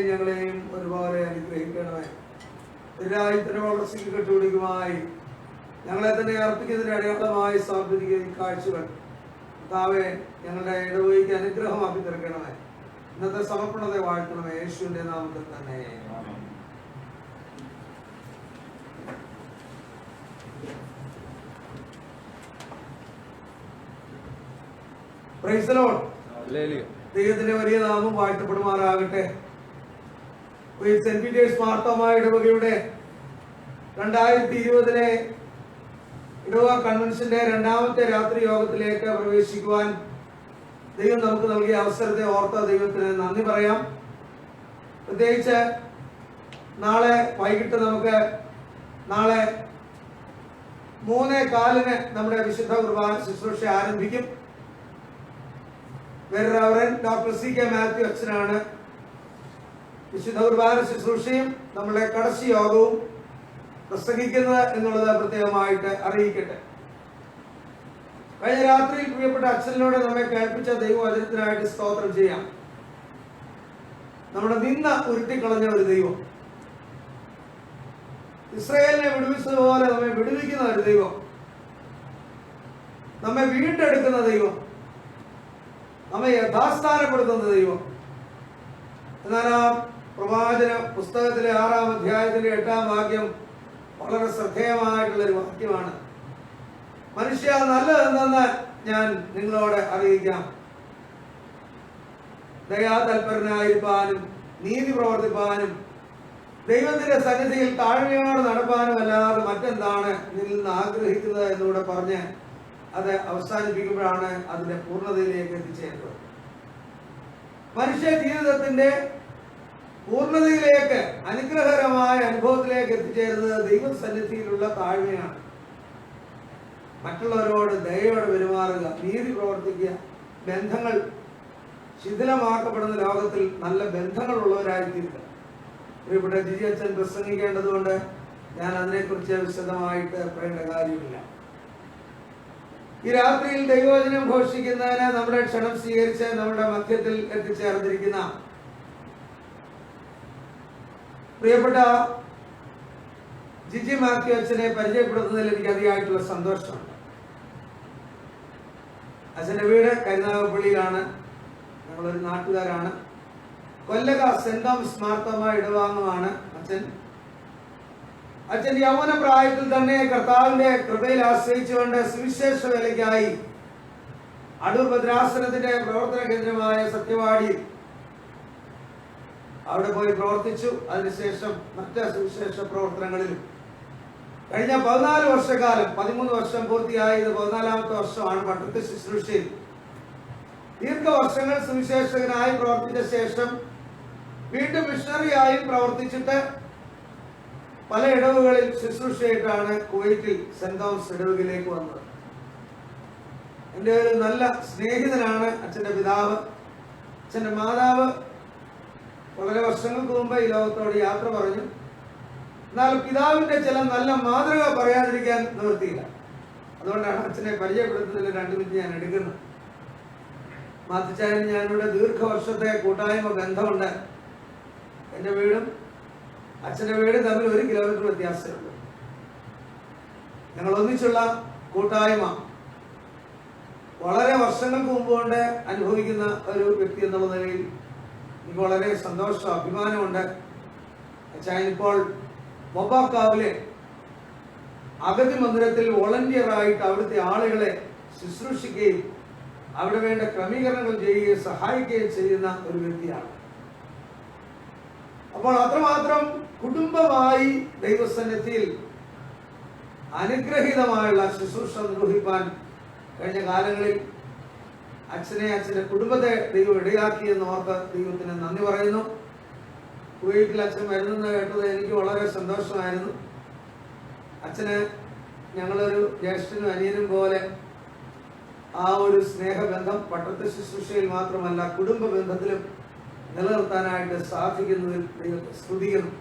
ഞങ്ങളെയും ഒരുപോലെ അനുഗ്രഹിക്കണമേ. രാജ്യത്തിന് കെട്ടുപിടിക്കുമായി ഞങ്ങളെ തന്നെ അർപ്പിക്കുന്നതിന്റെ അടയാളമായി സമർപ്പിക്കുന്ന ഈ കാഴ്ചകൾ കർത്താവേ ഞങ്ങളുടെ ഇടവഴിക്ക് അനുഗ്രഹമാക്കി തീർക്കണമേ. ഇന്നത്തെ സമർപ്പണത്തെ വാഴ്ത്തണമേ. യേശുവിന്റെ നാമത്തിൽ തന്നെ. Praise the Lord. ദൈവത്തിന്റെ വലിയ നാമം വാഴ്ത്തപ്പെടുമാറാകട്ടെ. സെന്റ് പീറ്റേഴ്സ് മാർത്തോമാ ഇടവകയുടെ 2020 ഇടവക കൺവെൻഷന്റെ രണ്ടാമത്തെ രാത്രി യോഗത്തിലേക്ക് പ്രവേശിക്കുവാൻ ദൈവം നമുക്ക് നൽകിയ അവസരത്തെ ഓർത്ത ദൈവത്തിന് നന്ദി പറയാം. പ്രത്യേകിച്ച് നാളെ വൈകിട്ട് നമുക്ക് നാളെ 3:15 നമ്മുടെ വിശുദ്ധ കുർബാന ശുശ്രൂഷ ആരംഭിക്കും. ഡോക്ടർ CK മാത്യു അച്ഛനാണ് വിശുദ്ധ കുർബാന ശുശ്രൂഷയും നമ്മുടെ കടശി യോഗവും പ്രസംഗിക്കുന്നത് എന്നുള്ളത് പ്രത്യേകമായിട്ട് അറിയിക്കട്ടെ. കഴിഞ്ഞ രാത്രിയിൽ പ്രിയപ്പെട്ട അച്ഛനിലൂടെ നമ്മെ കേൾപ്പിച്ച ദൈവവചനത്തിനായിട്ട് സ്തോത്രം ചെയ്യാം. നമ്മുടെ നിന്ന ഉരുട്ടിക്കളഞ്ഞ ഒരു ദൈവം, ഇസ്രായേലിനെ വിടുവിച്ചതുപോലെ നമ്മെ വിടുവിക്കുന്ന ഒരു ദൈവം, നമ്മെ വീണ്ടെടുക്കുന്ന ദൈവം, നമ്മെ യഥാസ്ഥാനപ്പെടുത്തുന്ന ദൈവം. എന്നാൽ ആ പ്രവാചന പുസ്തകത്തിലെ 6-ാം അധ്യായത്തിന്റെ 8-ാം വാക്യം വളരെ ശ്രദ്ധേയമായിട്ടുള്ള ഒരു വാക്യമാണ്. മനുഷ്യ നല്ലതെന്തെന്ന് ഞാൻ നിങ്ങളോട് അറിയിക്കാം, ദയാതൽപരനായിരിക്കാനും നീതി പ്രവർത്തിപ്പാനും ദൈവത്തിന്റെ സന്നിധിയിൽ താഴ്മയോടെ നടപ്പാനും അല്ലാതെ മറ്റെന്താണ് നിന്നിൽ നിന്ന് ആഗ്രഹിക്കുന്നത് എന്നൂടെ പറഞ്ഞ് അത് അവസാനിപ്പിക്കുമ്പോഴാണ് അതിന്റെ പൂർണ്ണതയിലേക്ക് എത്തിച്ചേരുന്നത്. മനുഷ്യ ജീവിതത്തിന്റെ പൂർണ്ണതയിലേക്ക്, അനുഗ്രഹകരമായ അനുഭവത്തിലേക്ക് എത്തിച്ചേരുന്നത് ദൈവസന്നിധിയിലുള്ള താഴ്മയാണ്. മറ്റുള്ളവരോട് ദയയോടെ പെരുമാറുക, നീതി പ്രവർത്തിക്കുക, ബന്ധങ്ങൾ ശിഥിലമാക്കപ്പെടുന്ന ലോകത്തിൽ നല്ല ബന്ധങ്ങളുള്ളവരായിത്തീരുക. പ്രിയപ്പെട്ട ജിജി അച്ഛൻ പ്രസംഗിക്കേണ്ടതുകൊണ്ട് ഞാൻ അതിനെക്കുറിച്ച് വിശദമായിട്ട് പറയേണ്ട കാര്യമില്ല. ഈ രാത്രിയിൽ ദൈവവചനം ഘോഷിക്കുന്നതിന് നമ്മുടെ ക്ഷണം സ്വീകരിച്ച് നമ്മുടെ മധ്യത്തിൽ എത്തിച്ചേർന്നിരിക്കുന്ന പ്രിയപ്പെട്ട ജിജി മാത്യു അച്ഛനെ പരിചയപ്പെടുത്തുന്നതിൽ എനിക്ക് അതിയായിട്ടുള്ള സന്തോഷമുണ്ട്. അച്ഛന്റെ വീട് കരുനാഗപ്പള്ളിയിലാണ്. ഞങ്ങളൊരു നാട്ടുകാരാണ്. കൊല്ലക സെന്റ് തോമസ് മാർത്തോമാ ഇടവാങ്ങമാണ് അച്ഛൻ. അച്ഛൻ യൗവന പ്രായത്തിൽ തന്നെ കർത്താവിന്റെ കൃപയിൽ ആശ്രയിച്ചുകൊണ്ട് സുവിശേഷ വേലയ്ക്കായി അടൂർ ഭദ്രാസനത്തിന്റെ പ്രവർത്തന കേന്ദ്രമായ സത്യവാടി അവിടെ പോയി പ്രവർത്തിച്ചു. അതിനുശേഷം മറ്റ് സുവിശേഷ പ്രവർത്തനങ്ങളിലും കഴിഞ്ഞ 14 വർഷക്കാലം, 13 വർഷം പൂർത്തിയായത് 14ാമത്തെ വർഷമാണ് പട്ടത്തെ ശുശ്രൂഷയിൽ. ദീർഘവർഷങ്ങൾ സുവിശേഷകനായി പ്രവർത്തിച്ച ശേഷം വീണ്ടും മിഷണറിയായും പ്രവർത്തിച്ചിട്ട് പല ഇടവുകളിൽ ശുശ്രൂഷയായിട്ടാണ് കുവൈറ്റിൽ സെന്റ് തോമസ് ഇടവകയിലേക്ക് വന്നത്. എൻ്റെ ഒരു നല്ല സ്നേഹിതനാണ് അച്ഛൻ്റെ പിതാവ്. അച്ഛൻ്റെ മാതാവ് വളരെ വർഷങ്ങൾക്ക് മുമ്പ് ഈ ലോകത്തോട് യാത്ര പറഞ്ഞു. എന്നാൽ പിതാവിന്റെ ചില നല്ല മാതൃക പറയാതിരിക്കാൻ നിവൃത്തിയില്ല. അതുകൊണ്ടാണ് അച്ഛനെ പരിചയപ്പെടുത്തുന്നതിൽ 2 മിനിറ്റ് ഞാൻ എടുക്കുന്നത്. മാത്തിച്ചായന് ഞാനിവിടെ ദീർഘവർഷത്തെ കൂട്ടായ്മ ബന്ധമുണ്ട്. എൻ്റെ വീടും അച്ഛൻ്റെ വീടും തമ്മിൽ 1 കിലോമീറ്റർ വ്യത്യാസമുണ്ട്. ഞങ്ങൾ ഒന്നിച്ചുള്ള കൂട്ടായ്മ വളരെ വർഷങ്ങൾക്ക് മുമ്പ് കൊണ്ട് അനുഭവിക്കുന്ന ഒരു വ്യക്തി എന്നുള്ള നിലയിൽ എനിക്ക് വളരെ സന്തോഷം, അഭിമാനമുണ്ട്. അച്ഛൻ ഇപ്പോൾ മൊബാക്കാവിലെ അഗതി മന്ദിരത്തിൽ വോളണ്ടിയറായിട്ട് അവിടുത്തെ ആളുകളെ ശുശ്രൂഷിക്കുകയും അവിടെ വേണ്ട ക്രമീകരണങ്ങൾ ചെയ്യുകയും സഹായിക്കുകയും ചെയ്യുന്ന ഒരു വ്യക്തിയാണ്. അപ്പോൾ അത്രമാത്രം കുടുംബമായി ദൈവസന്നിധിയിൽ അനുഗ്രഹീതമായുള്ള ശുശ്രൂഷ നിർവഹിക്കാൻ കഴിഞ്ഞ കാലങ്ങളിൽ അച്ഛൻ്റെ കുടുംബത്തെ ദൈവം ഇടയാക്കി എന്ന് ഓർത്ത് ദൈവത്തിന് നന്ദി പറയുന്നു. കുവൈറ്റിൽ അച്ഛൻ വരുന്നെന്ന് കേട്ടത് എനിക്ക് വളരെ സന്തോഷമായിരുന്നു. അച്ഛന് ഞങ്ങളൊരു ജ്യേഷ്ഠനും അനിയനും പോലെ ആ ഒരു സ്നേഹബന്ധം പട്ടത്തെ ശുശ്രൂഷയിൽ മാത്രമല്ല കുടുംബ ബന്ധത്തിലും നിലനിർത്താനായിട്ട് സാധിക്കുന്നതിൽ ദൈവത്തെ സ്തുതിക്കുന്നു.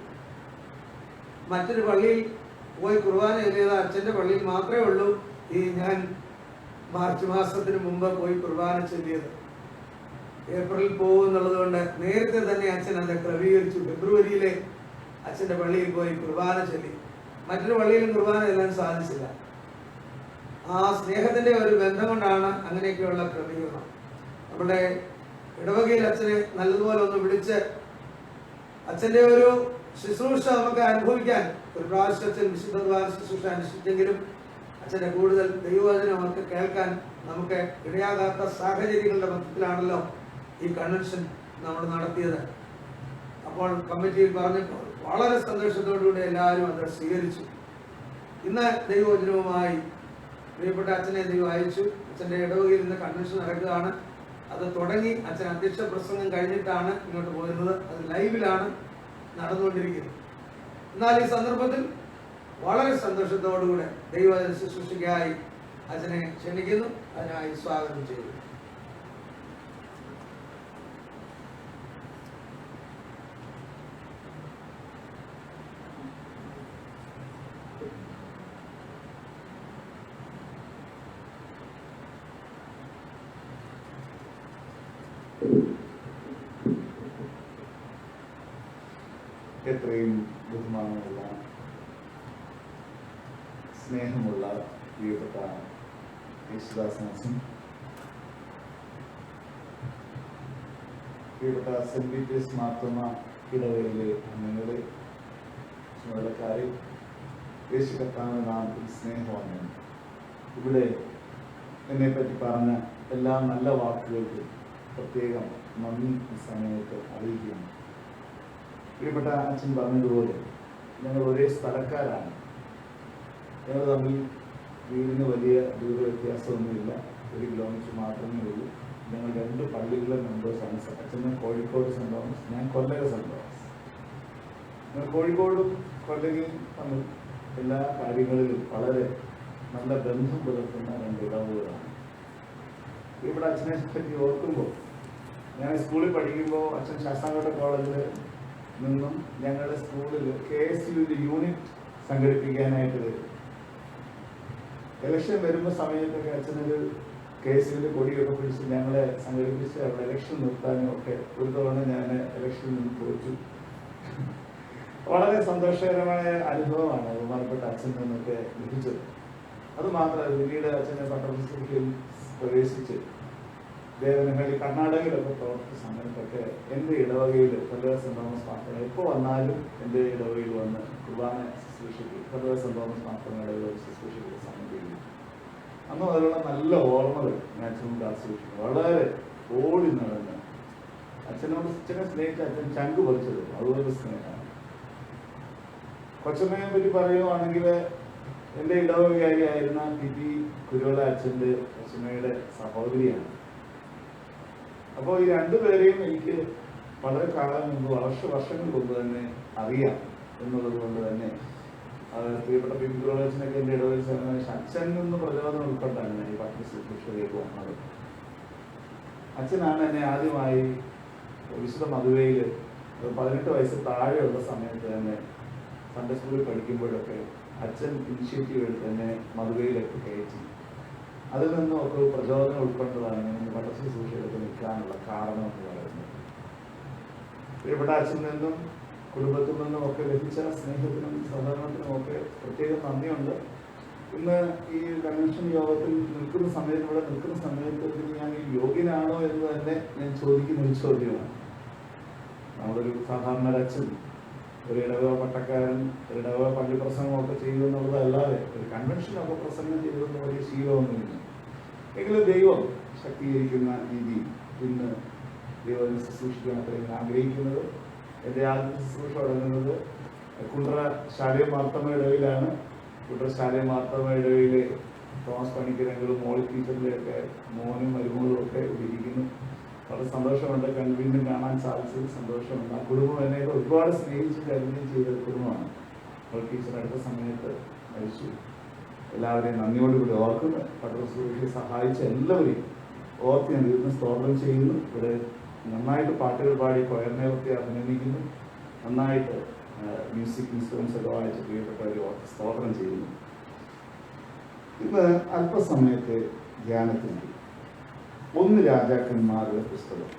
മറ്റൊരു പള്ളിയിൽ പോയി കുർബാന ചൊല്ലിയത് അച്ഛൻ്റെ പള്ളിയിൽ മാത്രമേ ഉള്ളൂ ഞാൻ മാർച്ച് മാസത്തിന് മുമ്പ് പോയി കുർബാന ചൊല്ലിയത്. ഏപ്രിലിൽ പോകുന്നുള്ളത് കൊണ്ട് നേരത്തെ തന്നെ അച്ഛൻ അത് ക്രമീകരിച്ചു. ഫെബ്രുവരിയിലെ അച്ഛൻ്റെ പള്ളിയിൽ പോയി കുർബാന ചൊല്ലി. മറ്റൊരു പള്ളിയിലും കുർബാന ചെല്ലാൻ സാധിച്ചില്ല. ആ സ്നേഹത്തിന്റെ ഒരു ബന്ധം കൊണ്ടാണ് അങ്ങനെയൊക്കെയുള്ള ക്രമീകരണം. നമ്മുടെ ഇടവകയിൽ അച്ഛനെ നല്ലതുപോലെ ഒന്ന് വിളിച്ച് അച്ഛൻ്റെ ഒരു ശുശ്രൂഷ നമുക്ക് അനുഭവിക്കാൻ ഒരു പ്രാവശ്യം അച്ഛൻ വിശുദ്ധ കുർബാന ശുശ്രൂഷ അനുഷ്ഠിച്ചെങ്കിലും അച്ഛൻ്റെ കൂടുതൽ ദൈവവചനം അവർക്ക് കേൾക്കാൻ നമുക്ക് ഇടയാകാത്ത സാഹചര്യങ്ങളുടെ മധ്യത്തിലാണല്ലോ ഈ കൺവെൻഷൻ നമ്മൾ നടത്തിയത്. അപ്പോൾ കമ്മിറ്റിയിൽ പറഞ്ഞപ്പോൾ വളരെ സന്തോഷത്തോടുകൂടി എല്ലാവരും അത് സ്വീകരിച്ചു. ഇന്ന് ദൈവവചനവുമായി പ്രിയപ്പെട്ട അച്ഛനെ ദൈവം അയച്ചു. അച്ഛൻ്റെ ഇടവകയിൽ ഇന്ന് കൺവെൻഷൻ നടക്കുകയാണ്. അത് തുടങ്ങി അച്ഛൻ അധ്യക്ഷ പ്രസംഗം കഴിഞ്ഞിട്ടാണ് ഇങ്ങോട്ട് പോരുന്നത്. അത് ലൈവിലാണ് നടന്നുകൊണ്ടിരിക്കുന്നത്. എന്നാൽ ഈ സന്ദർഭത്തിൽ വളരെ സന്തോഷത്തോടുകൂടെ ദൈവവചന ശുശ്രൂഷയ്ക്കായി അച്ഛനെ ക്ഷണിക്കുന്നു. അതിനായി സ്വാഗതം ചെയ്യുന്നു. എത്രയും ബഹുമാനമുള്ള സ്നേഹമുള്ള പ്രിയപ്പെട്ട യേശുദാസൻ, പ്രിയപ്പെട്ട സെന്റ് പീറ്റേഴ്സ് മാർത്തോമ ഇടവകയിലെ അംഗങ്ങളെ, ചുമതലക്കാരെ, യേശു കർത്താവിന്റെ നാമത്തിൽ സ്നേഹമാണ്. ഇവിടെ എന്നെപ്പറ്റി പറഞ്ഞ എല്ലാ നല്ല വാക്കുകൾക്കും പ്രത്യേകം നന്ദി ഈ സമയത്ത് അറിയിക്കുന്നു. പ്രിയപ്പെട്ട അച്ഛൻ പറഞ്ഞതുപോലെ ഞങ്ങൾ ഒരേ സ്ഥലക്കാരാണ്. ഞങ്ങൾ തമ്മിൽ വീടിന് വലിയ ദൂര വ്യത്യാസമൊന്നുമില്ല. 1 കിലോമീറ്റർ മാത്രമേ ഉള്ളൂ. ഞങ്ങൾ 2 പള്ളികളിലെ മെമ്പേഴ്സാണ്. അച്ഛന് കോഴിക്കോട് സെന്റ് തോമസ്, ഞാൻ കൊല്ലക സെന്റ് തോമസ്. ഞങ്ങൾ കോഴിക്കോടും കൊല്ലകയും തമ്മിൽ എല്ലാ കാര്യങ്ങളിലും വളരെ നല്ല ബന്ധം പുലർത്തുന്ന 2 ഇടവുകളാണ്. ഇവിടെ അച്ഛനെ പറ്റി ഓർക്കുമ്പോൾ, ഞാൻ സ്കൂളിൽ പഠിക്കുമ്പോൾ അച്ഛൻ ശാസ്താംകോട്ട കോളേജിൽ നിന്നും ഞങ്ങളുടെ സ്കൂളിൽ KSUവിൻ്റെ യൂണിറ്റ് സംഘടിപ്പിക്കാനായിട്ട് വരും. ഇലക്ഷൻ വരുമ്പോൾ സമയത്തൊക്കെ അച്ഛനൊരു KSUവിൻ്റെ കൊടിയൊക്കെ പിടിച്ച് ഞങ്ങളെ സംഘടിപ്പിച്ച് അവിടെ ഇലക്ഷൻ നിർത്താനും ഒക്കെ ഒരു തവണ ഞാൻ ഇലക്ഷനിൽ നിന്ന് തോറ്റു. വളരെ സന്തോഷകരമായ അനുഭവമാണ് ബഹുമാനപ്പെട്ട അച്ഛൻ നിന്നൊക്കെ ലഭിച്ചത്. അതുമാത്രമല്ല, പിന്നീട് അച്ഛനെ പട്ടണത്തിൽ പ്രവേശിച്ച് ദേവനഹള്ളി കർണാടകയിലൊക്കെ പ്രവർത്തിച്ച സമയത്തൊക്കെ എൻ്റെ ഇടവകയിൽ കൊല്ലക സെന്റ് തോമസ് മാർത്തോമ എപ്പോൾ വന്നാലും എൻ്റെ ഇടവകയിൽ വന്ന് കുർബാന ശുശ്രൂഷിക്കും. കൊല്ലക സെന്റ് തോമസ് മാർത്തോമ ഇടവകയിൽ ശുശ്രൂഷിക്കുന്ന സമയത്ത് അന്ന് അതിലുള്ള നല്ല ഓർമ്മകൾ ഞാൻ അച്ഛനും കാത്തുസൂക്ഷിക്കുന്നു. വളരെ ഓടി നടന്ന് അച്ഛനെ സ്നേഹിച്ച അച്ഛൻ ചങ്ക് പറിച്ചത് അതുപോലെ സ്നേഹമാണ്. കൊച്ചമ്മയെ പറ്റി പറയുവാണെങ്കിൽ എൻ്റെ ഇടവകാരിയായിരുന്ന PT കുരുവിള അച്ഛൻ്റെ സഹോദരിയാണ്. അപ്പോൾ ഈ രണ്ടുപേരെയും എനിക്ക് വളരെ കാലം മുമ്പ് വർഷങ്ങൾ മുമ്പ് തന്നെ അറിയാം എന്നുള്ളത് കൊണ്ട് തന്നെ പ്രിയപ്പെട്ട PT കുരുവിള അച്ഛനൊക്കെ എൻ്റെ ഇടവകയിൽ ചേർന്ന അച്ഛനിൽ നിന്ന് പ്രചോദനം ഉൾക്കൊണ്ടാണ് ഈ പട്ടണ ശുശ്രൂഷയിലേക്ക് വന്നത്. അച്ഛനാണ് എന്നെ ആദ്യമായി വിശുദ്ധ മധുവയിൽ 18 വയസ്സ് താഴെയുള്ള സമയത്ത് തന്നെ സൺഡേ സ്കൂളിൽ പഠിക്കുമ്പോഴൊക്കെ അച്ഛൻ ഇനിഷ്യേറ്റീവ് എടുത്ത് തന്നെ മധുവയിലൊക്കെ കയറ്റി. അതിൽ നിന്നും ഒക്കെ പ്രചോദനം ഉൾക്കൊണ്ടതാണ് ഞാൻ പട്ടണ ശുശ്രൂഷയിലൊക്കെ നിൽക്കാനുള്ള കാരണം എന്ന് പറയുന്നത്. പ്രിയപ്പെട്ട അച്ഛനിൽ നിന്നും കുടുംബത്തിൽ നിന്നും ഒക്കെ ലഭിച്ച സ്നേഹത്തിനും സഹകരണത്തിനും ഒക്കെ പ്രത്യേകം നന്ദിയുണ്ട്. ഇന്ന് ഈ കൺവെൻഷൻ യോഗത്തിൽ നിൽക്കുന്ന സമയത്ത് ഞാൻ ഈ യോഗ്യനാണോ എന്ന് തന്നെ ഞാൻ ചോദിക്കുന്ന ഒരു ചോദ്യമാണ്. നമ്മളൊരു സാധാരണ അച്ഛൻ, ഒരു ഇടവക പട്ടക്കാരൻ, ഒരു ഇടവക പള്ളി പ്രസംഗമൊക്കെ ചെയ്യുമെന്നുള്ളതല്ലാതെ ഒരു കൺവെൻഷനൊക്കെ പ്രസംഗം ചെയ്തെന്ന് വലിയ ശീലമൊന്നുമില്ല. എങ്കിലും ദൈവം ശക്തീകരിക്കുന്ന രീതി ഇന്ന് ദൈവം ശുശ്രൂഷിക്കാൻ അത്രയും ആഗ്രഹിക്കുന്നത്. എൻ്റെ ആദ്യ ശുശ്രൂഷ തുടങ്ങുന്നത് കുണ്ട്ര ശാലിയ മാർത്തമ്മ ഇടവയിലാണ്. കുണ്ട്ര ശാലിയ മാർത്തമ്മ ഇടവയിലെ തോമസ് പണിക്കരങ്ങളും മോളി ടീച്ചറിൻ്റെയൊക്കെ മോനും മരുമോളും ഒക്കെ ഇരിക്കുന്നു. വളരെ സന്തോഷമുണ്ട്, വീണ്ടും കാണാൻ സാധിച്ചത് സന്തോഷമുണ്ട്. ആ കുടുംബം എന്നെ ഒരുപാട് സ്നേഹിച്ച് കരുതുകയും ചെയ്ത കുടുംബമാണ്. മോളി ടീച്ചർ അടുത്ത സമയത്ത് മരിച്ചു. എല്ലാവരെയും നന്ദിയോടുകൂടി ഓർക്കുന്നു. പട്ടണ ശുശ്രൂഷയെ സഹായിച്ച എല്ലാവരെയും ഓർത്ത് ഞാൻ ദൈവത്തിന് സ്തോത്രം ചെയ്യുന്നു. ഇവിടെ നന്നായിട്ട് പാട്ടുകൾ പാടി കൊയറിനെ ഒക്കെ അഭിനന്ദിക്കുന്നു. നന്നായിട്ട് മ്യൂസിക് ഇൻസ്ട്രുമെന്റ്സ് ഒക്കെ വായിച്ച് പ്രിയപ്പെട്ടവരെ ഓർത്ത് സ്തോത്രം ചെയ്യുന്നു. ഇന്ന് അല്പസമയത്തെ ധ്യാനത്തിന് 1 രാജാക്കന്മാരുടെ പുസ്തകം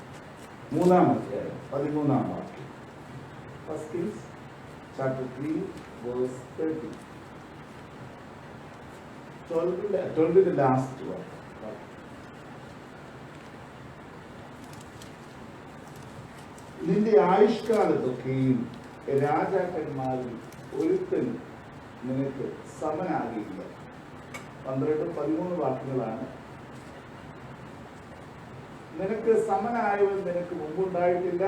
3-ാം അധ്യായം 13-ാം വാക്യം. First Kings chapter 3 verse 30. 12 last വാക്യം. നിന്റെ ആയുഷ്കാലത്തൊക്കെയും രാജാക്കന്മാരിൽ ഒരുത്തൻ നിനക്ക് സമനാകില്ല. 12-13 വാക്കുകളാണ്. നിനക്ക് സമനായവൻ നിനക്ക് മുമ്പുണ്ടായിട്ടില്ല,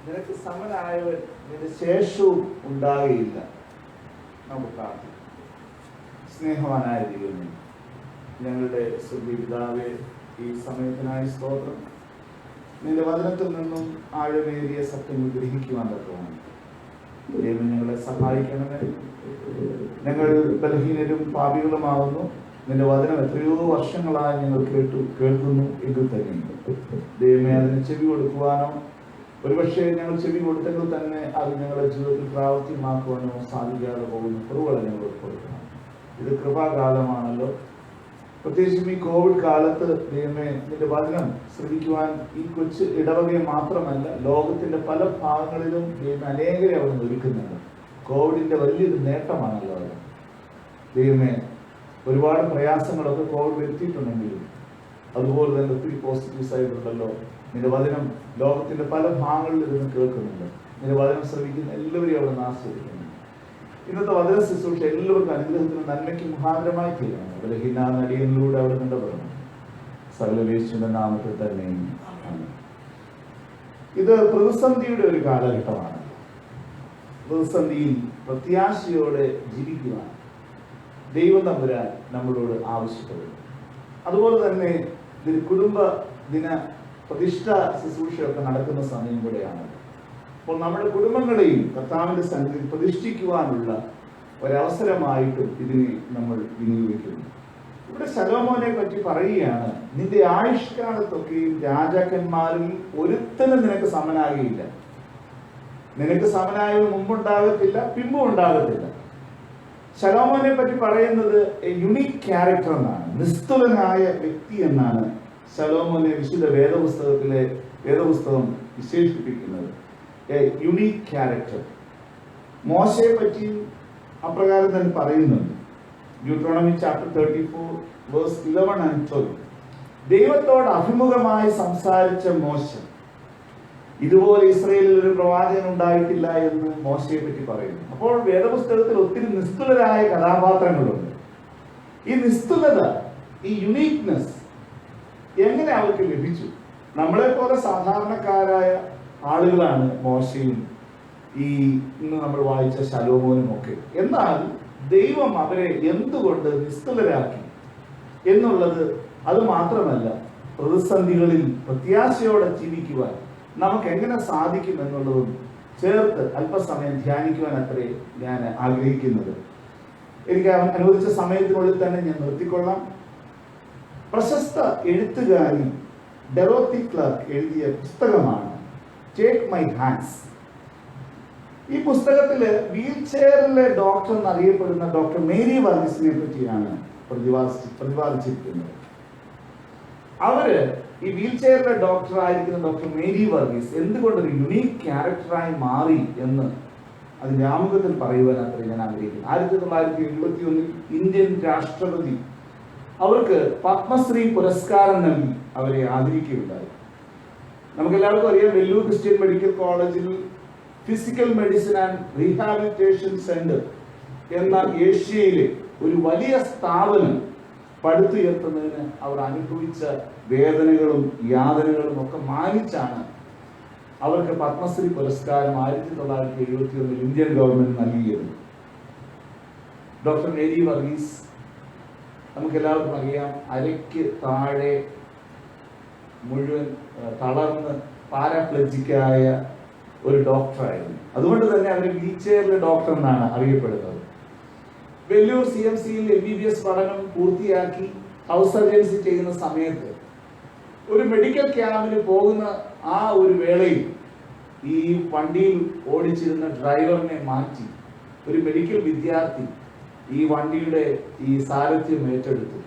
നിനക്ക് സമനായവൻ നിന്റെ ശേഷവും ഉണ്ടാകുകയില്ല. നമുക്ക് പ്രാർത്ഥിക്കാം. സ്നേഹവാനായ ദൈവമേ, ഞങ്ങളുടെ സ്വർഗ്ഗീയ പിതാവേ, ഈ സമയത്തിനായി സ്തോത്രം. നിന്റെ വചനത്തിൽ നിന്നും ആഴമേറിയ സത്യങ്ങൾ ഗ്രഹിക്കുവാൻ തക്കമാണ് ദൈവം ഞങ്ങളെ സഹായിക്കണമേ. ഞങ്ങൾ ബലഹീനരും പാപികളുമാകുന്നു. നിന്റെ വചനം എത്രയോ വർഷങ്ങളായി ഞങ്ങൾ കേൾക്കുന്നു. എങ്കിൽ തന്നെ ദൈവമേ അതിന് ചെവി കൊടുക്കുവാനോ, ഒരുപക്ഷെ ഞങ്ങൾ ചെവി കൊടുത്തെങ്കിൽ തന്നെ അത് ഞങ്ങളുടെ ജീവിതത്തിൽ പ്രാവർത്തികമാക്കുവാനോ സാധിക്കാതെ പോകുന്ന കുറവുകളെ ഞങ്ങൾ കൊടുക്കണം. ഇത് കൃപാകാലമാണല്ലോ. പ്രത്യേകിച്ചും ഈ കോവിഡ് കാലത്ത് ദൈവമേ നിന്റെ വചനം ശ്രമിക്കുവാൻ ഈ കൊച്ചു ഇടവകയെ മാത്രമല്ല, ലോകത്തിന്റെ പല ഭാഗങ്ങളിലും ദൈവമേ അനേകരെ അവിടെ ഒരുക്കുന്നുണ്ട്. കോവിഡിന്റെ വലിയൊരു നേട്ടമാണല്ലോ അത്. ദൈവമേ ഒരുപാട് പ്രയാസങ്ങളൊക്കെ കോവിഡ് വരുത്തിയിട്ടുണ്ടെങ്കിലും അതുപോലെ തന്നെ ഒത്തിരി പോസിറ്റീവ് സൈഡുണ്ടല്ലോ. നിന്റെ വചനം ലോകത്തിന്റെ പല ഭാഗങ്ങളിൽ ഇരുന്ന് കേൾക്കുന്നുണ്ട്. നിന്റെ വചനം ശ്രമിക്കുന്ന എല്ലാവരെയും അവിടെ ആസ്വദിക്കുന്നു. ഇന്നത്തെ വചന ശുശ്രൂഷ എല്ലാവർക്കും അനുഗ്രഹത്തിനും നന്മയ്ക്കും മുഖാന്തരമായി തീരണം. ബലഹീന നടിയനിലൂടെ അവിടെ കണ്ടപ്പെടണം. സകല യേശുവിന്റെ നാമത്തിൽ തന്നെ. ഇത് പ്രതിസന്ധിയുടെ ഒരു കാലഘട്ടമാണ്. പ്രതിസന്ധിയിൽ പ്രത്യാശയോടെ ജീവിക്കുവാൻ ദൈവം തമ്പുരാൻ നമ്മളോട് ആവശ്യപ്പെടുന്നു. അതുപോലെ തന്നെ ഇതിൽ കുടുംബ ദിന പ്രതിഷ്ഠ ശുശ്രൂഷയൊക്കെ നടക്കുന്ന സമയം കൂടെയാണ്. അപ്പോൾ നമ്മുടെ കുടുംബങ്ങളെയും കർത്താവിന്റെ സന്നിധിയിൽ പ്രതിഷ്ഠിക്കുവാനുള്ള ഒരവസരമായിട്ടും ഇതിനെ നമ്മൾ വിനിയോഗിക്കുന്നു. ഇവിടെ ശലോമോനെ പറ്റി പറയുകയാണ്, നിന്റെ ആയുഷ്കാലത്തൊക്കെയും രാജാക്കന്മാരിൽ ഒരുത്തനും നിനക്ക് സമനാകുകയില്ല. നിനക്ക് സമനായത് മുമ്പുണ്ടാകത്തില്ല, പിമ്പും ഉണ്ടാകത്തില്ല. ശലോമോനെ പറ്റി പറയുന്നത് യുണീക് ക്യാരക്ടർ എന്നാണ്, നിസ്തുലനായ വ്യക്തി എന്നാണ് ശലോമോനെ വിശുദ്ധ വേദപുസ്തകം വിശേഷിപ്പിക്കുന്നത്. Unique character. മോശയെ പറ്റി അപ്രകാരം തന്നെ പറയുന്നുണ്ട്. Deuteronomy chapter 34 verse 11 and 12. ദൈവത്തോട് അഭിമുഖമായി സംസാരിച്ച മോശ, ഇതുപോലെ ഇസ്രായേലിൽ ഒരു പ്രവാചകൻ ഉണ്ടായിട്ടില്ല എന്ന് മോശയെ പറ്റി പറയുന്നു. അപ്പോൾ വേദപുസ്തകത്തിൽ ഒത്തിരി നിസ്തുലരായ കഥാപാത്രങ്ങളുണ്ട്. ഈ നിസ്തുലത, ഈ യുണീക്നെസ് എങ്ങനെ അവർക്ക് ലഭിച്ചു? നമ്മളെ പോലെ സാധാരണക്കാരായ ആളുകളാണ് മോശയും ഈ ഇന്ന് നമ്മൾ വായിച്ച ശലോമോനും ഒക്കെ. എന്നാൽ ദൈവം അവരെ എന്തുകൊണ്ട് നിസ്തുലരാക്കി എന്നുള്ളത്, അത് മാത്രമല്ല പ്രതിസന്ധികളിൽ പ്രത്യാശയോടെ ജീവിക്കുവാൻ നമുക്ക് എങ്ങനെ സാധിക്കും എന്നുള്ളതും ചേർത്ത് അല്പസമയം ധ്യാനിക്കുവാൻ അത്രേ ഞാൻ ആഗ്രഹിക്കുന്നത്. എനിക്ക് അനുവദിച്ച സമയത്തിനുള്ളിൽ തന്നെ ഞാൻ നിർത്തിക്കൊള്ളാം. പ്രശസ്ത എഴുത്തുകാരി ഡെറോത്തി ക്ലാർക്ക് എഴുതിയ പുസ്തകമാണ് ടേക്ക് മൈ ഹാൻഡ്സ്. ഈ പുസ്തകത്തില് വീൽ ചെയറിലെ ഡോക്ടർ എന്നറിയപ്പെടുന്ന ഡോക്ടർ മേരി വർഗീസിനെ പറ്റിയാണ് പ്രതിപാദിച്ചിരിക്കുന്നത്. അവര് ഈ വീൽ ചെയറിലെ ഡോക്ടർ ആയിരിക്കുന്ന ഡോക്ടർ മേരി വർഗീസ് എന്തുകൊണ്ടൊരു യുണീക്ക് ക്യാരക്ടറായി മാറി എന്ന് അതിന്റെ ആമുഖത്തിൽ പറയുവാൻ അത്ര ഞാൻ ആഗ്രഹിക്കുന്നു. 1971 ഇന്ത്യൻ രാഷ്ട്രപതി അവർക്ക് പത്മശ്രീ പുരസ്കാരം നൽകി അവരെ ആദരിക്കുകയുണ്ടായി. നമുക്കെല്ലാവർക്കും അറിയാം, വെല്ലൂർ ക്രിസ്ത്യൻ മെഡിക്കൽ കോളേജിൽ physical medicine and rehabilitation centre എന്ന ഏഷ്യയിലെ ഒരു വലിയ സ്ഥാപനം പടുത്തുയർത്തുന്നതിന് അവർ അനുഭവിച്ച വേദനകളും യാതനകളും ഒക്കെ മാനിച്ചാണ് അവർക്ക് പത്മശ്രീ പുരസ്കാരം 1971 ഇന്ത്യൻ ഗവൺമെന്റ് നൽകിയത്. ഡോക്ടർ മേരി വർഗീസ് നമുക്കെല്ലാവർക്കും അറിയാം, അരയ്ക്ക് താഴെ മുഴുവൻ തളർന്ന് പാരാപ്ലജിക്കായ ഒരു ഡോക്ടറായിരുന്നു. അതുകൊണ്ട് തന്നെ അവർ വീൽ ചെയറിലെ ഡോക്ടർ എന്നാണ് അറിയപ്പെടുന്നത്. വെല്ലൂർ CMCയിൽ MBBS പഠനം പൂർത്തിയാക്കി ഹൗസ് സർജൻസി ചെയ്യുന്ന സമയത്ത് ഒരു മെഡിക്കൽ ക്യാമ്പിന് പോകുന്ന ആ ഒരു വേളയിൽ ഈ വണ്ടിയിൽ ഓടിച്ചിരുന്ന ഡ്രൈവറിനെ മാറ്റി ഒരു മെഡിക്കൽ വിദ്യാർത്ഥി ഈ വണ്ടിയുടെ ഈ സാരഥ്യം ഏറ്റെടുത്തു,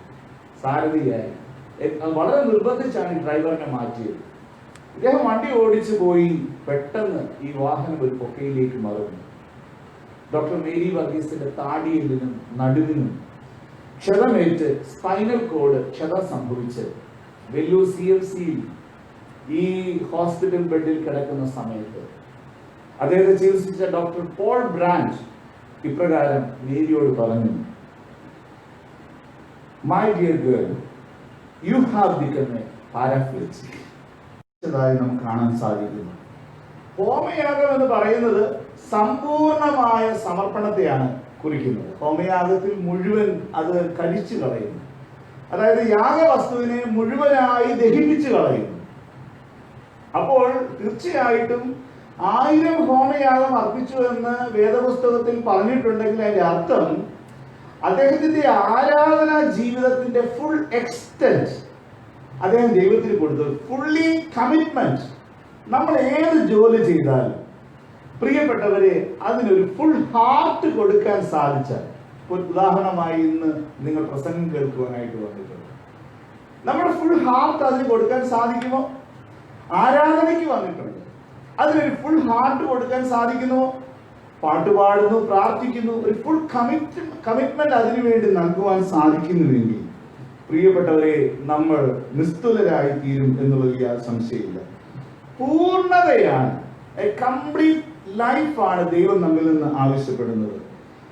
സാരഥിയായി. വളരെ നിർബന്ധിച്ചാണ് ഈ ഡ്രൈവറിനെ മാറ്റിയത്. ഇദ്ദേഹം വണ്ടി ഓടിച്ചു പോയി. പെട്ടെന്ന് ഈ വാഹനം ഒരു പൊക്കയിലേക്ക് മറന്നു. ഡോക്ടർ മേരി വർഗീസിന്റെ താടിയെല്ലിനും നടുവിനും ക്ഷതമേറ്റ് സ്പൈനൽ കോഡ് ക്ഷതം സംഭവിച്ച് വെല്ലൂർ CMCയിൽ ഈ ഹോസ്പിറ്റൽ ബെഡിൽ കിടക്കുന്ന സമയത്ത് അദ്ദേഹത്തെ ചികിത്സിച്ച ഡോക്ടർ പോൾ ബ്രാൻഡ് ഇപ്രകാരം മേരിയോട് പറഞ്ഞു, my dear girl, you have become a paraplegic. നമുക്ക് കാണാൻ സാധിക്കുന്നു. ഹോമയാഗം എന്ന് പറയുന്നത് സമ്പൂർണമായ സമർപ്പണത്തെയാണ് കുറിക്കുന്നത്. ഹോമയാഗത്തിൽ മുഴുവൻ അത് കഴിച്ചു കളയുന്നു, അതായത് യാഗവസ്തുവിനെ മുഴുവനായി ദഹിപ്പിച്ചു കളയുന്നു. അപ്പോൾ തീർച്ചയായിട്ടും 1000 ഹോമയാഗം അർപ്പിച്ചു എന്ന് വേദപുസ്തകത്തിൽ പറഞ്ഞിട്ടുണ്ടെങ്കിൽ അതിന്റെ അർത്ഥം അദ്ദേഹത്തിന്റെ ആരാധനാ ജീവിതത്തിന്റെ ഫുൾ എക്സ്റ്റെന്റ് അദ്ദേഹം ദൈവത്തിന് കൊടുത്തത്, ഫുള്ളി കമ്മിറ്റ്മെന്റ്. നമ്മൾ ഏത് ജോലി ചെയ്താലും പ്രിയപ്പെട്ടവരെ അതിനൊരു ഫുൾ ഹാർട്ട് കൊടുക്കാൻ സാധിച്ചാൽ, ഉദാഹരണമായി ഇന്ന് നിങ്ങൾ പ്രസംഗം കേൾക്കുവാനായിട്ട് വന്നിട്ടുണ്ട്, നമ്മുടെ ഫുൾ ഹാർട്ട് അതിന് കൊടുക്കാൻ സാധിക്കുമോ? ആരാധനയ്ക്ക് വന്നിട്ടുണ്ട്, അതിനൊരു ഫുൾ ഹാർട്ട് കൊടുക്കാൻ സാധിക്കുന്നുവോ? പാട്ടുപാടുന്നു, പ്രാർത്ഥിക്കുന്നു, ഒരു ഫുൾ കമ്മിറ്റ്മെന്റ് അതിനു വേണ്ടി നൽകുവാൻ സാധിക്കുന്നുവെങ്കിൽ പ്രിയപ്പെട്ടവരെ നമ്മൾ നിസ്തുലരായി തീരും എന്നുള്ളത് യാതൊരു സംശയമില്ല. പൂർണ്ണതയാണ്, എ കംപ്ലീറ്റ് ലൈഫാണ് ദൈവം നമ്മിൽ നിന്ന് ആവശ്യപ്പെടുന്നത്.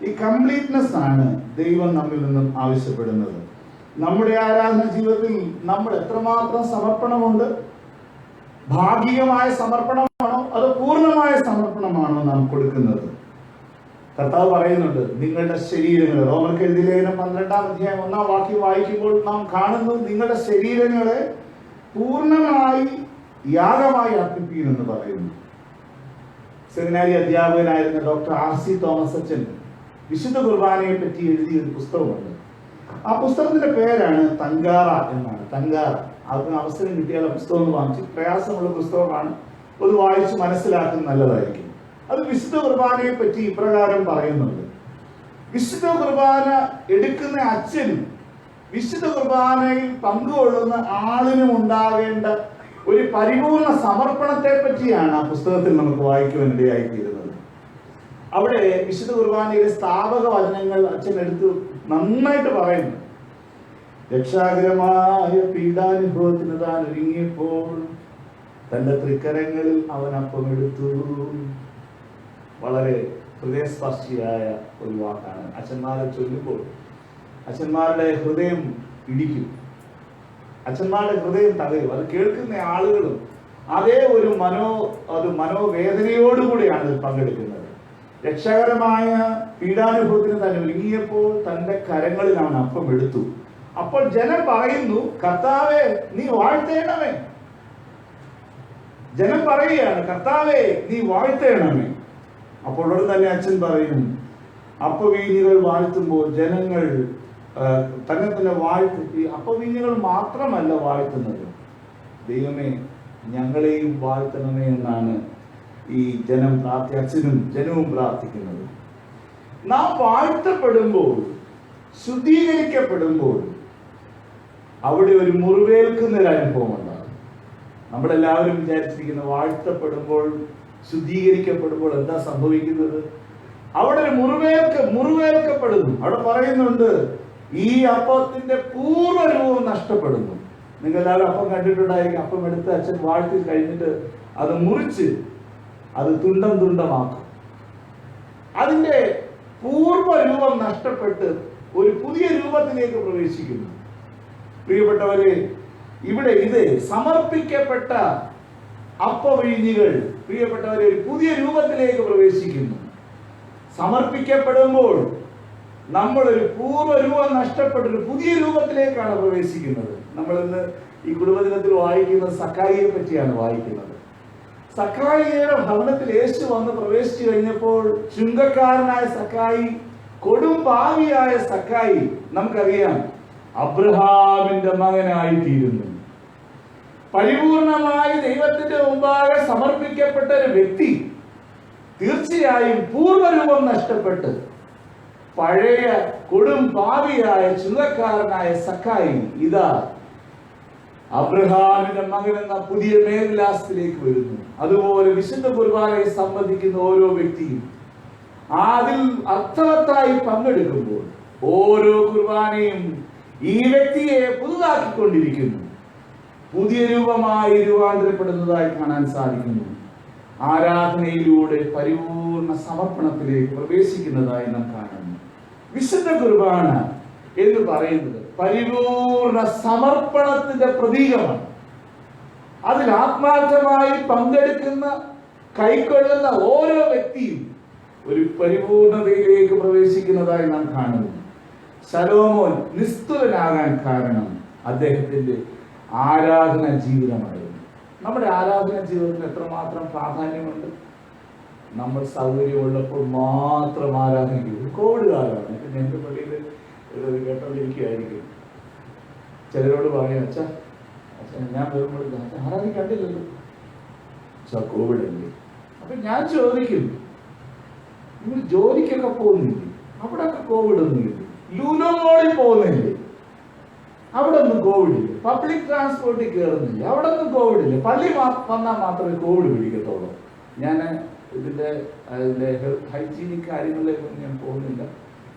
ഈ കംപ്ലീറ്റ്നെസ് ആണ് ദൈവം നമ്മിൽ നിന്നും ആവശ്യപ്പെടുന്നത്. നമ്മുടെ ആരാധന ജീവിതത്തിൽ നമ്മൾ എത്രമാത്രം സമർപ്പണമുണ്ട്? ഭാഗികമായ സമർപ്പണമാണോ അതോ പൂർണ്ണമായ സമർപ്പണമാണോ നാം കൊടുക്കുന്നത്? കർത്താവ് പറയുന്നുണ്ട്, നിങ്ങളുടെ ശരീരങ്ങൾ, റോമർക്ക് എഴുതിയ ലേഖനം 12-ാം അധ്യായം 1-ാം വാക്യം വായിക്കുമ്പോൾ നാം കാണുന്നു, നിങ്ങളുടെ ശരീരങ്ങളെ പൂർണ്ണമായി യാഗമായി അർപ്പിക്കുമെന്ന് പറയുന്നു. സെമിനാരി അധ്യാപകനായിരുന്ന ഡോക്ടർ RC തോമസ് അച്ഛൻ വിശുദ്ധ കുർബാനയെ പറ്റി എഴുതിയ ഒരു പുസ്തകമുണ്ട്. ആ പുസ്തകത്തിന്റെ പേരാണ് തങ്കാറ എന്നാണ്. തങ്കാറ. അതിന് അവസരം കിട്ടിയാൽ ആ പുസ്തകം ഒന്ന് വാങ്ങിച്ച്, പ്രയാസമുള്ള പുസ്തകമാണ്, അത് വായിച്ച് മനസ്സിലാക്കുന്നത് നല്ലതായിരിക്കും. അത് വിശുദ്ധ കുർബാനയെ പറ്റി ഇപ്രകാരം പറയുന്നുണ്ട്: വിശുദ്ധ കുർബാന എടുക്കുന്ന അച്ഛനും വിശുദ്ധ കുർബാനയിൽ പങ്കുകൊള്ളുന്ന ആളിനും ഉണ്ടാകേണ്ട ഒരു പരിപൂർണ സമർപ്പണത്തെ പറ്റിയാണ് ആ പുസ്തകത്തിൽ നമുക്ക് വായിക്കുവാനിടയായിത്തീരുന്നത്. അവിടെ വിശുദ്ധ കുർബാനയിലെ സ്ഥാപക വചനങ്ങൾ അച്ഛൻ എടുത്ത് നന്നായിട്ട് പറയുന്നു. രക്ഷാകരമായ പീഡാനുഭവത്തിന് താൻ ഒരുങ്ങിയപ്പോൾ തന്റെ തൃക്കരങ്ങളിൽ അവൻ അപ്പം എടുത്തു. വളരെ ഹൃദയസ്പർശിയായ ഒരു വാക്കാണ്. അച്ഛന്മാരെ ചൊല്ലുമ്പോൾ അച്ഛന്മാരുടെ ഹൃദയം ഇടിക്കും, അച്ഛന്മാരുടെ ഹൃദയം തകരും. അത് കേൾക്കുന്ന ആളുകളും അതേ ഒരു മനോവേദനയോടുകൂടിയാണ് ഇതിൽ പങ്കെടുക്കുന്നത്. രക്ഷകരമായ പീഡാനുഭവത്തിന് തന്നെ ഒരുങ്ങിയപ്പോൾ തന്റെ കരങ്ങളിൽ അവൻ അപ്പം എടുത്തു. അപ്പോൾ ജനം പറയുന്നു, കർത്താവേ നീ വാഴ്ത്തേണമേ. ജനം പറയുകയാണ്, കർത്താവേ നീ വാഴ്ത്തേണമേ. അപ്പോൾ ഉടൻ തന്നെ അച്ഛൻ പറയും, അപ്പവീഞ്ഞുകൾ വാഴ്ത്തുമ്പോൾ ജനങ്ങൾ തന്നെ തന്നെ വാഴ്ത്തി. അപ്പവീഞ്ഞുകൾ മാത്രമല്ല വാഴ്ത്തുന്നത്, ദൈവമേ ഞങ്ങളെയും വാഴ്ത്തണമേ എന്നാണ് ഈ ജനം അച്ഛനും ജനവും പ്രാർത്ഥിക്കുന്നത്. നാം വാഴ്ത്തപ്പെടുമ്പോൾ, ശുദ്ധീകരിക്കപ്പെടുമ്പോൾ അവിടെ ഒരു മുറിവേൽക്കുന്ന ഒരു അനുഭവം ഉണ്ടാകും. നമ്മളെല്ലാവരും വിചാരിച്ചിരിക്കുന്ന വാഴ്ത്തപ്പെടുമ്പോൾ, ശുദ്ധീകരിക്കപ്പെടുമ്പോൾ എന്താ സംഭവിക്കുന്നത്? അവിടെ ഒരു മുറിവേൽക്കപ്പെടുന്നു. അവിടെ പറയുന്നുണ്ട്, ഈ അപ്പത്തിന്റെ പൂർവ്വരൂപം നഷ്ടപ്പെടുന്നു. നിങ്ങൾ എല്ലാവരും അപ്പം കണ്ടിട്ടുണ്ടായിരിക്കും. അപ്പം എടുത്ത് അച്ഛൻ വാഴ്ത്തി കഴിഞ്ഞിട്ട് അത് മുറിച്ച് അത് തുണ്ടം തുണ്ടമാക്കും. അതിന്റെ പൂർവ്വരൂപം നഷ്ടപ്പെട്ട് ഒരു പുതിയ രൂപത്തിലേക്ക് പ്രവേശിക്കുന്നു. പ്രിയപ്പെട്ടവരെ, ഇവിടെ ഇത് സമർപ്പിക്കപ്പെട്ട അപ്പവീഞ്ഞുകൾ പ്രിയപ്പെട്ടവരെ ഒരു പുതിയ രൂപത്തിലേക്ക് പ്രവേശിക്കുന്നു. സമർപ്പിക്കപ്പെടുമ്പോൾ നമ്മൾ ഒരു പൂർവ്വരൂപം നഷ്ടപ്പെട്ട ഒരു പുതിയ രൂപത്തിലേക്കാണ് പ്രവേശിക്കുന്നത്. നമ്മൾ ഇന്ന് ഈ കുടുംബദിനത്തിൽ വായിക്കുന്ന സക്കായിയെ പറ്റിയാണ് വായിക്കുന്നത്. സക്കായിയുടെ ഭവനത്തിൽ യേശു വന്ന് പ്രവേശിച്ചു കഴിഞ്ഞപ്പോൾ ചുങ്കക്കാരനായ സക്കായി, കൊടും പാപിയായ സക്കായി, നമുക്കറിയാം അബ്രഹാമിന്റെ മകനായി തീരുന്നു. പരിപൂർണമായി ദൈവത്തിന്റെ മുമ്പാകെ സമർപ്പിക്കപ്പെട്ട ഒരു വ്യക്തി തീർച്ചയായും പൂർവ്വരൂപം നഷ്ടപ്പെട്ട് പഴയ കൊടും പാപിയായ ചുങ്കക്കാരനായ സക്കായി ഇതാ അബ്രഹാമിന്റെ മകൻ എന്ന പുതിയ മേൽവിലാസത്തിലേക്ക് വരുന്നു. അതുപോലെ വിശുദ്ധ കുർബാനയെ സംബന്ധിക്കുന്ന ഓരോ വ്യക്തിയും അതിൽ അർത്ഥവത്തായി പങ്കെടുക്കുമ്പോൾ ഓരോ കുർബാനയും ഈ വ്യക്തിയെ പുതുതാക്കിക്കൊണ്ടിരിക്കുന്നു, പുതിയ രൂപമായി രൂപാന്തരപ്പെടുന്നതായി കാണാൻ സാധിക്കുന്നു. ആരാധനയിലൂടെ പരിപൂർണ സമർപ്പണത്തിലേക്ക് പ്രവേശിക്കുന്നതായി നാം കാണുന്നു. വിശുദ്ധ കുർബാന എന്ന് പറയുന്നത് പരിപൂർണ സമർപ്പണത്തിന്റെ പ്രതീകമാണ്. അതിൽ ആത്മാർത്ഥമായി പങ്കെടുക്കുന്ന, കൈക്കൊള്ളുന്ന ഓരോ വ്യക്തിയും ഒരു പരിപൂർണതയിലേക്ക് പ്രവേശിക്കുന്നതായി നാം കാണുന്നു. ശലോമോൻ നിസ്തുലനാകാൻ കാരണം അദ്ദേഹത്തിന്റെ ആരാധന ജീവിതമായിരുന്നു. നമ്മുടെ ആരാധന ജീവിതത്തിന് എത്രമാത്രം പ്രാധാന്യമുണ്ട്. നമ്മൾ സൗകര്യമുള്ളപ്പോൾ മാത്രം ആരാധന. കോവിഡ് കാലമാണ്. എൻ്റെ പള്ളിയിൽ കേട്ടോണ്ടിരിക്കുകയായിരിക്കും. ചിലരോട് പറയാം, അച്ഛാ ഞാൻ വരുമ്പോൾ ആരാധിക്കണ്ടില്ലല്ലോ, അച്ഛാ കോവിഡ് അല്ലേ. അപ്പൊ ഞാൻ ചോദിക്കും, നിങ്ങൾ ജോലിക്കൊക്കെ പോകുന്നില്ലേ? അവിടെയൊക്കെ കോവിഡ് ഒന്നുമില്ല. ലൂലോ മോളിൽ പോകുന്നില്ലേ? അവിടെ ഒന്നും കോവിഡ് ഇല്ല. പബ്ലിക് ട്രാൻസ്പോർട്ടിൽ കയറുന്നില്ല, അവിടെ ഒന്നും കോവിഡ് ഇല്ല. പള്ളി വന്നാൽ മാത്രമേ കോവിഡ് പിടിക്കത്തുള്ളൂ. ഞാൻ ഇതിന്റെ ഹൈജീനിക് കാര്യങ്ങളിലേക്കൊന്നും ഞാൻ പോകുന്നില്ല.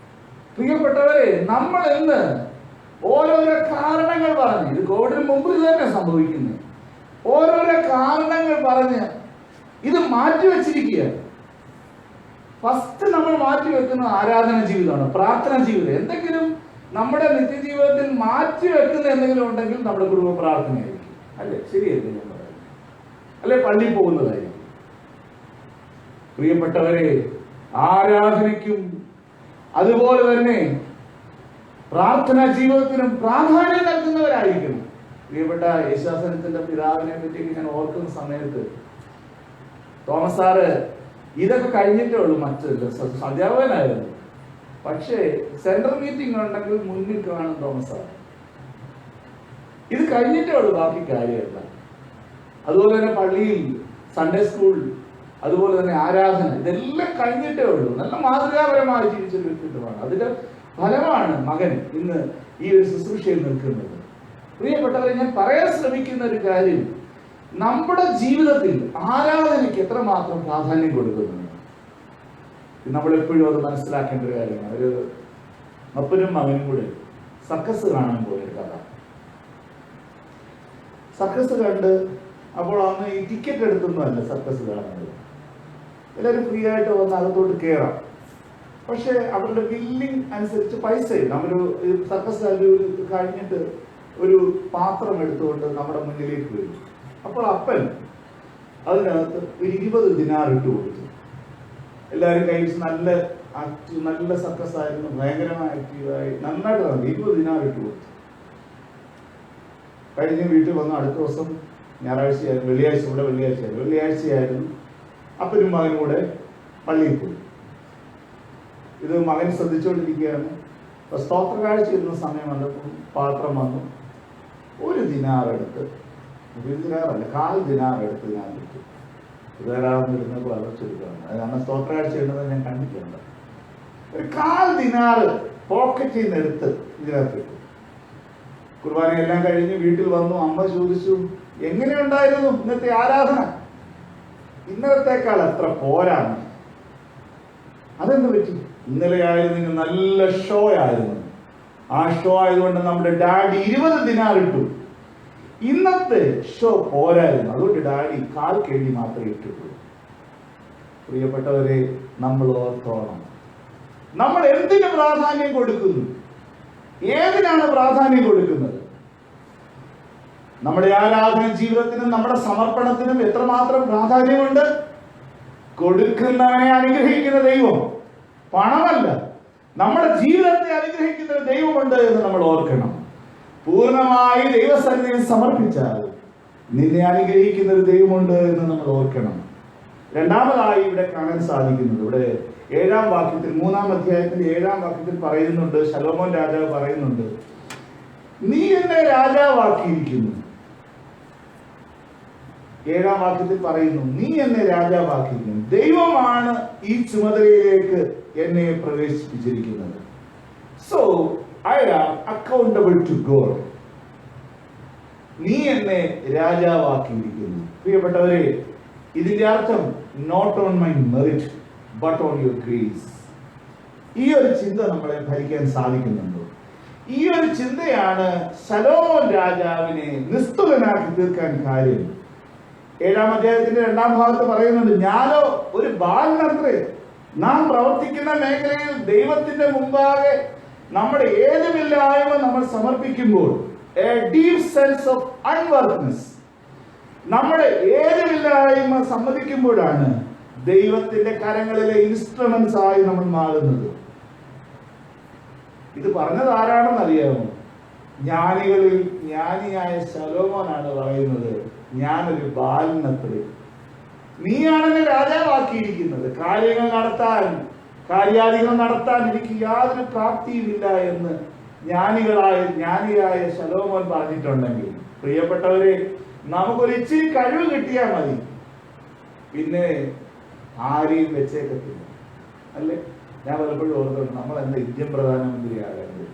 പ്രിയപ്പെട്ടവരെ, നമ്മൾ ഇന്ന് ഓരോരോ കാരണങ്ങൾ പറഞ്ഞ്, ഇത് കോവിഡിന് മുമ്പ് ഇത് തന്നെ സംഭവിക്കുന്നത്, ഓരോരോ കാരണങ്ങൾ പറഞ്ഞ് ഇത് മാറ്റിവെച്ചിരിക്കുകയാണ്. ഫസ്റ്റ് നമ്മൾ മാറ്റിവെക്കുന്ന ആരാധന ജീവിതമാണ്, പ്രാർത്ഥന ജീവിതം. എന്തെങ്കിലും നമ്മുടെ നിത്യജീവിതത്തിൽ മാറ്റിവെക്കുന്ന എന്തെങ്കിലും ഉണ്ടെങ്കിൽ നമ്മുടെ കുടുംബ പ്രാർത്ഥനയായിരിക്കും, അല്ലെ? ശരിയല്ലേ ഞാൻ പറയുന്നത്? അല്ലെ പള്ളി പോകുന്നതായിരിക്കും. പ്രിയപ്പെട്ടവരെ, ആരാധനയ്ക്കും അതുപോലെ തന്നെ പ്രാർത്ഥനാ ജീവിതത്തിനും പ്രാധാന്യം നൽകുന്നവരായിരിക്കണം. പ്രിയപ്പെട്ട യേശുദാസനത്തിന്റെ പിതാവിനെ പറ്റി ഞാൻ ഓർക്കുന്ന സമയത്ത് തോമസ് സാറ് ഇതൊക്കെ കഴിഞ്ഞിട്ടേ ഉള്ളൂ, മറ്റു അധ്യാപകനായിരുന്നു. പക്ഷേ സെൻട്രൽ മീറ്റിംഗ് ഉണ്ടെങ്കിൽ മുന്നിൽ കാണും തോമസ് സാർ. ഇത് കഴിഞ്ഞിട്ടേ ഉള്ളൂ, ബാക്കി കാര്യമല്ല. അതുപോലെ തന്നെ പള്ളിയിൽ സൺഡേ സ്കൂൾ, അതുപോലെ തന്നെ ആരാധന, ഇതെല്ലാം കഴിഞ്ഞിട്ടേ ഉള്ളൂ. നല്ല മാതൃകാപരമായി ജീവിച്ചൊരു വ്യക്തിത്വമാണ്. അതിന്റെ ഫലമാണ് മകൻ ഇന്ന് ഈ ഒരു ശുശ്രൂഷയിൽ നിൽക്കുന്നത്. പ്രിയപ്പെട്ടവരെ, ഞാൻ പറയാൻ ശ്രമിക്കുന്ന ഒരു കാര്യം, നമ്മുടെ ജീവിതത്തിൽ ആരാധനയ്ക്ക് എത്രമാത്രം പ്രാധാന്യം കൊടുക്കുന്നുണ്ട് നമ്മളെപ്പോഴും അത് മനസ്സിലാക്കേണ്ട ഒരു കാര്യമാണ്. ഒരു അപ്പനും മകനും കൂടെ സർക്കസ് കാണാൻ പോയൊരു കഥ. സർക്കസ് കണ്ട്, അപ്പോൾ അന്ന് ഈ ടിക്കറ്റ് എടുത്തൊന്നുമല്ല സർക്കസ് കാണുന്നത്, എല്ലാവരും ഫ്രീ ആയിട്ട് വന്ന് അകത്തോട്ട് കയറാം. പക്ഷെ അവരുടെ ബില്ലിംഗ് അനുസരിച്ച് പൈസയും നമ്മളൊരു സർക്കസ് കഴിഞ്ഞിട്ട് ഒരു പാത്രം എടുത്തുകൊണ്ട് നമ്മുടെ മുന്നിലേക്ക് വരും. അപ്പോൾ അപ്പൻ അതിനകത്ത് ഒരു 20 ദിനാർ ഇട്ട് കൊടുത്തു. എല്ലാവരും കഴിച്ച് നല്ല നല്ല സക്സസ് ആയിരുന്നു, ഭയങ്കരമായ ആക്റ്റീവായി, നന്നായിട്ട് നടന്നു. 20 ദിനാർ ഇട്ട് കൊടുത്തു. കഴിഞ്ഞ് വീട്ടിൽ വന്നു. അടുത്ത ദിവസം ഞായറാഴ്ചയായിരുന്നു, വെള്ളിയാഴ്ചയായിരുന്നു. അപ്പനും മകനും കൂടെ പള്ളിയിൽ പോയി. ഇത് മകൻ ശ്രദ്ധിച്ചുകൊണ്ടിരിക്കുകയാണ്. അപ്പൊ സ്തോത്ര കാഴ്ച ഇരുന്ന സമയം വന്നപ്പോൾ പാത്രം വന്നു. 1 ദിനാർ എടുത്ത്, 1 ദിനാറല്ല 1/4 ദിനാർ എടുത്ത് ഞാൻ വിട്ടു. ഇതൊരാളെന്നിരുന്നത് വളർച്ചെടുക്കുകയാണ്. അതാണ് സ്തോത്ര കാഴ്ച ഉണ്ടെന്ന് ഞാൻ കണ്ടിട്ടുണ്ട്. 1/4 ദിനാർ പോക്കറ്റിൽ നിന്ന് എടുത്ത് ഇതിനകത്ത് ഇട്ടു. കുർബാനയെല്ലാം കഴിഞ്ഞ് വീട്ടിൽ വന്നു. അമ്മ ചോദിച്ചു, എങ്ങനെയുണ്ടായിരുന്നു ഇന്നത്തെ ആരാധന? ഇന്നലത്തേക്കാൾ എത്ര പോരാണ്. അതെന്ത് പറ്റി? ഇന്നലെ ആയിരുന്നു നല്ല ഷോ ആയിരുന്നു. ആ ഷോ ആയതുകൊണ്ട് നമ്മുടെ ഡാഡി 20 ദിനാർ ഇട്ടു. ഇന്നത്തെ ഷോ പോരായിരുന്നു, അതുകൊണ്ട് ഡാഡി 1/4 KD മാത്രമേ ഇട്ടിട്ടുള്ളൂ. പ്രിയപ്പെട്ടവരെ, നമ്മൾ ഓർത്തോണം, നമ്മൾ എന്തിന് പ്രാധാന്യം കൊടുക്കുന്നു, ഏതിനാണ് പ്രാധാന്യം കൊടുക്കുന്നത്? നമ്മുടെ ആരാധന ജീവിതത്തിനും നമ്മുടെ സമർപ്പണത്തിനും എത്രമാത്രം പ്രാധാന്യമുണ്ട്. കൊടുക്കുന്നവനെ അനുഗ്രഹിക്കുന്ന ദൈവം, പണമല്ല, നമ്മുടെ ജീവിതത്തെ അനുഗ്രഹിക്കുന്ന ദൈവമുണ്ട് എന്ന് നമ്മൾ ഓർക്കണം. പൂർണ്ണമായി ദൈവസന്നിധിയിൽ സമർപ്പിച്ചാൽ നിന്നെ അനുഗ്രഹിക്കുന്ന ഒരു ദൈവമുണ്ട് എന്ന് നമ്മൾ ഓർക്കണം. രണ്ടാമതായി ഇവിടെ കാണാൻ സാധിക്കുന്നത്, ഇവിടെ 7-ാം വാക്യത്തിൽ, 3-ാം അധ്യായത്തിന്റെ 7-ാം വാക്യത്തിൽ പറയുന്നുണ്ട്, ശലോമോൻ രാജാവ് പറയുന്നുണ്ട്, നീ എന്നെ രാജാവാക്കിയിരിക്കുന്നു. 7-ാം വാക്യത്തിൽ പറയുന്നു, നീ എന്നെ രാജാവാക്കിയിരിക്കുന്നു. ദൈവമാണ് ഈ ചുമതലയിലേക്ക് എന്നെ പ്രവേശിപ്പിച്ചിരിക്കുന്നത്. So I am accountable to God. നീ എന്നെ രാജാവാക്കിയിരിക്കുന്നു. പ്രിയപ്പെട്ടവരെ, ഇതിന്റെ അർത്ഥം not on my merit but on your grace. ഈ ഒരു ചിന്ത നമ്മളെ ഭരിക്കാൻ സാധിക്കുന്നുണ്ടോ? ഈ ഒരു ചിന്തയാണ് ശലോമോൻ രാജാവിനെ നിസ്തുലനാക്കി തീർക്കാൻ കാര്യം. 7-ാം അധ്യായത്തിന്റെ 2-ാം ഭാഗത്ത് പറയുന്നുണ്ട്, ഞാനോ ഒരു ബാലനത്രേ. നാം പ്രവർത്തിക്കുന്ന മേഖലയിൽ ദൈവത്തിന്റെ മുമ്പാകെ നമ്മുടെ ഏതുമില്ലായ്മ നമ്മൾ സമർപ്പിക്കുമ്പോൾ, a deep sense of unworthiness, നമ്മുടെ ഏതുമില്ലായ്മ സമ്മതിക്കുമ്പോഴാണ് ദൈവത്തിന്റെ കരങ്ങളിലെ ഇൻസ്ട്രുമെന്റ്സ് ആയി നമ്മൾ മാറുന്നത്. ഇത് പറഞ്ഞത് ആരാണെന്ന് അറിയാമോ? ജ്ഞാനികളിൽ ജ്ഞാനിയായ ശലോമോനാണ് പറയുന്നത്, ഞാനൊരു ബാലനത്രേ. നീയാണ് എന്നെ രാജാവാക്കിയിരിക്കുന്നത്. കാര്യാദികൾ നടത്താൻ എനിക്ക് യാതൊരു പ്രാപ്തിയുമില്ല എന്ന് ജ്ഞാനിയായ ശലോമോൻ പറഞ്ഞിട്ടുണ്ടെങ്കിൽ, പ്രിയപ്പെട്ടവരെ, നമുക്കൊരു ഇച്ചിരി കഴിവ് കിട്ടിയാൽ മതി, പിന്നെ ആരെയും വെച്ചേക്കത്തില്ല, അല്ലേ? ഞാൻ പലപ്പോഴും ഓർക്കുന്നു, നമ്മൾ എന്താ ഇന്ത്യൻ പ്രധാനമന്ത്രി ആകേണ്ടത്?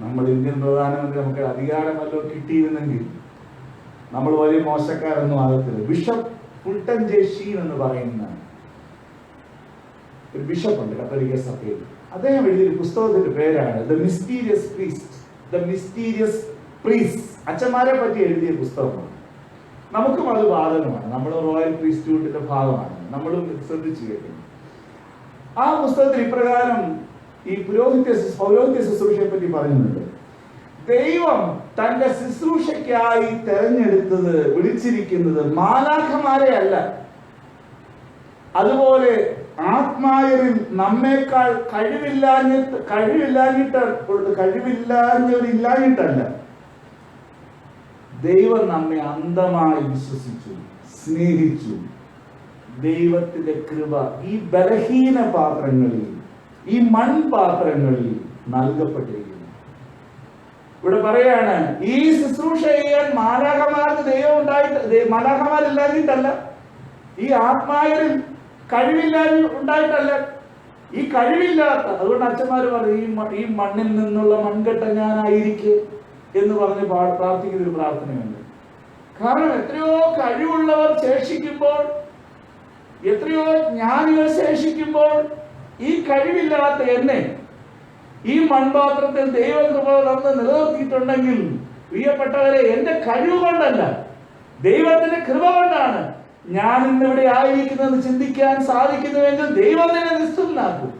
നമ്മൾ ഇന്ത്യൻ പ്രധാനമന്ത്രി നമുക്ക് അധികാരമല്ലോ കിട്ടിയിരുന്നെങ്കിൽ നമ്മൾ വലിയ മോശക്കാരൊന്നും ആകത്തില്ല. ബിഷപ്പ് ഫുൾട്ടൻ ജെ ഷീൻ എന്ന് പറയുന്ന ഒരു ബിഷപ്പുണ്ട് കത്തോലിക്ക സഭയിൽ. അദ്ദേഹം എഴുതിയൊരു പുസ്തകത്തിന്റെ പേരാണ് ദ മിസ്റ്റീരിയസ് പ്രീസ്റ്റ്. അച്ഛന്മാരെ പറ്റി എഴുതിയ പുസ്തകമാണ്. നമുക്കും അത് ബാധകമാണ്. നമ്മൾ റോയൽ പ്രീസ്റ്റ്ഹുഡിന്റെ ഭാഗമാണ്, നമ്മളും ശ്രദ്ധിച്ചു കേൾക്കുന്നു. ആ പുസ്തകത്തിൽ ഇപ്രകാരം ഈ പൗരോഹിത്യ ശുശ്രൂഷയെ പറ്റി പറയുന്നുണ്ട്. ദൈവം തന്റെ ശുശ്രൂഷയ്ക്കായി തെരഞ്ഞെടുത്തത്, വിളിച്ചിരിക്കുന്നത് മാലാഖമാരെ അല്ല, അതുപോലെ ആത്മാവിൽ നമ്മേക്കാൾ കഴിവില്ലാഞ്ഞവരില്ലാഞ്ഞിട്ടല്ല. ദൈവം നമ്മെ അന്ധമായി വിശ്വസിച്ചു, സ്നേഹിച്ചു. ദൈവത്തിന്റെ കൃപ ഈ ബലഹീന പാത്രങ്ങളിൽ, ഈ മൺപാത്രങ്ങളിൽ നൽകപ്പെട്ടിരിക്കുന്നു. ഇവിടെ പറയാണ്, ഈ ശുശ്രൂഷ ചെയ്യാൻ മാലാഖമാരില്ലാഞ്ഞിട്ടല്ല, ഈ ആത്മാവിൽ ഉണ്ടായിട്ടല്ല, ഈ കഴിവില്ലാത്ത. അതുകൊണ്ട് അച്ഛന്മാര് പറയും, ഈ മണ്ണിൽ നിന്നുള്ള മൺകെട്ട ഞാനായിരിക്കെ എന്ന് പറഞ്ഞ് പ്രാർത്ഥിക്കുന്ന ഒരു പ്രാർത്ഥനയുണ്ട്. കാരണം എത്രയോ കഴിവുള്ളവർ ശേഷിക്കുമ്പോൾ, എത്രയോ ജ്ഞാനികൾ ശേഷിക്കുമ്പോൾ, ഈ കഴിവില്ലാത്ത എന്നെ ഈ മൺപാത്രത്തിൽ ദൈവം തന്ന് നിലനിർത്തിയിട്ടുണ്ടെങ്കിൽ, പ്രിയപ്പെട്ടവരെ, എന്റെ കഴിവ് കൊണ്ടല്ല, ദൈവത്തിന്റെ കൃപ കൊണ്ടാണ് ഞാൻ ഇന്നിവിടെ ആയിരിക്കുന്നത് ചിന്തിക്കാൻ സാധിക്കുന്നുവെങ്കിൽ ദൈവം തന്നെ നിസ്തുലനാക്കും.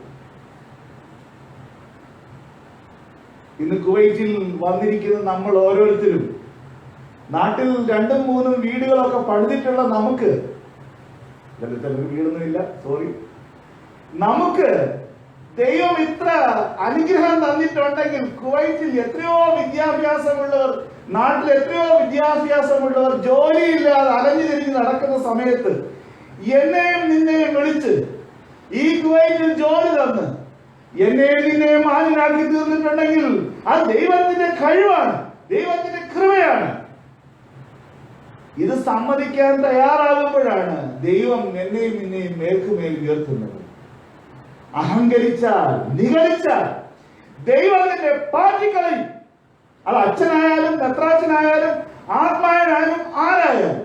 ഇന്ന് കുവൈറ്റിൽ വന്നിരിക്കുന്ന നമ്മൾ ഓരോരുത്തരും, നാട്ടിൽ 2-3 വീടുകളൊക്കെ പണിതിട്ടുള്ള നമുക്ക്, വീടൊന്നുമില്ല, സോറി, നമുക്ക് ദൈവം ഇത്ര അനുഗ്രഹം തന്നിട്ടുണ്ടെങ്കിൽ കുവൈറ്റിൽ എത്രയോ വിദ്യാഭ്യാസമുള്ളവർ, നാട്ടിൽ എത്രയോ വിദ്യാഭ്യാസമുള്ളവർ ജോലിയില്ലാതെ അലഞ്ഞു തിരിഞ്ഞ് നടക്കുന്ന സമയത്ത് എന്നെയും നിന്നെയും വിളിച്ച് ഈ കുവൈറ്റിൽ ജോലി തന്ന് എന്നെയും നിന്നെയും മാന്യനാക്കി തീർന്നിട്ടുണ്ടെങ്കിൽ അത് ദൈവത്തിന്റെ കഴിവാണ്, ദൈവത്തിന്റെ കൃപയാണ്. ഇത് സമ്മതിക്കാൻ തയ്യാറാകുമ്പോഴാണ് ദൈവം എന്നെയും നിന്നെയും മേൽക്കുമേൽ ഉയർത്തുന്നത്. അഹങ്കരിച്ചാൽ, നിഗളിച്ചാൽ ദൈവത്തിന്റെ പാറ്റിക്കളയും. അത് അച്ഛനായാലും കത്രാച്ചനായാലും ആത്മായനായാലും ആരായാലും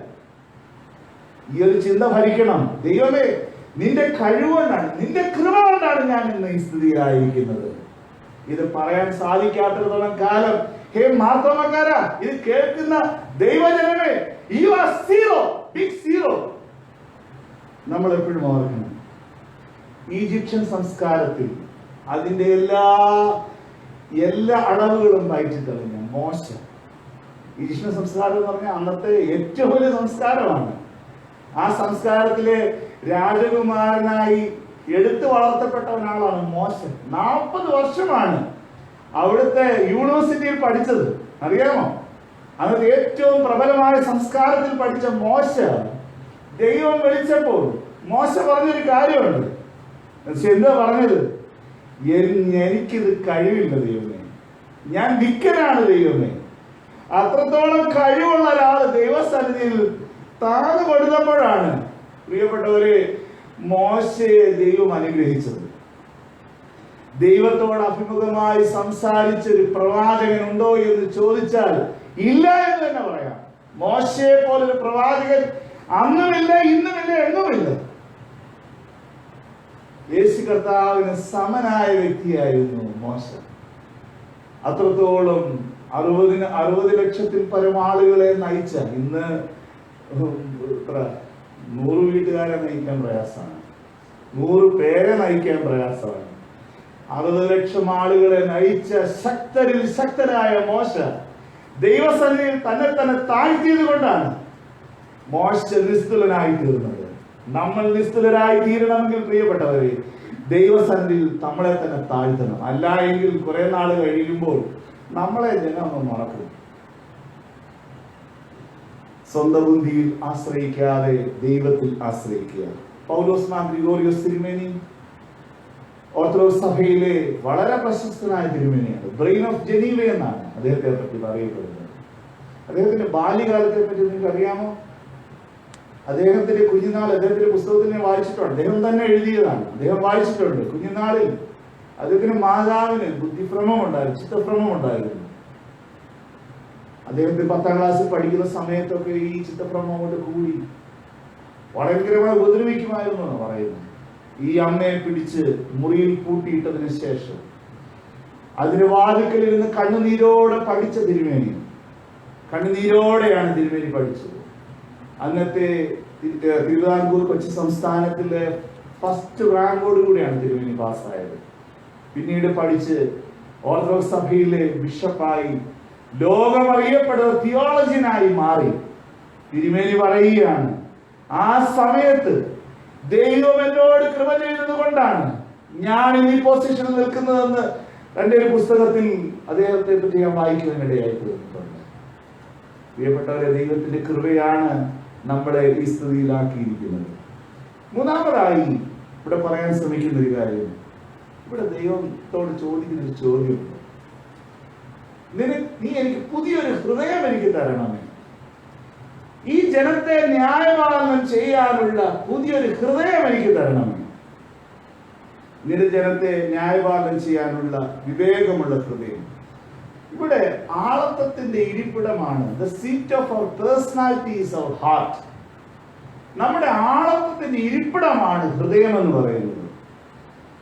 ഈ ഒരു ചിന്ത ഭരിക്കണം. ദൈവമേ, നിന്റെ കഴിവുകൊണ്ടാണ്, നിന്റെ കൃപ കൊണ്ടാണ് ഞാൻ ഇന്ന് ഈ സ്ഥിതിയിലായിരിക്കുന്നത്. ഇത് പറയാൻ സാധിക്കാത്തിടത്തോളം കാലം, ഹേ മാർത്തോമക്കാരാ, ഇത് കേൾക്കുന്ന ദൈവജനമേ, you are zero, big zero. നമ്മൾ എപ്പോഴും ഓർക്കണം, ഈജിപ്ഷ്യൻ സംസ്കാരത്തിൽ അതിന്റെ എല്ലാ അളവുകളും വായിച്ചു കളഞ്ഞ മോശ. ഈജിപ്ഷ്യൻ സംസ്കാരം എന്ന് പറഞ്ഞാൽ അന്നത്തെ ഏറ്റവും വലിയ സംസ്കാരമാണ്. ആ സംസ്കാരത്തിലെ രാജകുമാരനായി എടുത്തു വളർത്തപ്പെട്ട ഒരാളാണ് മോശ. 40 വർഷമാണ് അവിടുത്തെ യൂണിവേഴ്സിറ്റിയിൽ പഠിച്ചത്. അറിയാമോ? അന്നത്തെ ഏറ്റവും പ്രബലമായ സംസ്കാരത്തിൽ പഠിച്ച മോശ ദൈവം വിളിച്ചപ്പോൾ മോശ പറഞ്ഞൊരു കാര്യമുണ്ട്. എന്താ പറഞ്ഞത്? എനിക്കിത് കഴിവില്ല ദൈവമേ, ഞാൻ വിക്കനാണ് ദൈവമേ. അത്രത്തോളം കഴിവുള്ള ഒരാള് ദൈവസന്നിധിയിൽ താഴ്ന്നു കൊടുത്തപ്പോഴാണ് പ്രിയപ്പെട്ടവരെ മോശയെ ദൈവം അനുഗ്രഹിച്ചത്. ദൈവത്തോട് അഭിമുഖമായി സംസാരിച്ചൊരു പ്രവാചകൻ ഉണ്ടോ എന്ന് ചോദിച്ചാൽ ഇല്ല എന്ന് തന്നെ പറയാം. മോശയെ പോലൊരു പ്രവാചകൻ അന്നുമില്ല, ഇന്നുമില്ല, എങ്ങുമില്ല. യേശു കർത്താവിന് സമനായ വ്യക്തിയായിരുന്നു മോശ. അത്രത്തോളം 60 ലക്ഷത്തിൽ പരം ആളുകളെ നയിച്ച, ഇന്ന് 100 വീട്ടുകാരെ നയിക്കാൻ പ്രയാസമാണ്, 100 പേരെ നയിക്കാൻ പ്രയാസമാണ്. 60 ലക്ഷം ആളുകളെ നയിച്ച ശക്തരിൽ ശക്തനായ മോശ ദൈവസന്നിധിയിൽ തന്നെ താഴ്ത്തിയത് കൊണ്ടാണ് മോശ നിസ്തുലനായി തീർന്നത്. നമ്മൾ നിസ്തുലരായി തീരണമെങ്കിൽ പ്രിയപ്പെട്ടവരെ ദൈവസന്നിധിയിൽ നമ്മളെ തന്നെ താഴ്ത്തണം. അല്ല എങ്കിൽ കുറെ നാൾ കഴിയുമ്പോൾ നമ്മളെ ജനം മറക്കും. സ്വന്തം ബുദ്ധിയിൽ ആശ്രയിക്കാതെ ദൈവത്തിൽ ആശ്രയിക്കുക. പൗലോസ് മാർ ഗ്രിഗോറിയോസ് തിരുമേനി ഓർത്തഡോക്സ് സഭയിലെ വളരെ പ്രശസ്തനായ തിരുമേനിയാണ്. ബ്രെയിൻ ഓഫ് ജനീവ എന്നാണ് അദ്ദേഹത്തെ പറ്റി പറയപ്പെടുന്നത്. അദ്ദേഹത്തിന്റെ ബാല്യകാലത്തെ പറ്റി നിങ്ങൾക്ക് അറിയാമോ? അദ്ദേഹത്തിന്റെ കുഞ്ഞുനാൾ അദ്ദേഹത്തിന്റെ പുസ്തകത്തിൽ ഞാൻ വായിച്ചിട്ടുണ്ട്. അദ്ദേഹം തന്നെ എഴുതിയതാണ്, അദ്ദേഹം വായിച്ചിട്ടുണ്ട്. കുഞ്ഞുനാളിൽ അദ്ദേഹത്തിന് മാതാവിന് ബുദ്ധിഭ്രമം ഉണ്ടായിരുന്നു, ചിത്തഭ്രമം ഉണ്ടായിരുന്നു. അദ്ദേഹത്തിന് 10ാം ക്ലാസ്സിൽ പഠിക്കുന്ന സമയത്തൊക്കെ ഈ ചിത്തഭ്രമം കൊണ്ട് കൂടി ഭയങ്കരമായി ഉപദ്രവിക്കുമായിരുന്നു എന്ന് പറയുന്നു. ഈ അമ്മയെ പിടിച്ച് മുറിയിൽ പൂട്ടിയിട്ടതിന് ശേഷം അതിന് വാതിക്കലിരുന്ന് കണ്ണുനീരോടെ പഠിച്ച തിരുമേനി, കണ്ണുനീരോടെയാണ് തിരുമേനി പഠിച്ചത്. അന്നത്തെ തിരുവിതാംകൂർ കൊച്ചി സംസ്ഥാനത്തിലെ ഫസ്റ്റ് റാങ്കോട് കൂടിയാണ് തിരുമേനി പാസ്സായത്. പിന്നീട് പഠിച്ച് ഓർത്തഡോക്സ് സഭയിലെ ബിഷപ്പായി ലോകമറിയപ്പെടുന്ന തിയോളജിയനായി മാറി. തിരുമേനി പറയുകയാണ്, ആ സമയത്ത് ദൈവം എന്നോട് കൃപ ചെയ്തത് കൊണ്ടാണ് ഞാൻ ഈ പൊസിഷനിൽ നിൽക്കുന്നതെന്ന് തന്റെ ഒരു പുസ്തകത്തിൽ അദ്ദേഹത്തെ പറ്റി ഞാൻ വായിക്കുവാനിടയായി തീർന്നിട്ടുണ്ട്. പ്രിയപ്പെട്ടവരെ, ദൈവത്തിന്റെ കൃപയാണ് നമ്മളെ ഈ സ്ഥിതിയിലാക്കിയിരിക്കുന്നത്. മൂന്നാമതായി ഇവിടെ പറയാൻ ശ്രമിക്കുന്ന ഒരു കാര്യം, ഇവിടെ ദൈവത്തോട് ചോദിക്കുന്ന ഒരു ചോദ്യമുണ്ട്. നീ എനിക്ക് പുതിയൊരു ഹൃദയം എനിക്ക് തരണമേ. ഈ ജനത്തെ ന്യായപാലനം ചെയ്യാനുള്ള പുതിയൊരു ഹൃദയം എനിക്ക് തരണമേ. നിന്റെ ജനത്തെ ന്യായപാലനം ചെയ്യാനുള്ള വിവേകമുള്ള ഹൃദയം. ഇവിടെ ആളത്വത്തിന്റെ ഇരിപ്പിടമാണ്. The seat of our personality is our heart. നമ്മുടെ ആളത്വത്തിന്റെ ഇരിപ്പിടമാണ് ഹൃദയം എന്ന് പറയുന്നത്.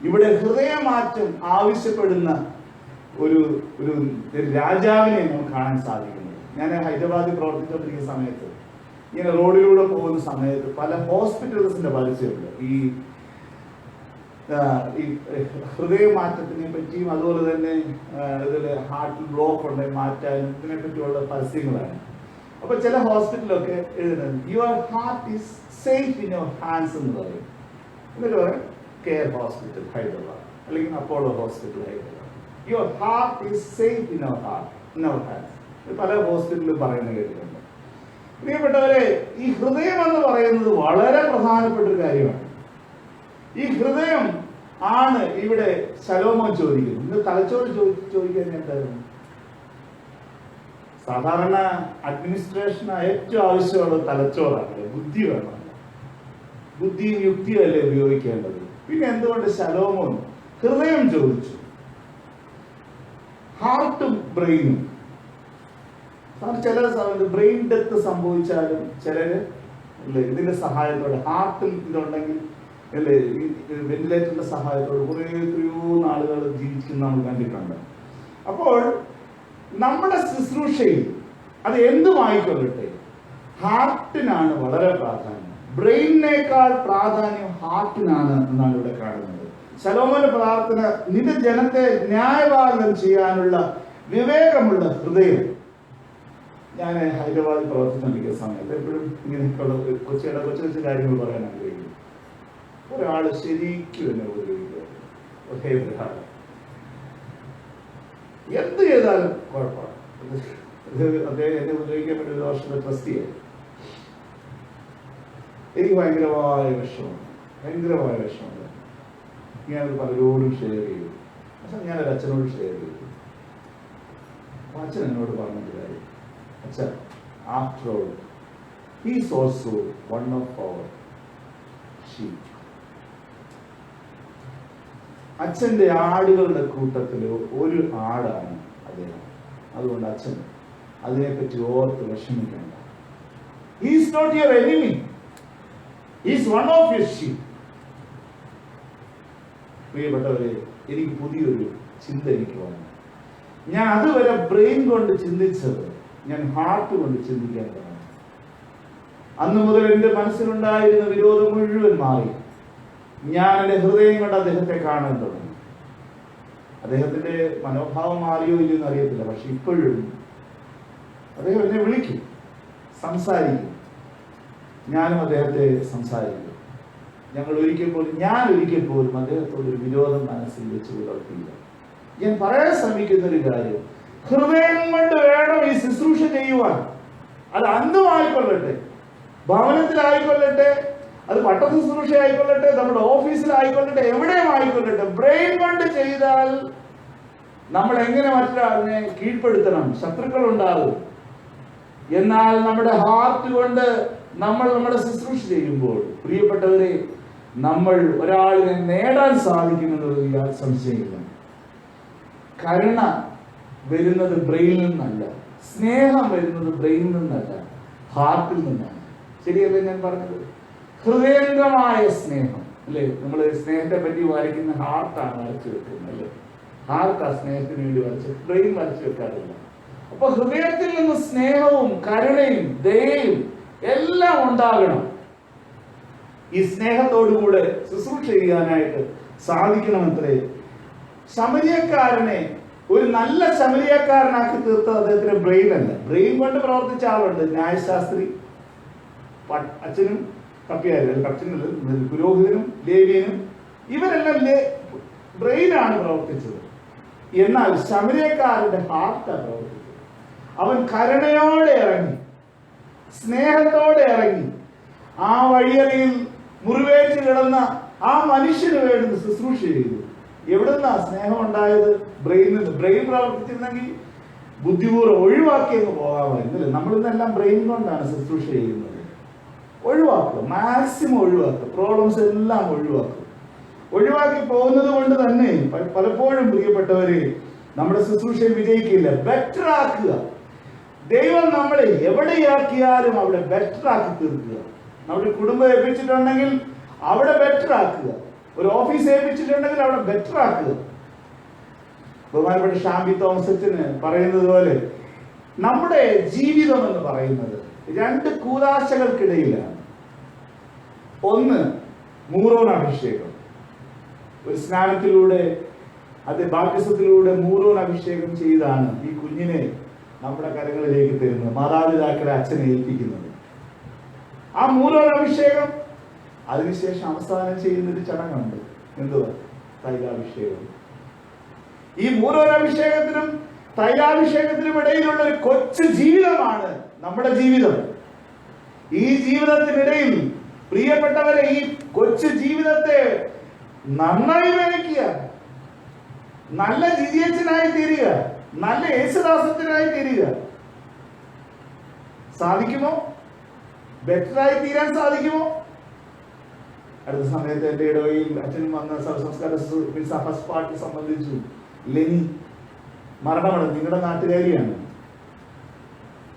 ഇവിടെ ഹൃദയമാറ്റം ആവശ്യപ്പെടുന്ന ഒരു രാജാവിനെ നമുക്ക് കാണാൻ സാധിക്കുന്നത്. ഞാൻ ഹൈദരാബാദിൽ പ്രവർത്തിച്ചുകൊണ്ടിരിക്കുന്ന സമയത്ത് ഇങ്ങനെ റോഡിലൂടെ പോകുന്ന സമയത്ത് പല ഹോസ്പിറ്റൽസിന്റെ പരസ്യമുണ്ട് ഈ ഹൃദയമാറ്റത്തിനെ പറ്റിയും അതുപോലെ തന്നെ ഇതില് ഹാർട്ടിൽ ബ്ലോക്ക് ഉണ്ടെങ്കിൽ മാറ്റാനും ഇതിനെ പറ്റിയുള്ള പരസ്യങ്ങളാണ്. അപ്പൊ ചില ഹോസ്പിറ്റലൊക്കെ എഴുതുന്നത് your heart is safe in your hands എന്ന് പറയും. എന്നിട്ട് പറയും കെയർ ഹോസ്പിറ്റൽ ഹൈദരാബാദ്, അല്ലെങ്കിൽ Apollo hospital Hyderabad. Your heart is safe in our heart, in our hands. പല ഹോസ്പിറ്റലിലും പറയുന്ന കേട്ടിട്ടുണ്ട്. പ്രിയപ്പെട്ടവരെ, ഈ ഹൃദയം എന്ന് പറയുന്നത് വളരെ പ്രധാനപ്പെട്ട ഒരു കാര്യമാണ്. ഈ ഹൃദയം ആണ് ഇവിടെ ശലോമോൻ ചോദിക്കുന്നത്. ഇന്ന് തലച്ചോറ് ചോദിക്കാൻ എന്തായിരുന്നു? സാധാരണ അഡ്മിനിസ്ട്രേഷന് ഏറ്റവും ആവശ്യമുള്ളത് തലച്ചോറാണ്, ബുദ്ധി വേണം. ബുദ്ധിയും യുക്തിയും അല്ലേ ഉപയോഗിക്കേണ്ടത്. പിന്നെ എന്തുകൊണ്ട് ശലോമോൻ ഹൃദയം ചോദിച്ചു? ഹാർട്ടും ബ്രെയിനും. ചില ബ്രെയിൻ ഡെത്ത് സംഭവിച്ചാലും ചിലര് അല്ലേ ഇതിന്റെ സഹായത്തോടെ, ഹാർട്ടിൽ ഇതുണ്ടെങ്കിൽ അല്ലേ വെന്റിലേറ്ററിന്റെ സഹായത്തോടെ കുറെ എത്രയോ നാളുകൾ ജീവിക്കുന്ന നമ്മൾ കണ്ടിട്ടുണ്ട്. അപ്പോൾ നമ്മുടെ ശുശ്രൂഷയിൽ അത് എന്തുമായിക്കൊള്ളട്ടെ, ഹാർട്ടിനാണ് വളരെ പ്രാധാന്യം. ബ്രെയിനിനേക്കാൾ പ്രാധാന്യം ഹാർട്ടിനാണ് എന്നാണ് ഇവിടെ കാണുന്നത്. ശലോമോന്റെ പ്രാർത്ഥന, നിന്റെ ജനത്തെ ന്യായപാലനം ചെയ്യാനുള്ള വിവേകമുള്ള ഹൃദയം. ഞാൻ ഹൈദരാബാദിൽ പ്രവർത്തിച്ചുകൊണ്ടിരിക്കുന്ന സമയത്ത് എപ്പോഴും ഇങ്ങനെയൊക്കെയുള്ള കൊച്ചു കാര്യങ്ങൾ പറയാൻ ആഗ്രഹിക്കുന്നു. ഒരാള് ശരിക്കും എന്നെ ഉപയോഗിക്കുക, എന്ത് ചെയ്താലും കുഴപ്പമാണ്. അദ്ദേഹം എന്നെ ഉപയോഗിക്കാൻ വേണ്ടി ഒരു വർഷത്തെ ട്രസ്റ്റിയായി. എനിക്ക് ഭയങ്കരമായ വിഷമമാണ്. ഞാനത് പലരോടും ഷെയർ ചെയ്തു. പക്ഷെ ഞാനൊരു അച്ഛനോട് ഷെയർ ചെയ്തു. അപ്പൊ അച്ഛൻ എന്നോട് പറഞ്ഞൊരു കാര്യം, അച്ഛൻ, after all he is also one of our sheep. അച്ഛന്റെ ആടുകളുടെ കൂട്ടത്തിൽ ഒരു ആടാണ് അദ്ദേഹം. അതുകൊണ്ട് അച്ഛൻ അതിനെപ്പറ്റി ഓർത്ത് വിഷമിക്കേണ്ട. He is not your enemy, he is one of your sheep. പ്രിയപ്പെട്ടവരെ, എനിക്ക് പുതിയൊരു ചിന്ത എനിക്ക് വന്നു. ഞാൻ അതുവരെ ബ്രെയിൻ കൊണ്ട് ചിന്തിച്ചത് ഞാൻ ഹാർട്ട് കൊണ്ട് ചിന്തിക്കാൻ തുടങ്ങി. അന്ന് മുതൽ എന്റെ മനസ്സിലുണ്ടായിരുന്ന വിരോധം മുഴുവൻ മാറി. ഞാൻ എന്റെ ഹൃദയം കൊണ്ട് അദ്ദേഹത്തെ കാണാൻ തുടങ്ങി. അദ്ദേഹത്തിന്റെ മനോഭാവം മാറിയോ ഇല്ലയോ എന്ന് അറിയത്തില്ല. പക്ഷെ ഇപ്പോഴും അദ്ദേഹം എന്നെ വിളിക്കും, സംസാരിക്കും, ഞാനും അദ്ദേഹത്തെ സംസാരിക്കും. ഞാൻ ഒരിക്കൽ പോലും അദ്ദേഹത്തോട് ഒരു വിരോധം മനസ്സിൽ വെച്ച് പുലർത്തിയില്ല. ഞാൻ പറയാൻ ശ്രമിക്കുന്ന ഒരു കാര്യം, ഹൃദയം കൊണ്ട് വേണം ഈ ശുശ്രൂഷ ചെയ്യുവാൻ. അത് അന്തമായിക്കൊള്ളട്ടെ, ഭവനത്തിലായിക്കൊള്ളട്ടെ, അത് പട്ട ശുശ്രൂഷ ആയിക്കൊള്ളട്ടെ, നമ്മുടെ ഓഫീസിലായിക്കൊള്ളട്ടെ, എവിടെയും ആയിക്കൊള്ളട്ടെ, ബ്രെയിൻ കൊണ്ട് ചെയ്താൽ നമ്മൾ എങ്ങനെ മറ്റൊരാളിനെ കീഴ്പ്പെടുത്തണം? ശത്രുക്കൾ ഉണ്ടാകും. എന്നാൽ നമ്മുടെ ഹാർട്ട് കൊണ്ട് നമ്മൾ നമ്മുടെ ശുശ്രൂഷ ചെയ്യുമ്പോൾ, പ്രിയപ്പെട്ടവരെ, നമ്മൾ ഒരാളിനെ നേടാൻ സാധിക്കുമെന്നുള്ളത് യാതൊരു സംശയമില്ല. കരുണ വരുന്നത് ബ്രെയിനിൽ നിന്നല്ല, സ്നേഹം വരുന്നത് ബ്രെയിനിൽ നിന്നല്ല, ഹാർട്ടിൽ നിന്നാണ്. ശരിയല്ലേ ഞാൻ പറഞ്ഞത്? ഹൃദയംഗമായ സ്നേഹം അല്ലേ? നമ്മൾ സ്നേഹത്തെ പറ്റി വരയ്ക്കുന്ന ഹാർട്ടാണ് വരച്ചു വെക്കുന്നത് അല്ലേ? ഹാർട്ടാ സ്നേഹത്തിന് വേണ്ടി വരച്ച്, ബ്രെയിൻ വരച്ചു വെക്കാറില്ല. അപ്പൊ ഹൃദയത്തിൽ നിന്ന് സ്നേഹവും കരുണയും ദയയും എല്ലാം ഉണ്ടാകണം. ഈ സ്നേഹത്തോടുകൂടെ ശുശ്രൂഷ ചെയ്യാനായിട്ട് സാധിക്കണമെത്രേ. ശമരിയക്കാരനെ ഒരു നല്ല ശമരിയക്കാരനാക്കി തീർത്തത് അദ്ദേഹത്തിന്റെ ബ്രെയിൻ അല്ല. ബ്രെയിൻ കൊണ്ട് പ്രവർത്തിച്ച ആളുണ്ട്, ന്യായശാസ്ത്രി, അച്ഛനും കപ്പ്യാരും, പുരോഹിതനും ലേവ്യനും, ഇവരെല്ലാം ബ്രെയിനാണ് പ്രവർത്തിച്ചത്. എന്നാൽ ശമരിയക്കാരന്റെ ഹാർട്ടാണ് പ്രവർത്തിച്ചത്. അവൻ കരുണയോടെ ഇറങ്ങി, സ്നേഹത്തോടെ ഇറങ്ങി, ആ വഴിയറിയിൽ മുറിവേറ്റ് കിടന്ന ആ മനുഷ്യന് വേണ്ടി ശുശ്രൂഷ ചെയ്തു. എവിടുന്നാ സ്നേഹം ഉണ്ടായത്? ബ്രെയിനിൽ നിന്ന്. ബ്രെയിൻ പ്രവർത്തിച്ചിരുന്നെങ്കിൽ ബുദ്ധിപൂർവ്വം ഒഴിവാക്കിയെന്ന് പോകാമായിരുന്നില്ല. നമ്മളിന്നെല്ലാം ബ്രെയിൻ കൊണ്ടാണ് ശുശ്രൂഷ ചെയ്യുന്നത്. ഒഴിവാക്കുക, മാക്സിമം ഒഴിവാക്കുക, പ്രോബ്ലംസ് എല്ലാം ഒഴിവാക്കുക. ഒഴിവാക്കി പോകുന്നത് കൊണ്ട് തന്നെ പലപ്പോഴും പ്രിയപ്പെട്ടവരെ നമ്മുടെ ശുശ്രൂഷയിൽ വിജയിക്കില്ല. ബെറ്റർ ആക്കുക. ദൈവം നമ്മളെ എവിടെയാക്കിയാലും അവിടെ ബെറ്റർ ആക്കി തീർക്കുക. നമ്മുടെ കുടുംബം ഏൽപ്പിച്ചിട്ടുണ്ടെങ്കിൽ അവിടെ ബെറ്റർ ആക്കുക. ഒരു ഓഫീസ് ഏൽപ്പിച്ചിട്ടുണ്ടെങ്കിൽ അവിടെ ബെറ്റർ ആക്കുക. ബഹുമാനപ്പെട്ട ഷാംബി തോമസ് അച്ഛന് പറയുന്നത് പോലെ നമ്മുടെ ജീവിതം എന്ന് പറയുന്നത് രണ്ട് കൂതാശകൾക്കിടയിലാണ്. ഒന്ന് മൂറോൻ അഭിഷേകം, ഒരു സ്നാനത്തിലൂടെ, അത് ബാപ്റ്റിസത്തിലൂടെ മൂറോൻ അഭിഷേകം ചെയ്താണ് ഈ കുഞ്ഞിനെ നമ്മുടെ കരങ്ങളിലേക്ക് തരുന്നത്, മാതാപിതാക്കളെ അച്ഛനെ ഏൽപ്പിക്കുന്നത്. ആ മൂറോൻ അഭിഷേകം അതിനുശേഷം അവസാനം ചെയ്യുന്നൊരു ചടങ്ങുണ്ട്, എന്തുവാ? തൈലാഭിഷേകം. ഈ മൂലമൊരഭിഷേകത്തിനും തൈലാഭിഷേകത്തിനും ഇടയിലുള്ള ഒരു കൊച്ചു ജീവിതമാണ് നമ്മുടെ ജീവിതം. ഈ ജീവിതത്തിനിടയിൽ പ്രിയപ്പെട്ടവരെ, ഈ കൊച്ചു ജീവിതത്തെ നന്നായി മേടിക്കുക, നല്ല ജിജിയച്ചനായി തീരുക, നല്ല യേശുദാസത്തിനായി തീരുക. സാധിക്കുമോ? ബെറ്ററായി തീരാൻ സാധിക്കുമോ? അടുത്ത സമയത്ത് എന്റെ ഇടവയിൽ അച്ഛനും വന്ന സംസ്കാര ഫസ്റ്റ് പാർട്ടി സംബന്ധിച്ചു. ലെനി മരണമാണ്. നിങ്ങളുടെ നാട്ടുകാരിയാണ്,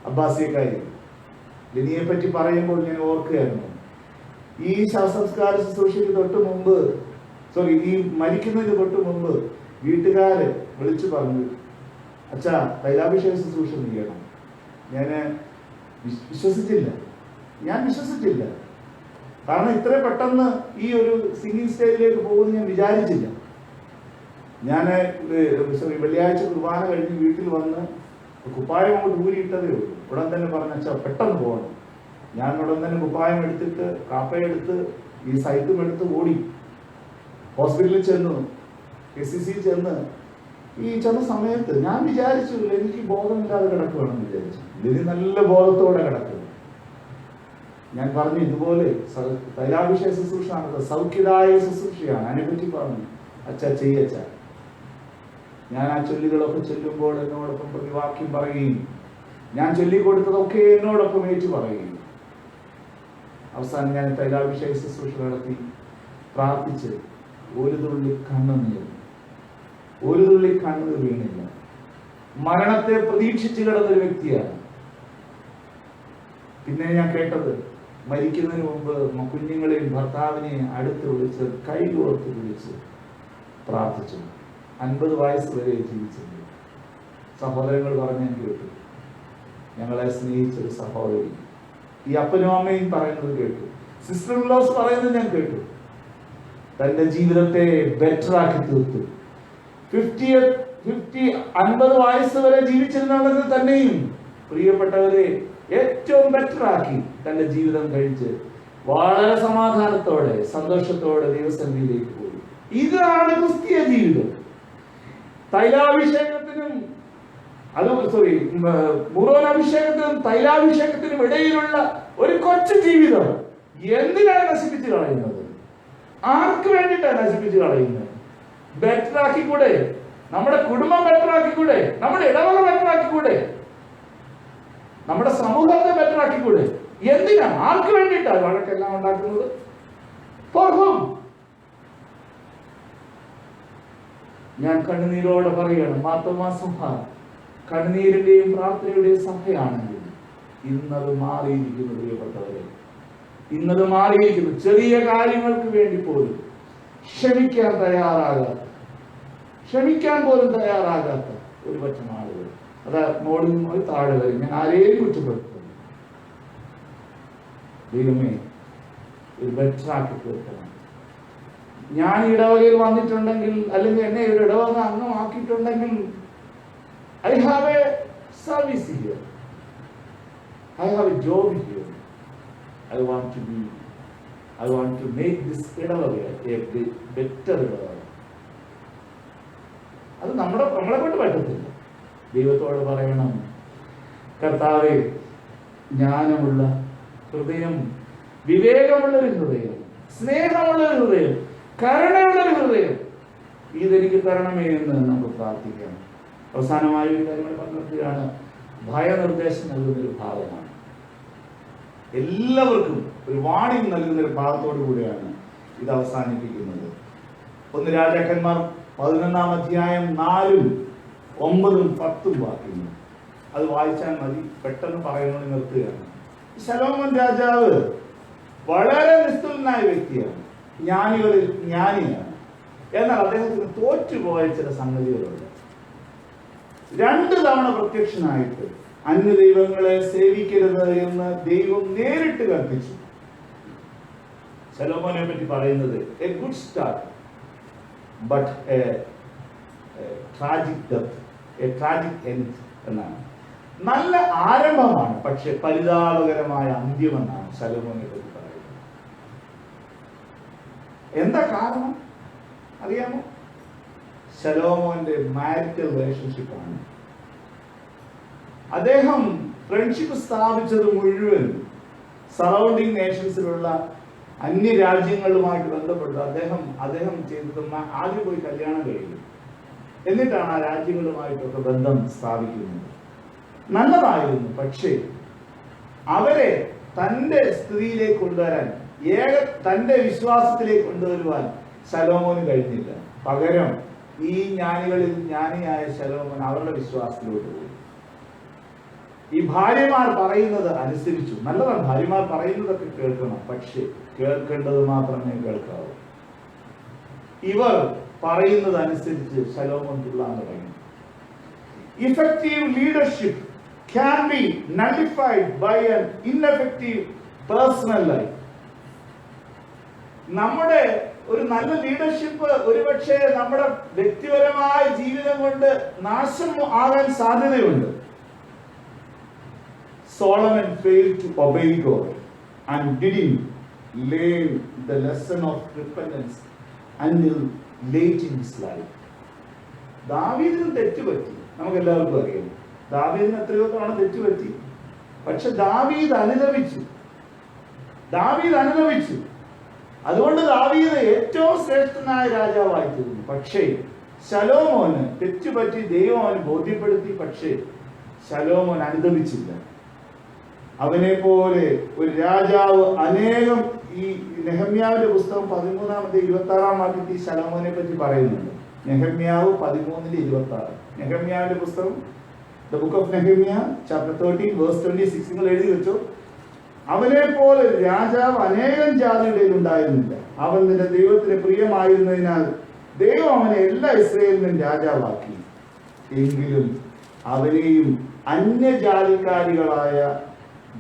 അബ്ബാസിയക്കാരി. ലെനിയെ പറ്റി പറയുമ്പോൾ ഞാൻ ഓർക്കുകയായിരുന്നു, ഈ ശവസംസ്കാര ശുശ്രൂഷയ്ക്ക് തൊട്ട് മുമ്പ്, ഈ മരിക്കുന്നതിന് തൊട്ട് മുമ്പ് വീട്ടുകാര് വിളിച്ചു പറഞ്ഞു, അച്ഛാ തൈലാഭിഷേക ശുശ്രൂഷ ചെയ്യണം. ഞാൻ വിശ്വസിച്ചില്ല. കാരണം ഇത്ര പെട്ടെന്ന് ഈ ഒരു സിംഗിങ് സ്റ്റേജിലേക്ക് പോകുമെന്ന് ഞാൻ വിചാരിച്ചില്ല. ഞാൻ വെള്ളിയാഴ്ച കുർബാന കഴിഞ്ഞ് വീട്ടിൽ വന്ന് കുപ്പായം അങ്ങോട്ട് ഊരിയിട്ടതേ ഉള്ളൂ. ഉടൻ തന്നെ പറഞ്ഞ അച്ഛാ പെട്ടെന്ന് പോകണം. ഞാൻ ഉടൻ തന്നെ കുപ്പായം എടുത്തിട്ട് കാപ്പയെടുത്ത് ഈ സൈറ്റും എടുത്ത് ഓടി ഹോസ്പിറ്റലിൽ ചെന്നു, SCC ചെന്ന് ചെന്ന സമയത്ത് ഞാൻ വിചാരിച്ചു എനിക്ക് ബോധമില്ലാതെ കിടക്കുകയാണെന്ന് വിചാരിച്ചു. ഇതിന് നല്ല ബോധത്തോടെ കിടക്കുക. ഞാൻ പറഞ്ഞു ഇതുപോലെ തൈലാഭിഷേക ശുശ്രൂഷയാണ്, സൗഖ്യദായ ശുശ്രൂഷയാണ്. അതിനെപ്പറ്റി പറഞ്ഞു. അച്ഛാ ചെയ്യച്ച. ഞാൻ ആ ചൊല്ലുകളൊക്കെ ചൊല്ലുമ്പോൾ എന്നോടൊപ്പം പ്രതിവാക്യം പറയുകയും ഞാൻ ചൊല്ലിക്കൊടുത്തതൊക്കെ എന്നോടൊപ്പം ഏറ്റു പറയുകയും അവസാനം ഞാൻ തൈലാഭിഷേക ശുശ്രൂഷ നടത്തി പ്രാർത്ഥിച്ച് ഒരു തുള്ളി കണ്ണുനീർ വീണില്ല. മരണത്തെ പ്രതീക്ഷിച്ച് കിടന്നൊരു വ്യക്തിയാണ്. പിന്നെ ഞാൻ കേട്ടത്, മരിക്കുന്നതിന് മുമ്പ് കുഞ്ഞുങ്ങളെയും ഭർത്താവിനെയും അടുത്ത് വിളിച്ച് കൈകോർത്ത് വിളിച്ച് പ്രാർത്ഥിച്ചു. 50 വയസ്സ് വരെ ജീവിച്ചത്. സഹോദരങ്ങൾ പറഞ്ഞ് ഞാൻ കേട്ടു. ഞങ്ങളെ സ്നേഹിച്ചൊരു സഹോദരി. ഈ അപ്പനും അമ്മയും പറയുന്നത് കേട്ടു. സിസ്റ്റർ ഇൻ ലോസ് പറയുന്നത് ഞാൻ കേട്ടു. തന്റെ ജീവിതത്തെ ബെറ്ററാക്കി തീർത്തു. 50 വയസ്സ് വരെ ജീവിച്ചിരുന്നവർക്ക് തന്നെയും പ്രിയപ്പെട്ടവരെ ഏറ്റവും ബെറ്ററാക്കി തന്റെ ജീവിതം കഴിച്ച് വളരെ സമാധാനത്തോടെ സന്തോഷത്തോടെ ദൈവസന്നിധിയിലേക്ക് പോയി. ഇതാണ് ക്രിസ്തീയ ജീവിതം. തൈലാഭിഷേകത്തിനും മൂലോനാഭിഷേകത്തിനും തൈലാഭിഷേകത്തിനും ഇടയിലുള്ള ഒരു കൊച്ചു ജീവിതം എന്തിനാണ് നശിപ്പിച്ചു കളയുന്നത്? ആർക്ക് വേണ്ടിയിട്ടാണ് നശിപ്പിച്ചു കളയുന്നത്? ബെറ്ററാക്കിക്കൂടെ? നമ്മുടെ കുടുംബം ബെറ്ററാക്കിക്കൂടെ? നമ്മുടെ ഇടവക ബെറ്ററാക്കിക്കൂടെ? നമ്മുടെ സമൂഹത്തെ ബെറ്ററാക്കിക്കൂടെ? എന്തിനാ? ആർക്ക് വേണ്ടിയിട്ടാണ് വഴക്കെല്ലാം ഉണ്ടാക്കുന്നത്? ഫോർ ഹൂം? ഞാൻ കണ്ണുനീരോടെ പറയണം, മാർത്തോമാ സഭ കണ്ണുനീരിന്റെയും പ്രാർത്ഥനയുടെയും സഭയാണെങ്കിൽ ഇന്നത് മാറിയിരിക്കുന്നു. പ്രിയപ്പെട്ടവരെ, ഇന്നത് മാറിയിരിക്കുന്നു. ചെറിയ കാര്യങ്ങൾക്ക് വേണ്ടി പോലും ക്ഷമിക്കാൻ പോലും തയ്യാറാകാത്ത ഒരു പറ്റം ആളുകൾ. അത് മോളിൽ പോയി താഴെ വരും. ഞാൻ ആരെയും കുറ്റപ്പെടുത്തുന്നു. ദൈവമേ, ഒരു ബെറ്ററാക്കി തീർക്കണം. ഞാൻ ഇടവകയിൽ വന്നിട്ടുണ്ടെങ്കിൽ, അല്ലെങ്കിൽ എന്നെ ഒരു ഇടവക അംഗമാക്കിയിട്ടുണ്ടെങ്കിൽ, I have a service here. I have a job here. I want to make this ഇടവക a better ഇടവക. അത് നമ്മളെ കൊണ്ട് പറ്റത്തില്ല. ദൈവത്തോട് പറയണം, കർത്താവേ, ജ്ഞാനമുള്ള ഹൃദയം, വിവേകമുള്ളൊരു ഹൃദയം, സ്നേഹമുള്ളൊരു ഹൃദയം, കരുണയുള്ളൊരു ഹൃദയം ഇതെനിക്ക് തരണമേ എന്ന് നമുക്ക് പ്രാർത്ഥിക്കാം. അവസാനമായ ഒരു കാര്യങ്ങൾ പറഞ്ഞിട്ടാണ് ഭയനിർദ്ദേശം നൽകുന്നൊരു ഭാഗമാണ്. എല്ലാവർക്കും ഒരു വാണിംഗ് നൽകുന്നൊരു ഭാഗത്തോടു കൂടിയാണ് ഇത് അവസാനിപ്പിക്കുന്നത്. 1 രാജാക്കന്മാർ 11-ാം അധ്യായം 4, 9, 10 വാക്യങ്ങൾ അത് വായിച്ചാൽ മതി. പെട്ടെന്ന് പറയുന്നത് നിർത്തുകയാണ്. ശലോമോൻ രാജാവ് വളരെ നിസ്തുലനായ വ്യക്തിയാണ്, ജ്ഞാനിയാണ്. എന്നാൽ അദ്ദേഹത്തിന് തോറ്റുപോയ ചില സംഗതികളുണ്ട്. 2 തവണ പ്രത്യക്ഷനായിട്ട് അന്യദൈവങ്ങളെ സേവിക്കരുത് എന്ന് ദൈവം നേരിട്ട് കൽപ്പിച്ചു. ശലോമോനെ പറ്റി പറയുന്നത് A good start but A tragic death, A tragic end എന്നാണ്. നല്ല ആരംഭമാണ്, പക്ഷെ പരിതാപകരമായ അന്ത്യമെന്നാണ് ശലോമോനെ പറ്റി പറയുന്നത്. എന്താ കാരണം? അറിയാമോ? ശലോമോന്റെ മാരിറ്റൽ റിലേഷൻഷിപ്പാണ്. അദ്ദേഹം ഫ്രണ്ട്ഷിപ്പ് സ്ഥാപിച്ചത് മുഴുവൻ സറൗണ്ടിങ് നേഷൻസിലുള്ള അന്യ രാജ്യങ്ങളുമായിട്ട് ബന്ധപ്പെട്ട് അദ്ദേഹം ചെയ്തത് ആദ്യം പോയി കല്യാണം കഴിക്കും, എന്നിട്ടാണ് ആ രാജ്യങ്ങളുമായിട്ടൊക്കെ ബന്ധം സ്ഥാപിക്കുന്നത്. നല്ലതായിരുന്നു. പക്ഷേ അവരെ തന്റെ സ്ഥിതിയിലേക്ക് കൊണ്ടുവരാൻ, തന്റെ വിശ്വാസത്തിലേക്ക് കൊണ്ടുവരുവാൻ ശലോമോന് കഴിഞ്ഞില്ല. പകരം ഈ ജ്ഞാനികളിൽ ജ്ഞാനിയായ ശലോമോൻ അവരുടെ വിശ്വാസത്തിലോട്ട് പോയി. ഈ ഭാര്യമാർ പറയുന്നത് അനുസരിച്ചു. നല്ലതാണ്, ഭാര്യമാർ പറയുന്നതൊക്കെ കേൾക്കണം, പക്ഷെ കേൾക്കേണ്ടത് മാത്രമേ കേൾക്കാവൂ. ഇവർ പറയുന്നത് അനുസരിച്ച് ശലോമോൻ തുള്ളാൻ തുടങ്ങി. Effective leadership can be nullified by an ineffective personal life. നമ്മുടെ ഒരു നല്ല ലീഡർഷിപ്പ് ഒരുപക്ഷെ നമ്മുടെ വ്യക്തിപരമായ ജീവിതം കൊണ്ട് നാശം ആകാൻ സാധ്യതയുണ്ട്. Solomon failed to obey God and didn't learn the lesson of repentance until late in his life. ദാവീദിന് തെറ്റുപറ്റി, നമുക്ക് എല്ലാവർക്കും അറിയാം. ദാവീദിന് എത്രയോ തവണ തെറ്റുപറ്റി. പക്ഷെ ദാവീദ് അനുദപിച്ചു. അതുകൊണ്ട് ദാവീദ് ഏറ്റവും ശ്രേഷ്ഠനായ രാജാവായി തീർന്നു. പക്ഷേ ശലോമോന് തെറ്റുപറ്റി, ദൈവം അവന് ബോധ്യപ്പെടുത്തി. പക്ഷേ ശലോമോൻ അനുദപിച്ചില്ല. അവനെ പോലെ ഒരു രാജാവ് അനേകം, ഈ നെഹമ്യാവിന്റെ പുസ്തകം 13-26 വാക്യത്തിൽ ശലോമോനെ പറ്റി പറയുന്നുണ്ട്. നെഹമ്യാവ് 13:26. നെഹമ്യാവിന്റെ പുസ്തകം, The book of Nehemiah, chapter 13, verse 26. നിങ്ങൾ എഴുതി വെച്ചോ. അവനെ പോലെ രാജാവ് അനേകം ജാതിയുടെ ഉണ്ടായിരുന്നില്ല. അവൻ നിന്റെ ദൈവത്തിന് പ്രിയമായിരുന്നതിനാൽ ദൈവം അവനെ എല്ലാ ഇസ്രായേലിനും രാജാവാക്കി. എങ്കിലും അവനെയും അന്യജാതിക്കാരികളായ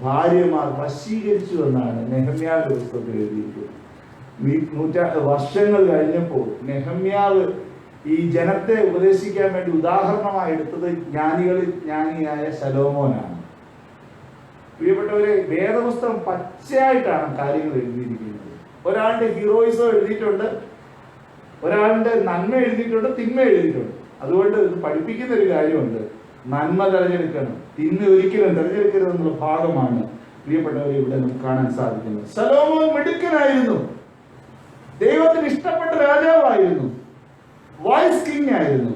ഭാര്യമാർ വശീകരിച്ചു എന്നാണ് നെഹമ്യാവിന്റെ പുസ്തകത്തിൽ എഴുതിയിരിക്കുന്നത്. വർഷങ്ങൾ കഴിഞ്ഞപ്പോൾ നെഹമ്യാവ് ഈ ജനത്തെ ഉപദേശിക്കാൻ വേണ്ടി ഉദാഹരണമായി എടുത്തത് ജ്ഞാനികളിൽ ജ്ഞാനിയായ ശലോമോനാണ്. പ്രിയപ്പെട്ടവരെ, വേദപുസ്തകം പച്ചയായിട്ടാണ് കാര്യങ്ങൾ എഴുതിയിരിക്കുന്നത്. ഒരാളുടെ ഹീറോയിസം എഴുതിയിട്ടുണ്ട്, ഒരാളുടെ നന്മ എഴുതിയിട്ടുണ്ട്, തിന്മ എഴുതിയിട്ടുണ്ട്. അതുകൊണ്ട് ഇത് പഠിപ്പിക്കുന്ന ഒരു കാര്യമുണ്ട്. നന്മ തിരഞ്ഞെടുക്കണം, തിന്മ ഒരിക്കലും തിരഞ്ഞെടുക്കരുത് എന്നുള്ള ഭാഗമാണ് പ്രിയപ്പെട്ടവരെ ഇവിടെ നമുക്ക് കാണാൻ സാധിക്കുന്നത്. ശലോമോൻ മിടുക്കനായിരുന്നു, ദൈവത്തിന് ഇഷ്ടപ്പെട്ട രാജാവായിരുന്നു, wise king ആയിരുന്നു.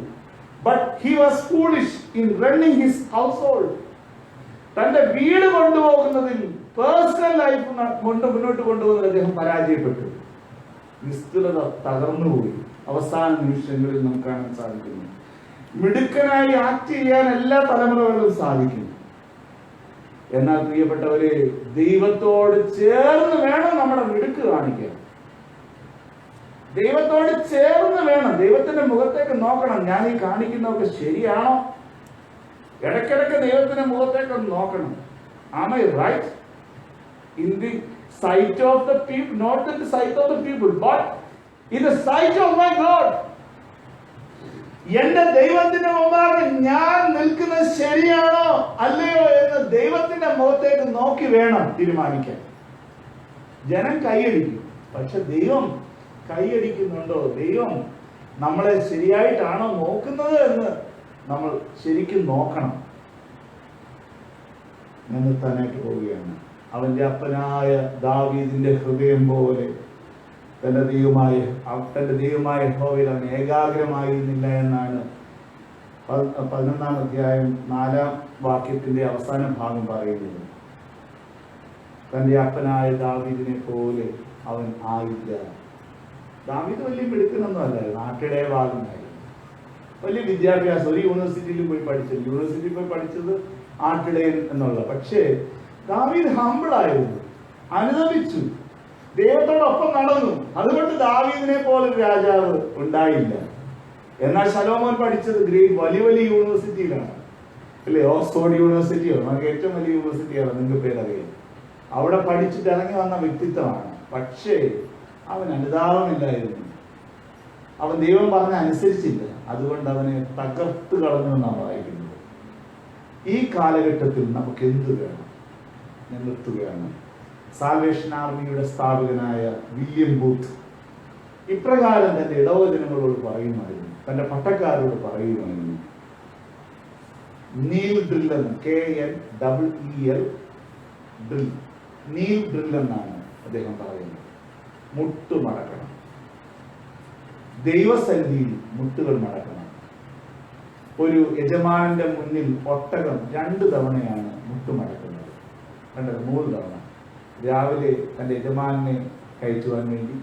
But he was foolish in running his household. തന്റെ വീട് കൊണ്ടുപോകുന്നതിൽ, പേഴ്സണൽ ലൈഫ് മുന്നോട്ട് കൊണ്ടുപോകുന്നതിൽ അദ്ദേഹം പരാജയപ്പെട്ടു. നിസ്തുലത തകർന്നുപോയി. അവസാന നിമിഷങ്ങളിൽ നമുക്ക് കാണാൻ സാധിക്കുന്നു. മിടുക്കനായി ആക്ട് ചെയ്യാൻ എല്ലാ തലമുറകളിലും സാധിക്കും. എന്നാൽ പ്രിയപ്പെട്ടവരെ, ദൈവത്തോട് ചേർന്ന് വേണം നമ്മുടെ മിടുക്ക് കാണിക്കാൻ. ദൈവത്തോട് ചേർന്ന് വേണം, ദൈവത്തിന്റെ മുഖത്തേക്ക് നോക്കണം. ഞാൻ ഈ കാണിക്കുന്നതൊക്കെ ശരിയാണോ? ഇടയ്ക്കിടയ്ക്ക് ദൈവത്തിന്റെ മുഖത്തേക്ക് നോക്കണം. Am I right? In the sight of the people, not in the sight of the people, but in the sight of my God. എന്റെ ദൈവത്തിന്റെ മുമ്പാകെ ഞാൻ നിൽക്കുന്നത് ശരിയാണോ അല്ലയോ എന്ന് ദൈവത്തിന്റെ മുഖത്തേക്ക് നോക്കി വേണം തീരുമാനിക്കാൻ. ജനം കൈയടിക്കും, പക്ഷെ ദൈവം കൈയടിക്കുന്നുണ്ടോ, ദൈവം നമ്മളെ ശരിയായിട്ടാണോ നോക്കുന്നത് എന്ന് നമ്മൾ ശരിക്കും നോക്കണം. നിർത്താനായിട്ട് പോവുകയാണ്. അവന്റെ അപ്പനായ ദാവീദിന്റെ ഹൃദയം പോലെ തന്റെ ദൈവമായ യഹോവയിൽ അവൻ ഏകാഗ്രമായിരുന്നില്ല എന്നാണ് 11-ാം അധ്യായം 4-ാം വാക്യത്തിന്റെ അവസാന ഭാഗം പറയുന്നത്. തന്റെ അപ്പനായ ദാവീദിനെ പോലെ അവൻ ആയില്ല. ദാവീദ് വലിയ മിടുക്കനൊന്നും അല്ലായിരുന്നു, നാട്ടിലെ ഭാഗമായിരുന്നു. വലിയ വിദ്യാഭ്യാസം, ഒരു യൂണിവേഴ്സിറ്റിയിൽ പോയി പഠിച്ചത് ആട്ടിടയൻ എന്നുള്ള. പക്ഷേ ദാവീദ് ഹമ്പിളായിരുന്നു, അനുദപിച്ചു, ദൈവത്തോടൊപ്പം നടന്നു. അതുകൊണ്ട് ദാവീദിനെ പോലൊരു രാജാവ് ഉണ്ടായില്ല. എന്നാൽ ശലോമോൻ പഠിച്ചത് വലിയ വലിയ യൂണിവേഴ്സിറ്റിയിലാണ്, അല്ലേ? ഓക്സ്ഫോർഡ് യൂണിവേഴ്സിറ്റിയോ, നമുക്ക് ഏറ്റവും വലിയ യൂണിവേഴ്സിറ്റിയാണ്, നിങ്ങൾക്ക് പേരറിയാം. അവിടെ പഠിച്ചിട്ട് ഇറങ്ങി വന്ന വ്യക്തിത്വമാണ്. പക്ഷേ അവൻ അനുതാപമില്ലായിരുന്നു, അവൻ ദൈവം പറഞ്ഞ അനുസരിച്ചില്ല. അതുകൊണ്ട് അവനെ തകർത്ത് കളഞ്ഞു എന്നാണ് വായിക്കുന്നത്. ഈ കാലഘട്ടത്തിൽ നമുക്ക് എന്ത് വേണം? ഞാൻ നിർത്തുകയാണ്. സാൽവേഷൻ ആർമിയുടെ സ്ഥാപകനായ വില്യം ബൂത്ത് ഇപ്രകാരം തന്റെ ഇടവജനങ്ങളോട് പറയുമായിരുന്നു, തന്റെ പട്ടക്കാരോട് പറയുമായിരുന്നു. നീൽ ഡ്രിൽ എന്ന്, KNEEL ഡ്രിൽ, നീൽ ഡ്രിൽ എന്നാണ് അദ്ദേഹം പറയുന്നത്. മുട്ടുമടക്കണം, ദൈവസന്നിധിയിൽ മുട്ടുകൾ മടക്കണം. ഒരു യജമാനന്റെ മുന്നിൽ ഒട്ടകം 2 തവണയാണ് മുട്ടുമടക്കുന്നത്, 3 തവണ. രാവിലെ തന്റെ യജമാനെ കയറ്റുവാൻ വേണ്ടി,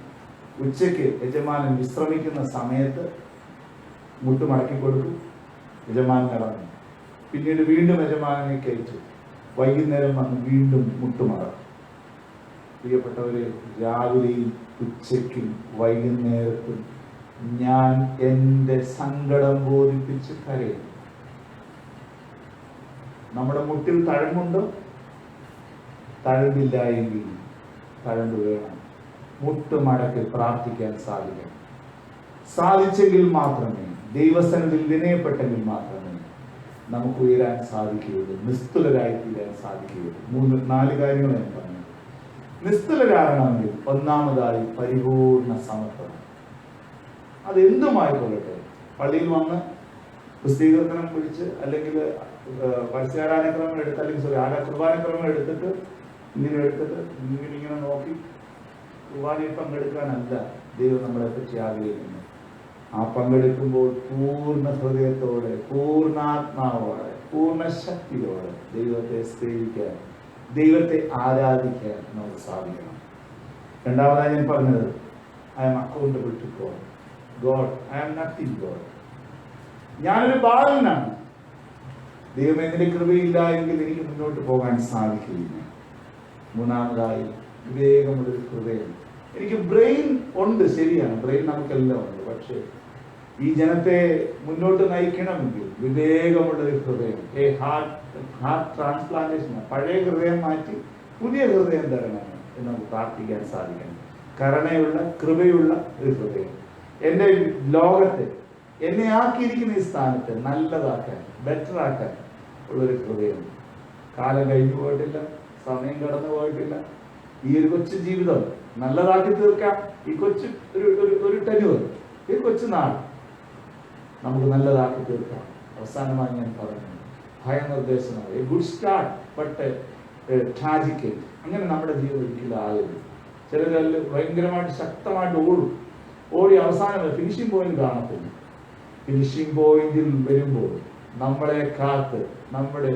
ഉച്ചയ്ക്ക് യജമാനൻ വിശ്രമിക്കുന്ന സമയത്ത് മുട്ടുമടക്കി കൊടുക്കും, യജമാനൻ ഇറങ്ങും. പിന്നീട് വീണ്ടും യജമാനെ കയറ്റു, വൈകുന്നേരം വന്ന് വീണ്ടും മുട്ടുമടക്കും. പ്രിയപ്പെട്ടവരെ, രാവിലെയും ഉച്ചയ്ക്കും വൈകുന്നേരത്തും ഞാൻ എൻ്റെ സങ്കടം ബോധിപ്പിച്ച് കരയും. നമ്മുടെ മുട്ടിൽ തഴമ്പുണ്ടോ? തഴമ്പില്ല എങ്കിൽ തഴമ്പ് വേണം. മുട്ടുമടക്കി പ്രാർത്ഥിക്കാൻ സാധിക്കണം. സാധിച്ചെങ്കിൽ മാത്രമേ, ദൈവസന്നിധിയിൽ വിനയപ്പെട്ടെങ്കിൽ മാത്രമേ നമുക്ക് ഉയരാൻ സാധിക്കുകയുള്ളൂ, നിസ്തുലരായി തീരാൻ സാധിക്കുകയുള്ളൂ. 4 കാര്യങ്ങൾ ഞാൻ പറഞ്ഞു. നിസ്തുലരാകണമെങ്കിൽ ഒന്നാമതായി പരിപൂർണ സമർപ്പണം. അതെന്തുമായിക്കൊള്ളട്ടെ, പള്ളിയിൽ വന്ന് പുസ്തകീകരണം പിടിച്ച്, അല്ലെങ്കിൽ പരസ്യാരാധനക്രമം എടുത്ത്, അല്ലെങ്കിൽ കുർബാനക്രമം എടുത്തിട്ട് ഇങ്ങനെ നോക്കി കുർബാനയിൽ പങ്കെടുക്കാനല്ല ദൈവം നമ്മളെ പറ്റി ആഗ്രഹിക്കുന്നത്. ആ പങ്കെടുക്കുമ്പോൾ പൂർണ്ണ ഹൃദയത്തോടെ, പൂർണ്ണാത്മാവോടെ, പൂർണ്ണ ശക്തിയോടെ ദൈവത്തെ സേവിക്കാൻ, ദൈവത്തെ ആരാധിക്കാൻ നമുക്ക് സാധിക്കണം. രണ്ടാമതായി ഞാൻ പറഞ്ഞത്, I am accountable to God, I am nothing God. ഞാനൊരു ബാലനാണ്. ദൈവം എന്തിന്റെ കൃപയില്ല എങ്കിൽ എനിക്ക് മുന്നോട്ട് പോകാൻ സാധിക്കില്ല. മൂന്നാമതായി വിവേകമുള്ളൊരു ഹൃദയം. എനിക്ക് ബ്രെയിൻ ഉണ്ട്, ശരിയാണ്, ബ്രെയിൻ നമുക്കെല്ലാം ഉണ്ട്. പക്ഷേ ഈ ജനത്തെ മുന്നോട്ട് നയിക്കണമെങ്കിൽ വിവേകമുള്ളൊരു ഹൃദയം, ഹാർട്ട് ട്രാൻസ്പ്ലാന്റേഷൻ, പഴയ ഹൃദയം മാറ്റി പുതിയ ഹൃദയം തരണമെന്ന് എന്ന് നമുക്ക് പ്രാർത്ഥിക്കാൻ സാധിക്കണം. കരുണയുള്ള, കൃപയുള്ള ഒരു ഹൃദയം. എൻ്റെ ലോകത്തെ, എന്നെ ആക്കിയിരിക്കുന്ന ഈ സ്ഥാനത്ത് നല്ലതാക്കാൻ, ബെറ്റർ ആക്കാൻ ഉള്ളൊരു ഹൃദയം. കാലം കഴിഞ്ഞു പോയിട്ടില്ല, സമയം കടന്നു പോയിട്ടില്ല. ഈ ഒരു കൊച്ചു ജീവിതം നല്ലതാക്കി തീർക്കാം. ഈ കൊച്ചു ഒരു ടെന്യൂർ, ഈ കൊച്ചു നാൾ നമുക്ക് നല്ലതാക്കി തീർക്കാം. അവസാനമായി ഞാൻ പറഞ്ഞു, ഭയനിർദ്ദേശമാണ്. A good start but tragic end. അങ്ങനെ നമ്മുടെ ജീവിതം ഒരിക്കലും ആകരുത്. ചിലരല്ല ഭയങ്കരമായിട്ട് ശക്തമായിട്ട് ഓടി അവസാനം ഫിനിഷിംഗ് പോയിന്റ് കാണത്തില്ല. ഫിനിഷിംഗ് പോയിന്റിൽ വരുമ്പോൾ നമ്മളെ കാത്ത് നമ്മുടെ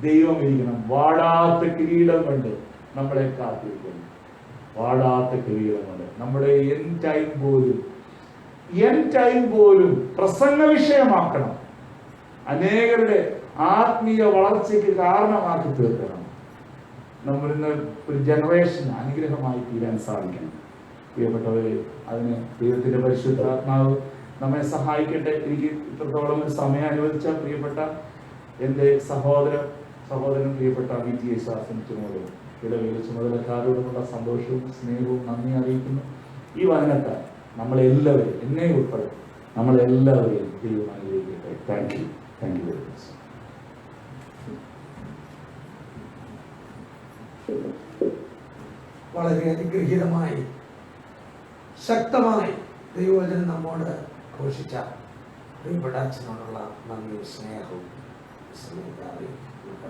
ദൈവം ഇരിക്കണം. വാടാത്ത കിരീടം കൊണ്ട് നമ്മളെ കാത്തിരിക്കണം. വാടാത്ത കിരീടം കൊണ്ട് നമ്മുടെ എൻ ടൈം പോലും പ്രസംഗ വിഷയമാക്കണം. അനേകരുടെ ആത്മീയ വളർച്ചയ്ക്ക് കാരണമാക്കി തീർക്കണം. നമ്മളിന്ന് ഒരു ജനറേഷൻ അനുഗ്രഹമായി തീരാൻ സാധിക്കണം. പ്രിയപ്പെട്ടവരെ, അതിന് ദൈവത്തിന്റെ പരിശുദ്ധാത്മാവ് നമ്മെ സഹായിക്കട്ടെ. എനിക്ക് ഇത്രത്തോളം ഒരു സമയം അനുവദിച്ച പ്രിയപ്പെട്ട എൻ്റെ സഹോദരൻ പ്രിയപ്പെട്ട VT ശാസനത്തിനോട് ഇടവേള ചുമതലക്കാരോടുള്ള സന്തോഷവും സ്നേഹവും നന്ദി അറിയിക്കുന്നു. ഈ വചനത്താൽ നമ്മളെല്ലാവരെയും, എന്നെ ഉൾപ്പെടെ നമ്മളെല്ലാവരെയും ദൈവം അനുഗ്രഹിക്കട്ടെ. Thank you very much. വളരെ അനുഗ്രഹീതമായി, ശക്തമായി ദൈവവചനം നമ്മോട് ഘോഷിച്ച പ്രിയപ്പെട്ട അച്ഛനോടുള്ള നന്ദിയും സ്നേഹവും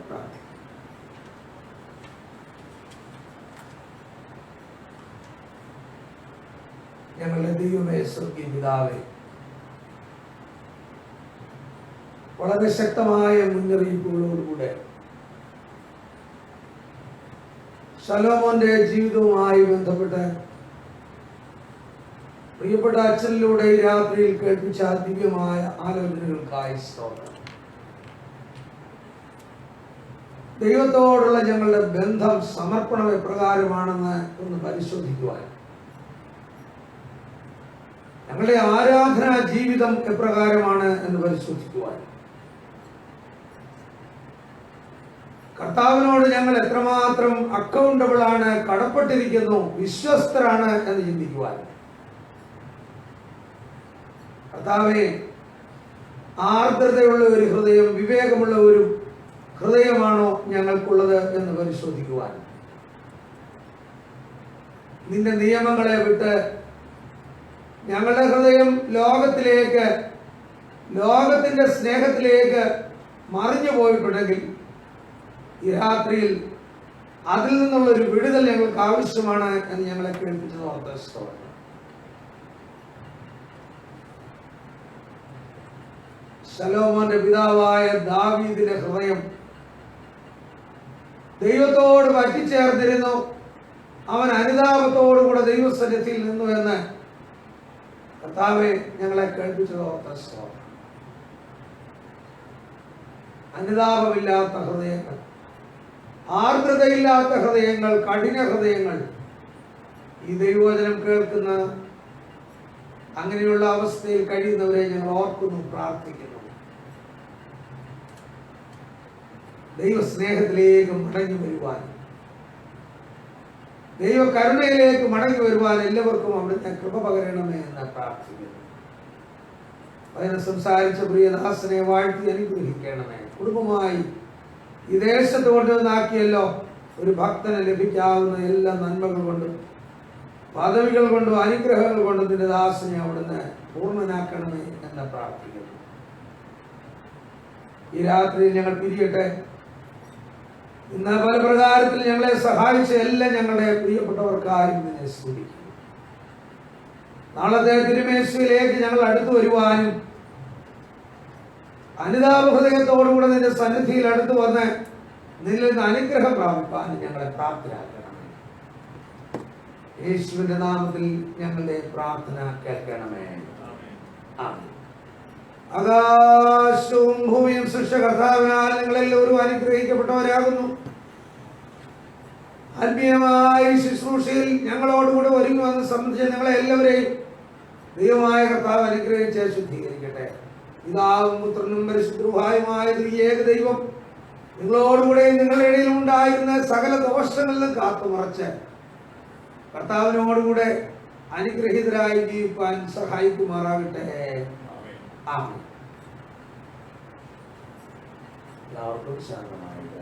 പ്രാർത്ഥിക്കും. ഞങ്ങളുടെ ദൈവമേ, സ്വർഗീയ പിതാവേ, വളരെ ശക്തമായ മുന്നറിയിപ്പുകളോടുകൂടെ ശലോമോന്റെ ജീവിതവുമായി ബന്ധപ്പെട്ട് പ്രിയപ്പെട്ട അച്ഛനിലൂടെ ഈ രാത്രിയിൽ കേൾപ്പിച്ച ദിവ്യമായ ആലോചനകൾക്കായി സ്തോത്രം. ദൈവത്തോടുള്ള ഞങ്ങളുടെ ബന്ധം, സമർപ്പണം എപ്രകാരമാണെന്ന് ഒന്ന് പരിശോധിക്കുവാൻ, ഞങ്ങളുടെ ആരാധനാ ജീവിതം എപ്രകാരമാണ് എന്ന് പരിശോധിക്കുവാൻ, കർത്താവിനോട് ഞങ്ങൾ എത്രമാത്രം അക്കൗണ്ടബിൾ ആണ്, കടപ്പെട്ടിരിക്കുന്നു, വിശ്വസ്തരാണ് എന്ന് ചിന്തിക്കുവാൻ, കർത്താവേ, ആർദ്രതയുള്ള ഒരു ഹൃദയം, വിവേകമുള്ള ഒരു ഹൃദയമാണോ ഞങ്ങൾക്കുള്ളത് എന്ന് പരിശോധിക്കുവാൻ, നിന്റെ നിയമങ്ങളെ വിട്ട് ഞങ്ങളുടെ ഹൃദയം ലോകത്തിന്റെ സ്നേഹത്തിലേക്ക് മറിഞ്ഞു പോയിട്ടുണ്ടെങ്കിൽ ഈ രാത്രിയിൽ അതിൽ നിന്നുള്ളൊരു വിടുതൽ ഞങ്ങൾക്ക് ആവശ്യമാണ് എന്ന് ഞങ്ങളെ കേൾപ്പിച്ചത് ഓർത്ത് ശലോമോന്റെ പിതാവായ ദാവീദിന്റെ ഹൃദയം ദൈവത്തോട് പറ്റിച്ചേർന്നിരുന്നു. അവൻ അനുതാപത്തോടുകൂടെ ദൈവസന്നിധിയിൽ നിന്നു എന്ന് കർത്താവെ ഞങ്ങളെ കേൾപ്പിച്ചത് ഓർത്ത് അനുതാപമില്ലാത്ത ഹൃദയങ്ങൾ, ആർദ്രതയില്ലാത്ത ഹൃദയങ്ങൾ, കഠിന ഹൃദയങ്ങൾ ഈ ദൈവവചനം കേൾക്കുന്ന അങ്ങനെയുള്ള അവസ്ഥയിൽ കഴിയുന്നവരെ ഞങ്ങൾ ഓർക്കുന്നു, പ്രാർത്ഥിക്കുന്നു. ദൈവസ്നേഹത്തിലേക്ക് മടങ്ങി വരുവാൻ, ദൈവകരുണയിലേക്ക് മടങ്ങി വരുവാൻ എല്ലാവർക്കും അവിടുത്തെ കൃപ പകരണമേ എന്ന് പ്രാർത്ഥിക്കുന്നു. അതിനെ സംസാരിച്ച പ്രിയദാസനെ വാഴ്ത്തി അനുഗ്രഹിക്കണമേ. കുടുംബമായി ഈ ദേശത്ത് കൊണ്ടുവന്നാക്കിയല്ലോ ഒരു ഭക്തന് ലഭിക്കാവുന്ന എല്ലാ നന്മകൾ കൊണ്ടും പദവികൾ കൊണ്ടും അനുഗ്രഹങ്ങൾ കൊണ്ടും നിന്റെ ദാസനെ അവിടുന്ന് പൂർണ്ണനാക്കണമേ എന്ന് പ്രാർത്ഥിക്കുന്നു. ഈ രാത്രി ഞങ്ങൾ പിരിയട്ടെ. ഇന്ന് പല പ്രകാരത്തിൽ ഞങ്ങളെ സഹായിച്ച എല്ലാം ഞങ്ങളുടെ പ്രിയപ്പെട്ടവർക്കാരും നിന്നെ സ്തുതിക്കുന്നു. നാളത്തെ തിരുമേശയിലേക്ക് ഞങ്ങൾ അടുത്തു വരുവാനും അനുതാപഹൃദയത്തോടുകൂടെ നിന്റെ സന്നിധിയിൽ അടുത്തു വന്ന് നിന്നിൽ നിന്ന് അനുഗ്രഹം പ്രാപിപ്പാനും ഞങ്ങളെ പ്രാപ്തരാക്കണമേ. യേശുവിന്റെ നാമത്തിൽ ഞങ്ങളുടെ പ്രാർത്ഥന കേൾക്കണമേ. ആമേൻ. ആകാശവും ഭൂമിയും സൃഷ്ടകർത്താവിനാൽ നിങ്ങളെല്ലാവരും അനുഗ്രഹിക്കപ്പെട്ടവരാകുന്നു. ആത്മീയമായ ശുശ്രൂഷയിൽ ഞങ്ങളോടുകൂടെ ഒരുങ്ങി വന്ന് സംബന്ധിച്ച ഞങ്ങളെ എല്ലാവരെയും ദൈവമായ കർത്താവ് അനുഗ്രഹിച്ച് ശുദ്ധീകരിക്കട്ടെ. പിതാവും പുത്രനും പരിശുദ്ധരുമായ ഏക ദൈവം നിങ്ങളോടുകൂടെ നിങ്ങളുടെ ഇടയിൽ ഉണ്ടായിരുന്ന സകല ദോഷങ്ങളിലും കാത്തുമറച്ച് കർത്താവിനോടുകൂടെ അനുഗ്രഹീതരായി ജീവിക്കാൻ സഹായിക്കുമാറാകട്ടെ. ആമേൻ. എല്ലാവർക്കും ശാന്തമായി.